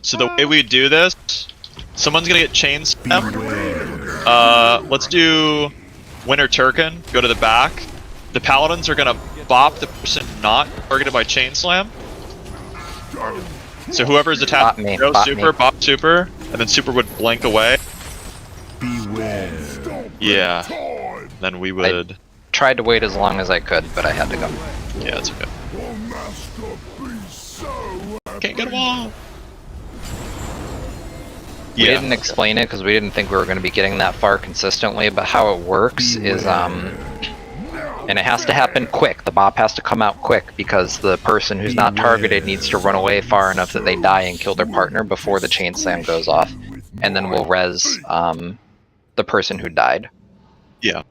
So the way we do this, someone's gonna get chain slammed. Let's do Winter Turkin. Go to the back. The paladins are gonna bop the person not targeted by chain slam. So whoever's attached, go super, bop super, and then super would blink away. Beware. Yeah. Then we would. I tried to wait as long as I could, but I had to go. Yeah, it's okay. Can't get them all. We didn't explain it because we didn't think we were going to be getting that far consistently, but how it works is, and it has to happen quick. The bop has to come out quick because the person who's not targeted needs to run away far enough that they die and kill their partner before the chain slam goes off. And then we'll res the person who died. Yeah.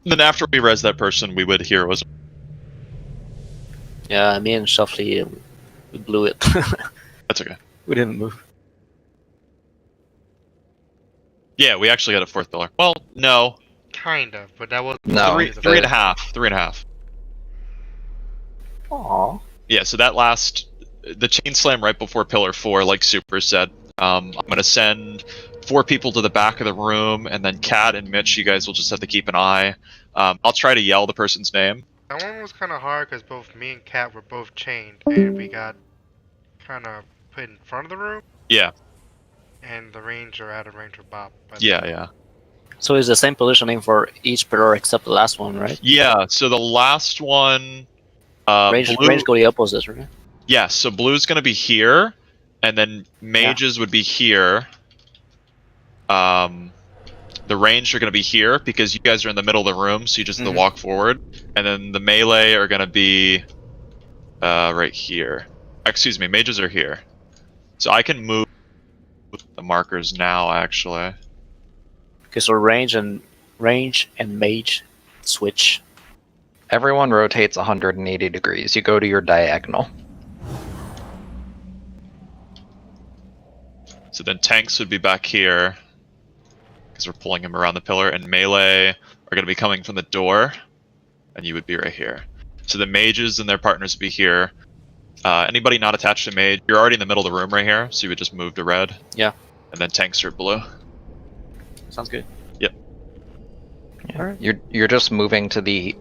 And then after we res that person, we would heroism. Yeah, me and Shuffly, we blew it. That's okay. We didn't move. Yeah, we actually got a fourth pillar. Well, no. Kind of, but that was no. Three and a half. 3.5. Aww. Yeah, so that the chain slam right before pillar 4, like Super said. I'm gonna send 4 people to the back of the room, and then Kat and Mitch, you guys will just have to keep an eye. I'll try to yell the person's name. That one was kind of hard because both me and Kat were both chained, and we got kind of put in front of the room. Yeah. And the range are out of range for Bob. Yeah. So it's the same positioning for each pillar except the last one, right? Yeah, so the last one... range go the opposite, right? Yeah, so blue's going to be here, and then mages would be here. The range are going to be here, because you guys are in the middle of the room, so you just have to walk forward. And then the melee are going to be right here. Excuse me, mages are here. So I can move the markers now, actually. Okay, so range and mage switch. Everyone rotates 180 degrees. You go to your diagonal. So then tanks would be back here, because we're pulling him around the pillar, and melee are going to be coming from the door, and you would be right here. So the mages and their partners would be here. Anybody not attached to mage, you're already in the middle of the room right here, so you would just move to red. Yeah. And then tanks are blue. Sounds good. Yep. Yeah. Right. You're just moving to the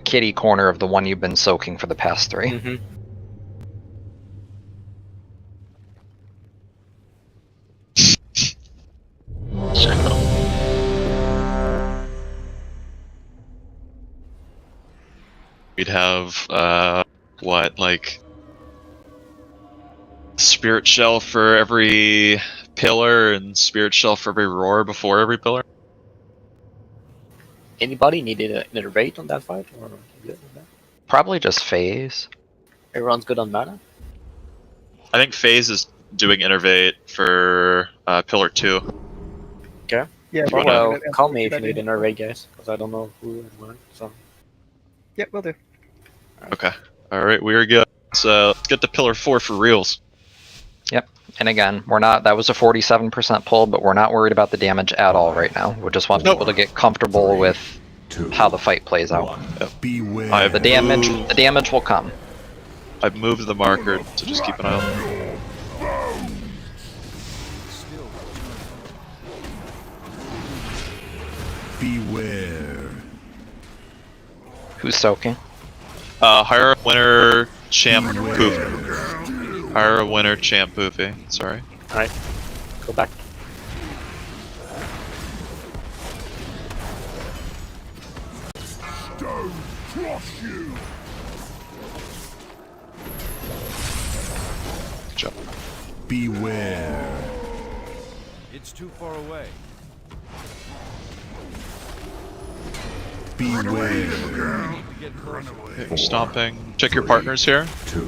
kitty corner of the one you've been soaking for the past 3. Mm-hmm. We'd have what, like spirit shell for every pillar and spirit shell for every roar before every pillar. Anybody needed an innervate on that fight? Or good on that? Probably just phase. Everyone's good on mana? I think phase is doing innervate for pillar 2. Okay. Yeah. Well, call me if you need an innervate, guys, because I don't know who and when. So. Yep, will do. Okay. Alright, we're good. So let's get to pillar 4 for reals. Yep. And again, we're not, that was a 47% pull, but we're not worried about the damage at all right now. We just want people to get comfortable with how the fight plays out. Beware. The damage will come. I've moved the marker, so just keep an eye on it. Beware. Who's soaking? Hire winner champ poofy. Hire a winner champ poofy. Sorry. Alright. Go back. Don't trust you. Beware. It's too far away. Beware. To get closer. Okay, stomping. Check your partners here. 2,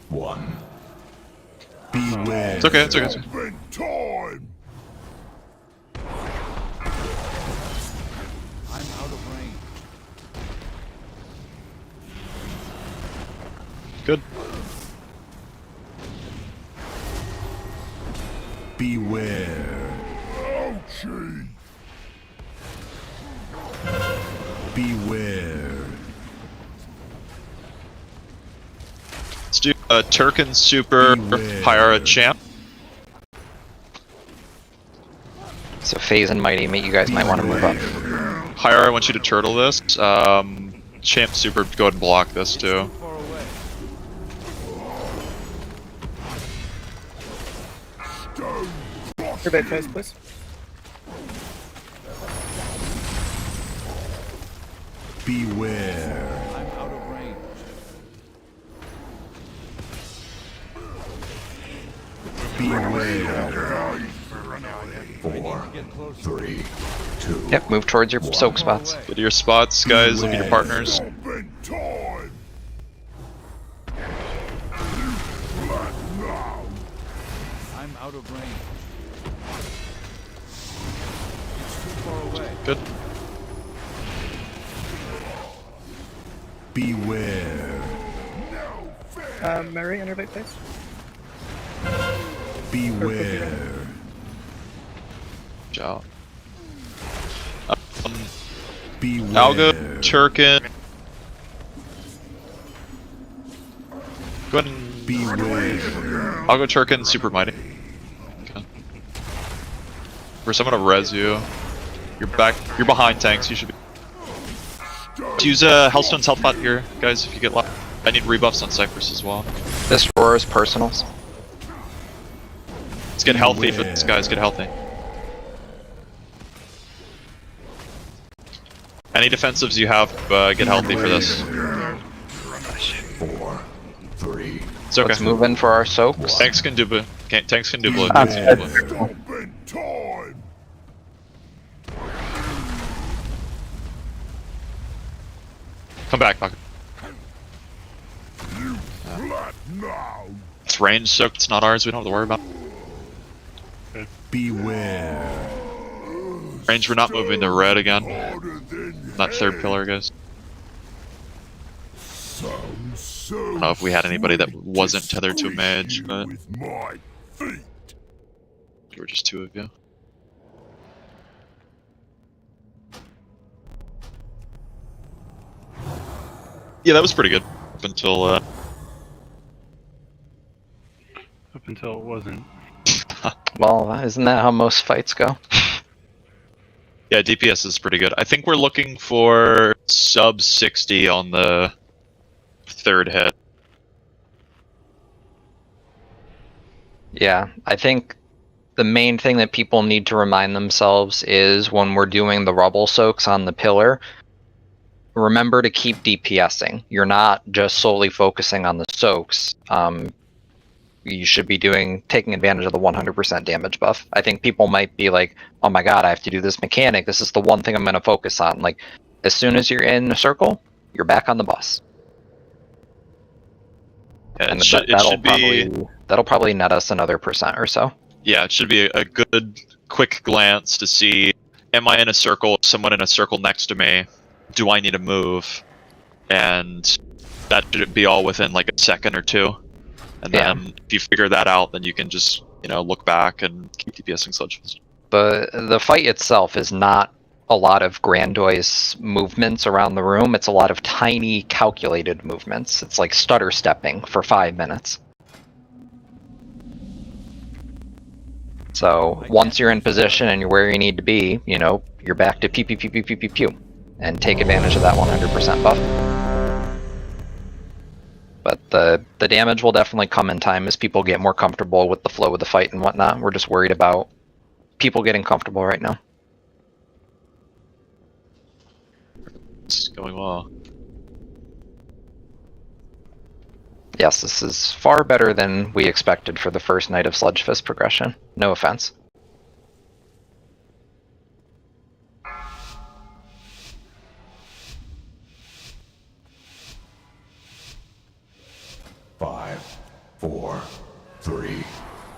1. Beware. It's okay. It's okay. It's okay. Open time. I'm out of range. Good. Beware. Ouchie. Beware. Let's do a Turkin Super Pyra Champ. So Phase and Mighty, you guys might want to move up. Pyra, I want you to turtle this. Champ Super, go ahead and block this too. Everybody face, please. Beware. I'm out of range. Beware. 4, 3, 2. Yep, move towards your soak spots. Go to your spots, guys. Look at your partners. Open time. I'm out of range. It's too far away. Good. Beware. Mary, innervate face. Beware. Good job. Beware. Algo, Turkin. Go ahead and Beware. I'll go Turkin Super Mighty. Okay. First, I'm gonna res you. You're back. You're behind tanks. You should be. Use Hellstone's health bot here, guys. If you get left, I need rebuffs on Cypress as well. This roar is personals. Let's get healthy for this, guys. Get healthy. Any defensives you have, get healthy for this. 4, 3. It's okay. Let's move in for our soaks. Tanks can do blue. Tanks can do blue. Tanks can do blue. Open time. Come back, Pocket. It's range soak. It's not ours. We don't have to worry about. Beware. Range. We're not moving to red again. That third pillar, guys. I don't know if we had anybody that wasn't tethered to a mage, but there were just two of you. Yeah, that was pretty good up until Up until it wasn't. Well, isn't that how most fights go? Yeah, DPS is pretty good. I think we're looking for sub 60 on the third hit. Yeah, I think the main thing that people need to remind themselves is when we're doing the rubble soaks on the pillar, remember to keep DPSing. You're not just solely focusing on the soaks. You should be taking advantage of the 100% damage buff. I think people might be like, oh my god, I have to do this mechanic. This is the one thing I'm going to focus on. Like, as soon as you're in a circle, you're back on the boss. Yeah, And that'll probably net us another % or so. Yeah, it should be a good, quick glance to see, am I in a circle, someone in a circle next to me, do I need to move? And that should be all within like a second or two. And then if you figure that out, then you can just, look back and keep DPSing Sludgefist. The fight itself is not a lot of grandiose movements around the room. It's a lot of tiny, calculated movements. It's like stutter stepping for 5 minutes. So once you're in position and you're where you need to be, you're back to pew pew pew pew pew pew pew, and take advantage of that 100% buff. But the damage will definitely come in time as people get more comfortable with the flow of the fight and whatnot. We're just worried about people getting comfortable right now. It's going well. Yes, this is far better than we expected for the first night of Sludgefist progression. No offense. Five, 4, 3,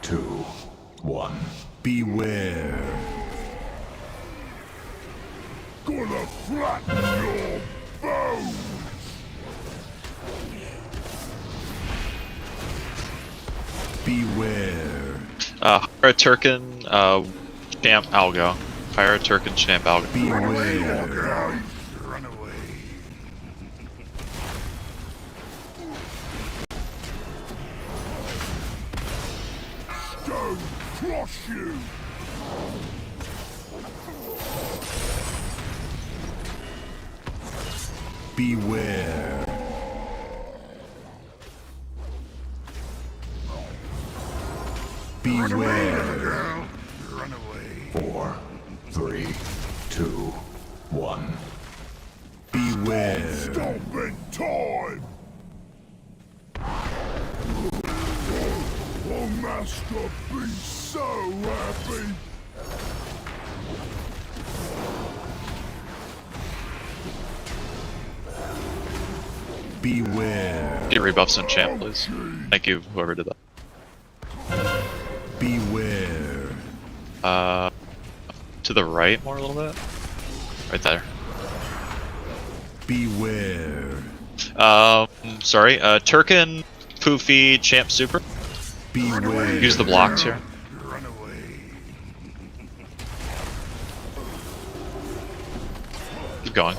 2, 1. Beware. Gonna flatten your bones! Beware. Hire a Turkin, Champ Algo. Hire a Turkin, Champ Algo. Beware. Run away. Stone crush you! Beware. Beware. Run away. 4, 3, 2, 1. Beware. Stomping time! Oh, Master, be so happy! Beware. Get rebuffs on Champ, please. Thank you, whoever did that. Beware. To the right more a little bit. Right there. Beware. Sorry. Turkin, Poofy, Champ Super. Beware. Use the blocks here. Run away. Keep going.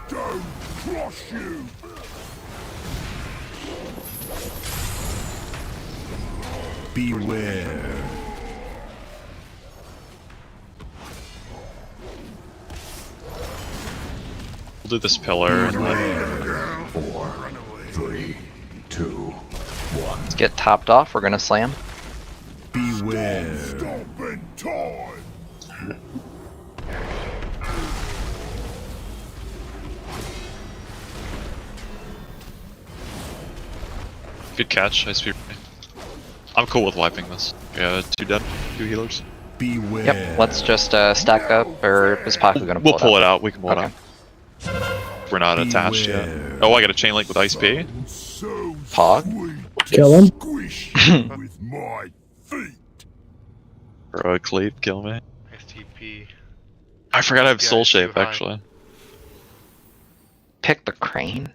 Stone crush you! Beware. We'll do this pillar and then... 4, 3, 2, 1. Let's get topped off. We're gonna slam. Beware. Stomping time! Good catch, high speed. I'm cool with wiping this. Yeah, 2 dead, 2 healers. Beware. Yep. Let's just stack up, or is Paku gonna pull We'll pull it out. We can pull Okay. it out. We're not attached yet. Oh, I got a chain link with Ice P. Pog. Kill him. Squish with my feet! Heroic leap, kill me. STP. I forgot I have Yeah, soul it's too shape high. actually. Pick the crane.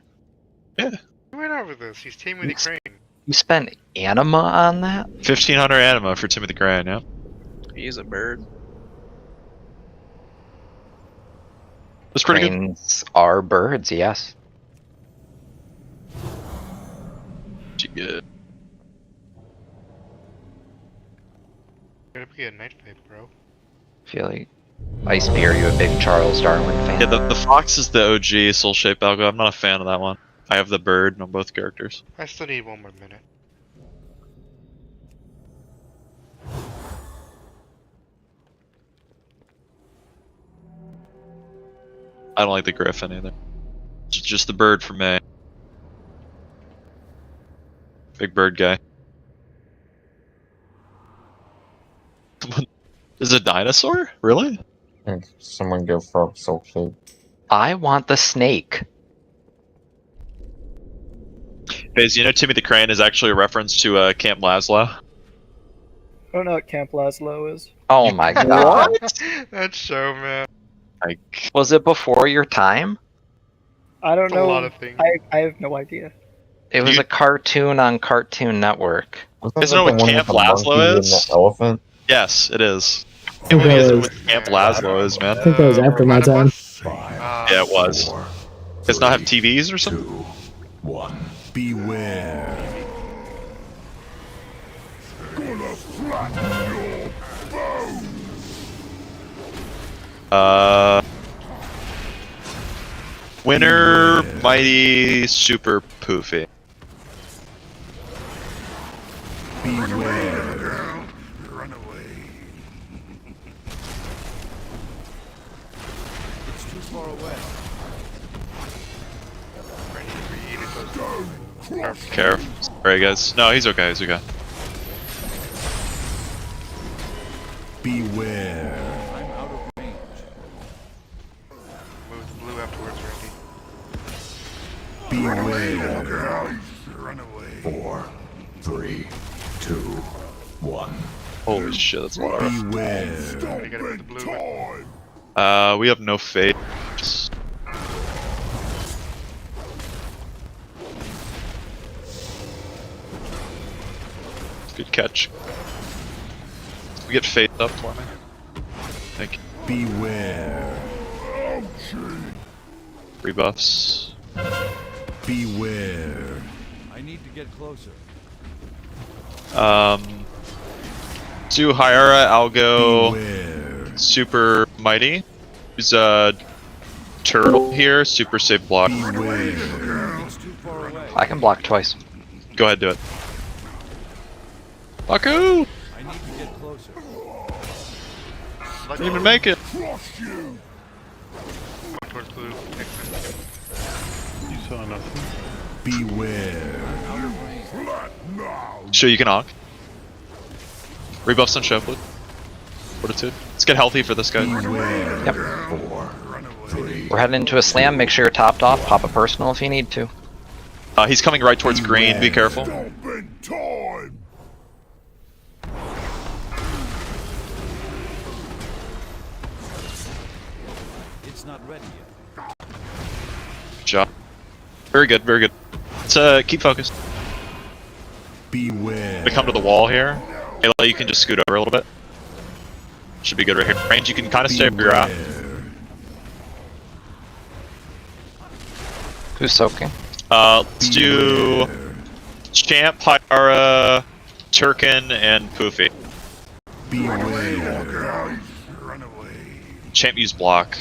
Yeah. Who went over this? He's teaming with the crane. You spent anima on that? 1500 anima for Timothy Grant, yeah. He's a bird. That's pretty good. Cranes are birds, yes. Pretty good. Gotta be a night fight, bro. Feel like Ice Spear, you a big Charles Darwin fan? Yeah, the fox is the OG soul shape algo. I'm not a fan of that one. I have the bird on both characters. I still need one more minute. I don't like the griffin either. It's just the bird for me. Big bird guy. Is it a dinosaur? Really? Someone go frog soul shape. I want the snake. Faze, you know Timmy the Crane is actually a reference to Camp Laszlo? I don't know what Camp Laszlo is. Oh my god. That's so man. Like, Was it before your time? I don't It's a know. lot of things. I have no idea. It was a cartoon on Cartoon Network. Isn't it what Camp Laszlo is? Elephant? Yes, it is. I think What is that it was, what Camp Laszlo is, man? I think that was after my time. Yeah, it was. Does not have TVs or something? 2, 1. Beware. Gonna flatten your bones! Winner, Mighty, Super Poofy. Beware. Run away. It's too far away. Ready to read it. Care. Sorry, guys. No, he's okay. He's okay. Beware. I'm out of range. Move the blue afterwards, Randy. Beware. Run away. 4, 3, 2, 1. Holy shit, that's a lot of. Beware. You gotta move the blue. We have no fate. Good catch. We get fate up for me. Thank you. Beware. Rebuffs. Beware. I need to get closer. To Hyera, I'll go Beware. Super Mighty. Use a turtle here, super safe block. Beware. It's too far away. I can block twice. Go ahead, do it. Baku! I need to get closer. Didn't even make it. Going towards blue. Next time. You saw nothing. Beware. Show you can honk. Rebuffs on Shuffle. Fortitude. Let's get healthy for this guy. Beware. Yep. 4, 3. We're heading into a slam. Make sure you're topped off. Pop a personal if you need to. He's coming right towards green. Be careful. It's not ready yet. Good job. Very good, very good. Let's keep focused. Beware. We come to the wall here. Ayla, you can just scoot over a little bit. Should be good right here. Range, you can kind of stay where you're at. Who's soaking? Let's do Champ, Hyara, Turkin, and Poofy. Beware. Champ use block.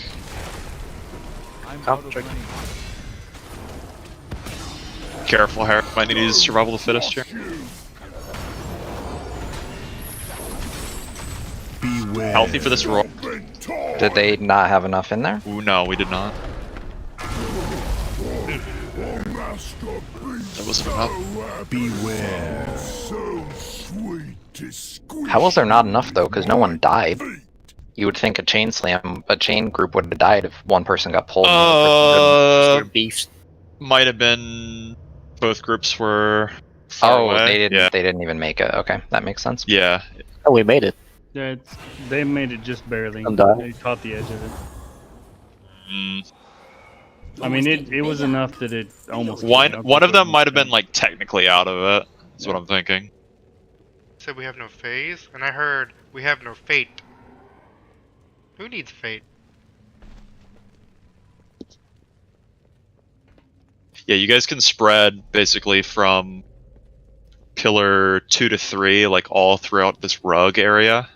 I'm out of range. Careful, Hyara. Might need to use survival of the fittest here. Beware. Healthy for this roll. Did they not have enough in there? Ooh, no, we did not. That wasn't enough. Beware. How was there not enough though? Because no one died. You would think a chain slam, a chain group would have died if one person got pulled. Beefs. Might have been both groups were far away. They didn't. Yeah. They didn't even make it. Okay, that makes sense. Yeah. Oh, we made it. Yeah, they made it just barely. I'm done. They caught the edge of it. Mm. I mean, it was enough that it almost. One of them might have been like technically out of it. That's what I'm thinking. Said we have no phase, and I heard we have no fate. Who needs fate? Yeah, you guys can spread basically from pillar 2 to 3, like all throughout this rug area.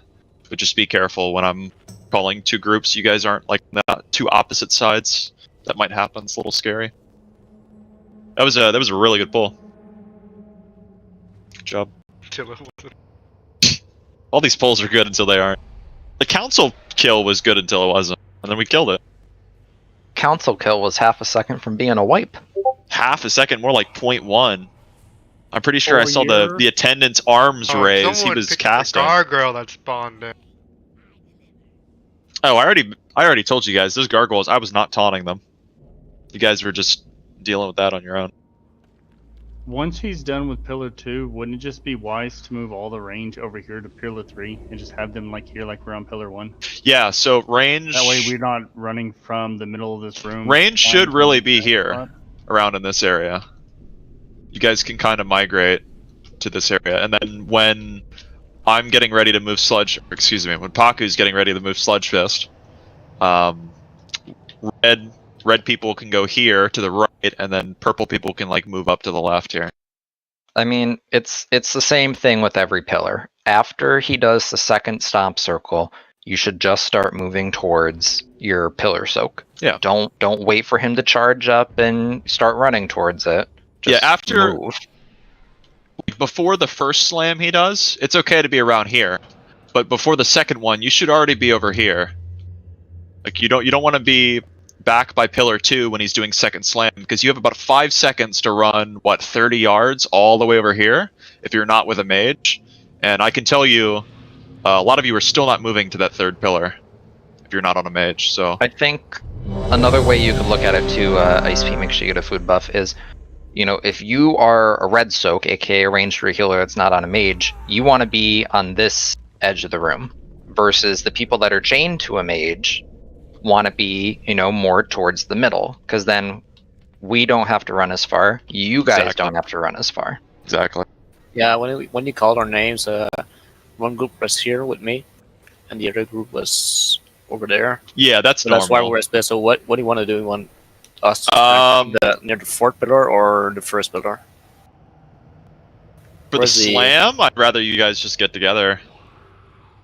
But just be careful when I'm calling two groups. You guys aren't like two opposite sides. That might happen. It's a little scary. That was a really good pull. Good job. All these pulls are good until they aren't. The council kill was good until it wasn't, and then we killed it. Council kill was half a second from being a wipe. Half a second, more like 0.1. I'm pretty sure I saw the attendant's arms raise. He was casting. Gargoyle that spawned in. Oh, I already told you guys, those gargoyles, I was not taunting them. You guys were just dealing with that on your own. Once he's done with Pillar 2, wouldn't it just be wise to move all the range over here to Pillar 3 and just have them like here, like we're on Pillar 1? Yeah, so range... That way we're not running from the middle of this room. Range should really be here, around in this area. You guys can kind of migrate to this area, and then when I'm getting ready to move when Paku's getting ready to move Sludgefist, red people can go here to the right, and then purple people can like move up to the left here. I mean, it's the same thing with every pillar. After he does the second stomp circle, you should just start moving towards your pillar soak. Yeah. Don't wait for him to charge up and start running towards it. Just after move. Before the first slam he does, it's okay to be around here. But before the second one, you should already be over here. Like you don't want to be back by pillar 2 when he's doing second slam, because you have about 5 seconds to run, 30 yards all the way over here if you're not with a mage. And I can tell you, a lot of you are still not moving to that third pillar if you're not on a mage. So I think another way you could look at it too, Ice P, make sure you get a food buff, is, you know, if you are a red soak, aka a ranged healer that's not on a mage, you want to be on this edge of the room, versus the people that are chained to a mage want to be, you know, more towards the middle, because then we don't have to run as far, you guys don't have to run as far. Exactly. Yeah, when you called our names, one group was here with me, and the other group was over there. Yeah, that's normal. That's why we're split. So what do you want to do? You want us near the fourth pillar or the first pillar? For the slam, I'd rather you guys just get together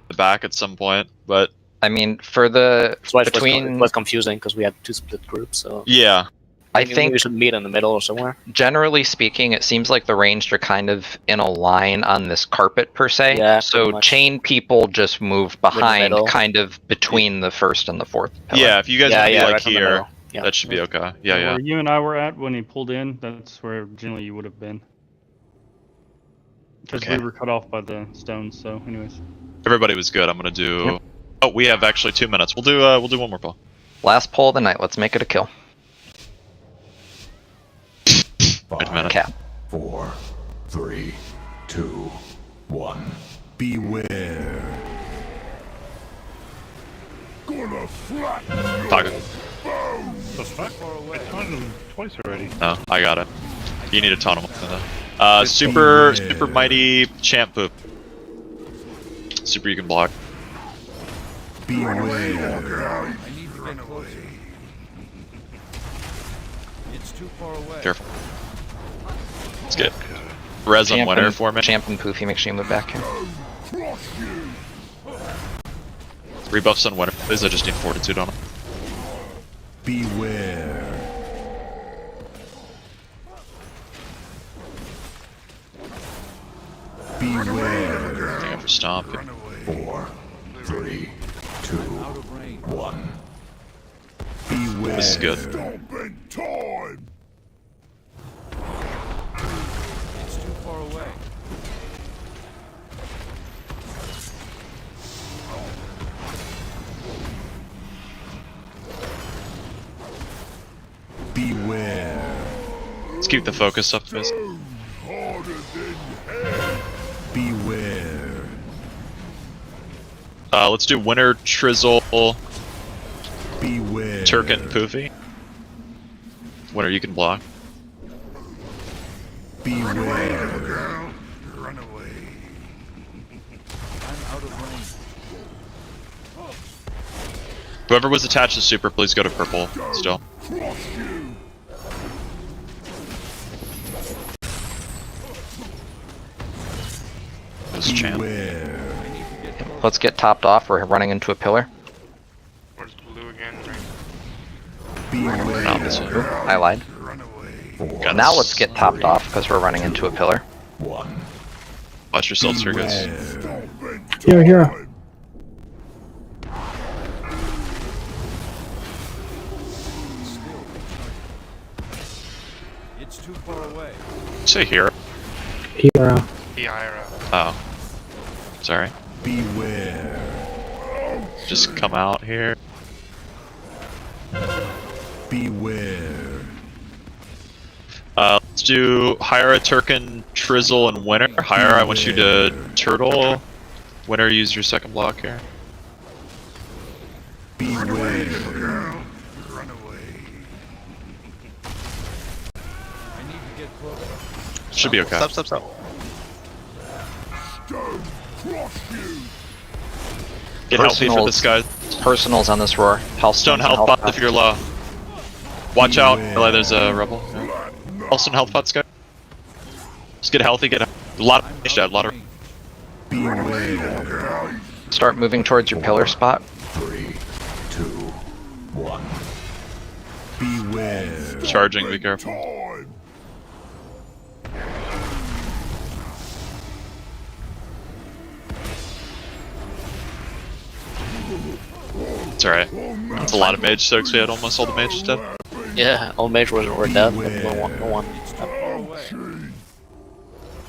the back at some point. But I mean, for the it was confusing because we had 2 split groups. So yeah, I think we should meet in the middle or somewhere. Generally speaking, it seems like the ranged are kind of in a line on this carpet per se. Yeah, so chain people just move behind, kind of between the first and the fourth pillar. Yeah, if you guys want to be like right in the here, middle. Yeah. that should be okay. Yeah. Where you and I were at when he pulled in, that's where generally you would have been. Because we were cut off by the stones. So, anyways. Everybody was good. I'm gonna do. Yep. Oh, we have actually 2 minutes. We'll do one more pull. Last pull of the night. Let's make it a kill. 5, minute. Cap. 4, 3, 2, 1. Beware. Gonna flatten Taco. That's far away. I taunted him twice already. No, I got it. You need to taunt him. Super mighty champ poop. Super you can block. Beware. I need to get closer. It's too far away. Careful. Let's get res on winner for me. Champ and Poofy, make sure you move back here. 3 buffs on winner. Please, I just need fortitude on him. Beware. Beware. Thank you for stomp. 4, 3, 2, 1. Beware. This is good. Stomping time. It's too far away. Beware. Let's keep the focus up, guys. Beware. Let's do winner, Trizzle, Beware. Turk, and Poofy. Winner, you can block. Beware. Run away. I'm out of range. Whoever was attached to super, please go to purple still. This champ. Let's get topped off. We're running into a pillar. Where's blue again? Beware. No, this one. Ooh, I lied. Now let's get topped off because we're running into a pillar. Watch yourselves here, guys. Here. It's too far away. Say here. Hero. Ira. Oh. Sorry. Beware. Just come out here. Beware. Let's do Hyra, Turkin, Trizzle, and Winner. Hyra, I want you to turtle. Winner, use your second block here. Beware. Run away. I need to get closer. Should be okay. Stop. Get healthy for this guy. Personals on this roar. Stone health bot if you're low. Watch out, Eli, there's a rebel. Healthstone health bots, guy. Just get healthy, get a lot of dead, a lot of. Beware. Start moving towards your pillar spot. 3, 2, 1. Beware. Charging, be careful. It's alright. It's a lot of mage soaks. We had almost all the mages dead. Yeah, all mage were dead, but no one.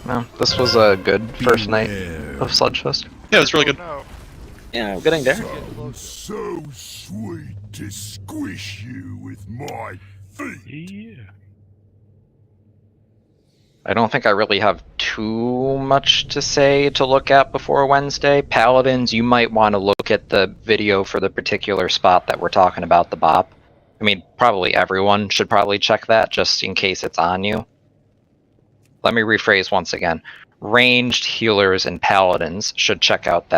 No, this was a good first night of Sludgefist. Yeah, it was really good. Yeah, we're getting there. So sweet to squish you with my feet. Yeah. I don't think I really have too much to say to look at before Wednesday. Paladins, you might want to look at the video for the particular spot that we're talking about, the bop. I mean, probably everyone should probably check that just in case it's on you. Let me rephrase once again. Ranged healers and paladins should check out that